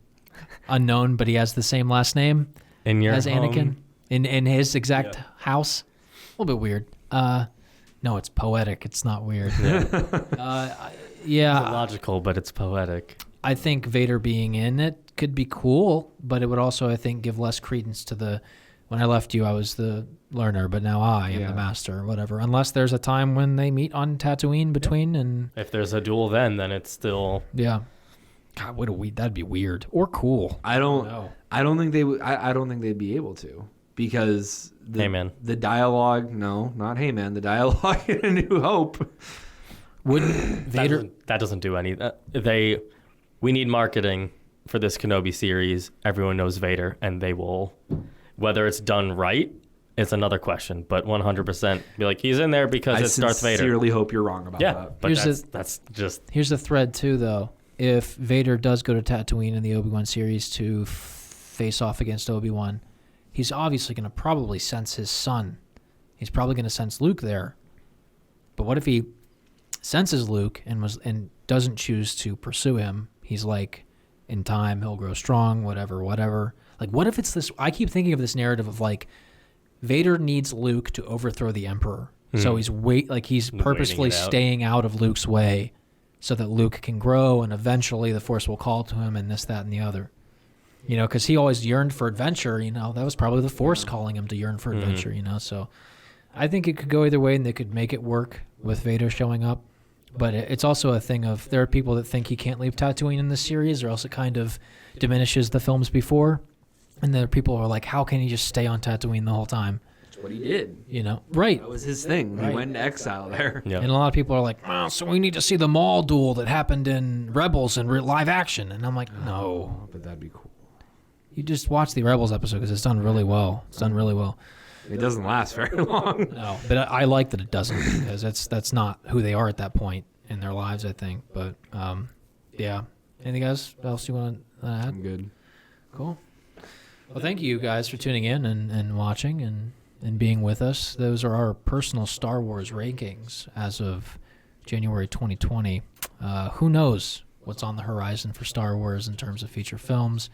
unknown, but he has the same last name as Anakin in his exact house. A little bit weird. No, it's poetic. It's not weird. Yeah. It's illogical, but it's poetic. I think Vader being in it could be cool, but it would also, I think, give less credence to when I left you, I was the learner, but now I am the master, or whatever. Unless there's a time when they meet on Tatooine between, and if there's a duel, then it's still God, that'd be weird or cool. I don't think they would. I don't think they'd be able to, because the dialogue. No, not hey man. The dialogue in A New Hope. Wouldn't Vader? That doesn't do any. We need marketing for this Kenobi series. Everyone knows Vader, and they will. Whether it's done right, it's another question. But 100% be like, he's in there because it's Darth Vader. I sincerely hope you're wrong about that. Yeah, but that's just. Here's the thread too, though. If Vader does go to Tatooine in the Obi-Wan series to face off against Obi-Wan, he's obviously going to probably sense his son. He's probably going to sense Luke there. But what if he senses Luke and doesn't choose to pursue him? He's like, in time, he'll grow strong, whatever. What if it's this? I keep thinking of this narrative of Vader needs Luke to overthrow the Emperor. So he's purposefully staying out of Luke's way so that Luke can grow, and eventually the Force will call to him, and this, that, and the other. Because he always yearned for adventure. That was probably the Force calling him to yearn for adventure. So I think it could go either way, and they could make it work with Vader showing up. But it's also a thing of, there are people that think he can't leave Tatooine in this series, or else it kind of diminishes the films before. And there are people who are like, how can he just stay on Tatooine the whole time? That's what he did. Right. That was his thing. Right. He went into exile there. Yep. And a lot of people are like, so we need to see the Maul duel that happened in Rebels in live action. And I'm like, no. But that'd be cool. You just watch the Rebels episode because it's done really well. It doesn't last very long. No, but I like that it doesn't, because that's not who they are at that point in their lives, I think. But yeah, anything else you want to add? I'm good. Cool. Well, thank you guys for tuning in and watching and being with us. Those are our personal Star Wars rankings as of January 2020. Who knows what's on the horizon for Star Wars in terms of feature films?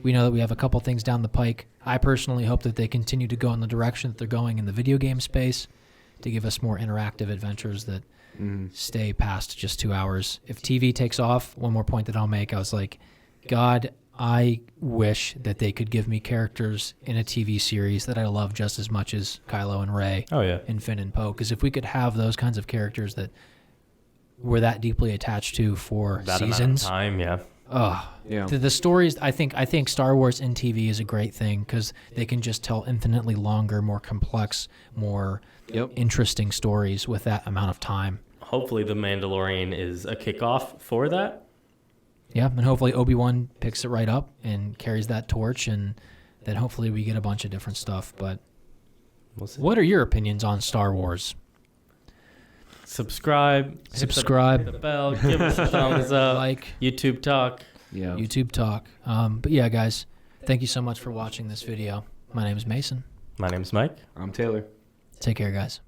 We know that we have a couple things down the pike. I personally hope that they continue to go in the direction that they're going in the video game space to give us more interactive adventures that stay past just 2 hours. If TV takes off, one more point that I'll make, I was like, God, I wish that they could give me characters in a TV series that I love just as much as Kylo and Rey and Finn and Poe. Because if we could have those kinds of characters that we're that deeply attached to for that seasons. Amount of time, yeah. The stories, I think Star Wars in TV is a great thing because they can just tell infinitely longer, more complex, more interesting stories with that amount of time. Hopefully The Mandalorian is a kickoff for that. Yeah, and hopefully Obi-Wan picks it right up and carries that torch, and then hopefully we get a bunch of different stuff. But what are your opinions on Star Wars? Subscribe. Hit the bell. Give us a thumbs up. Like. YouTube Talk. Yeah. YouTube Talk. But yeah, guys, thank you so much for watching this video. My name is Mason. My name's Mike. I'm Taylor. Take care, guys.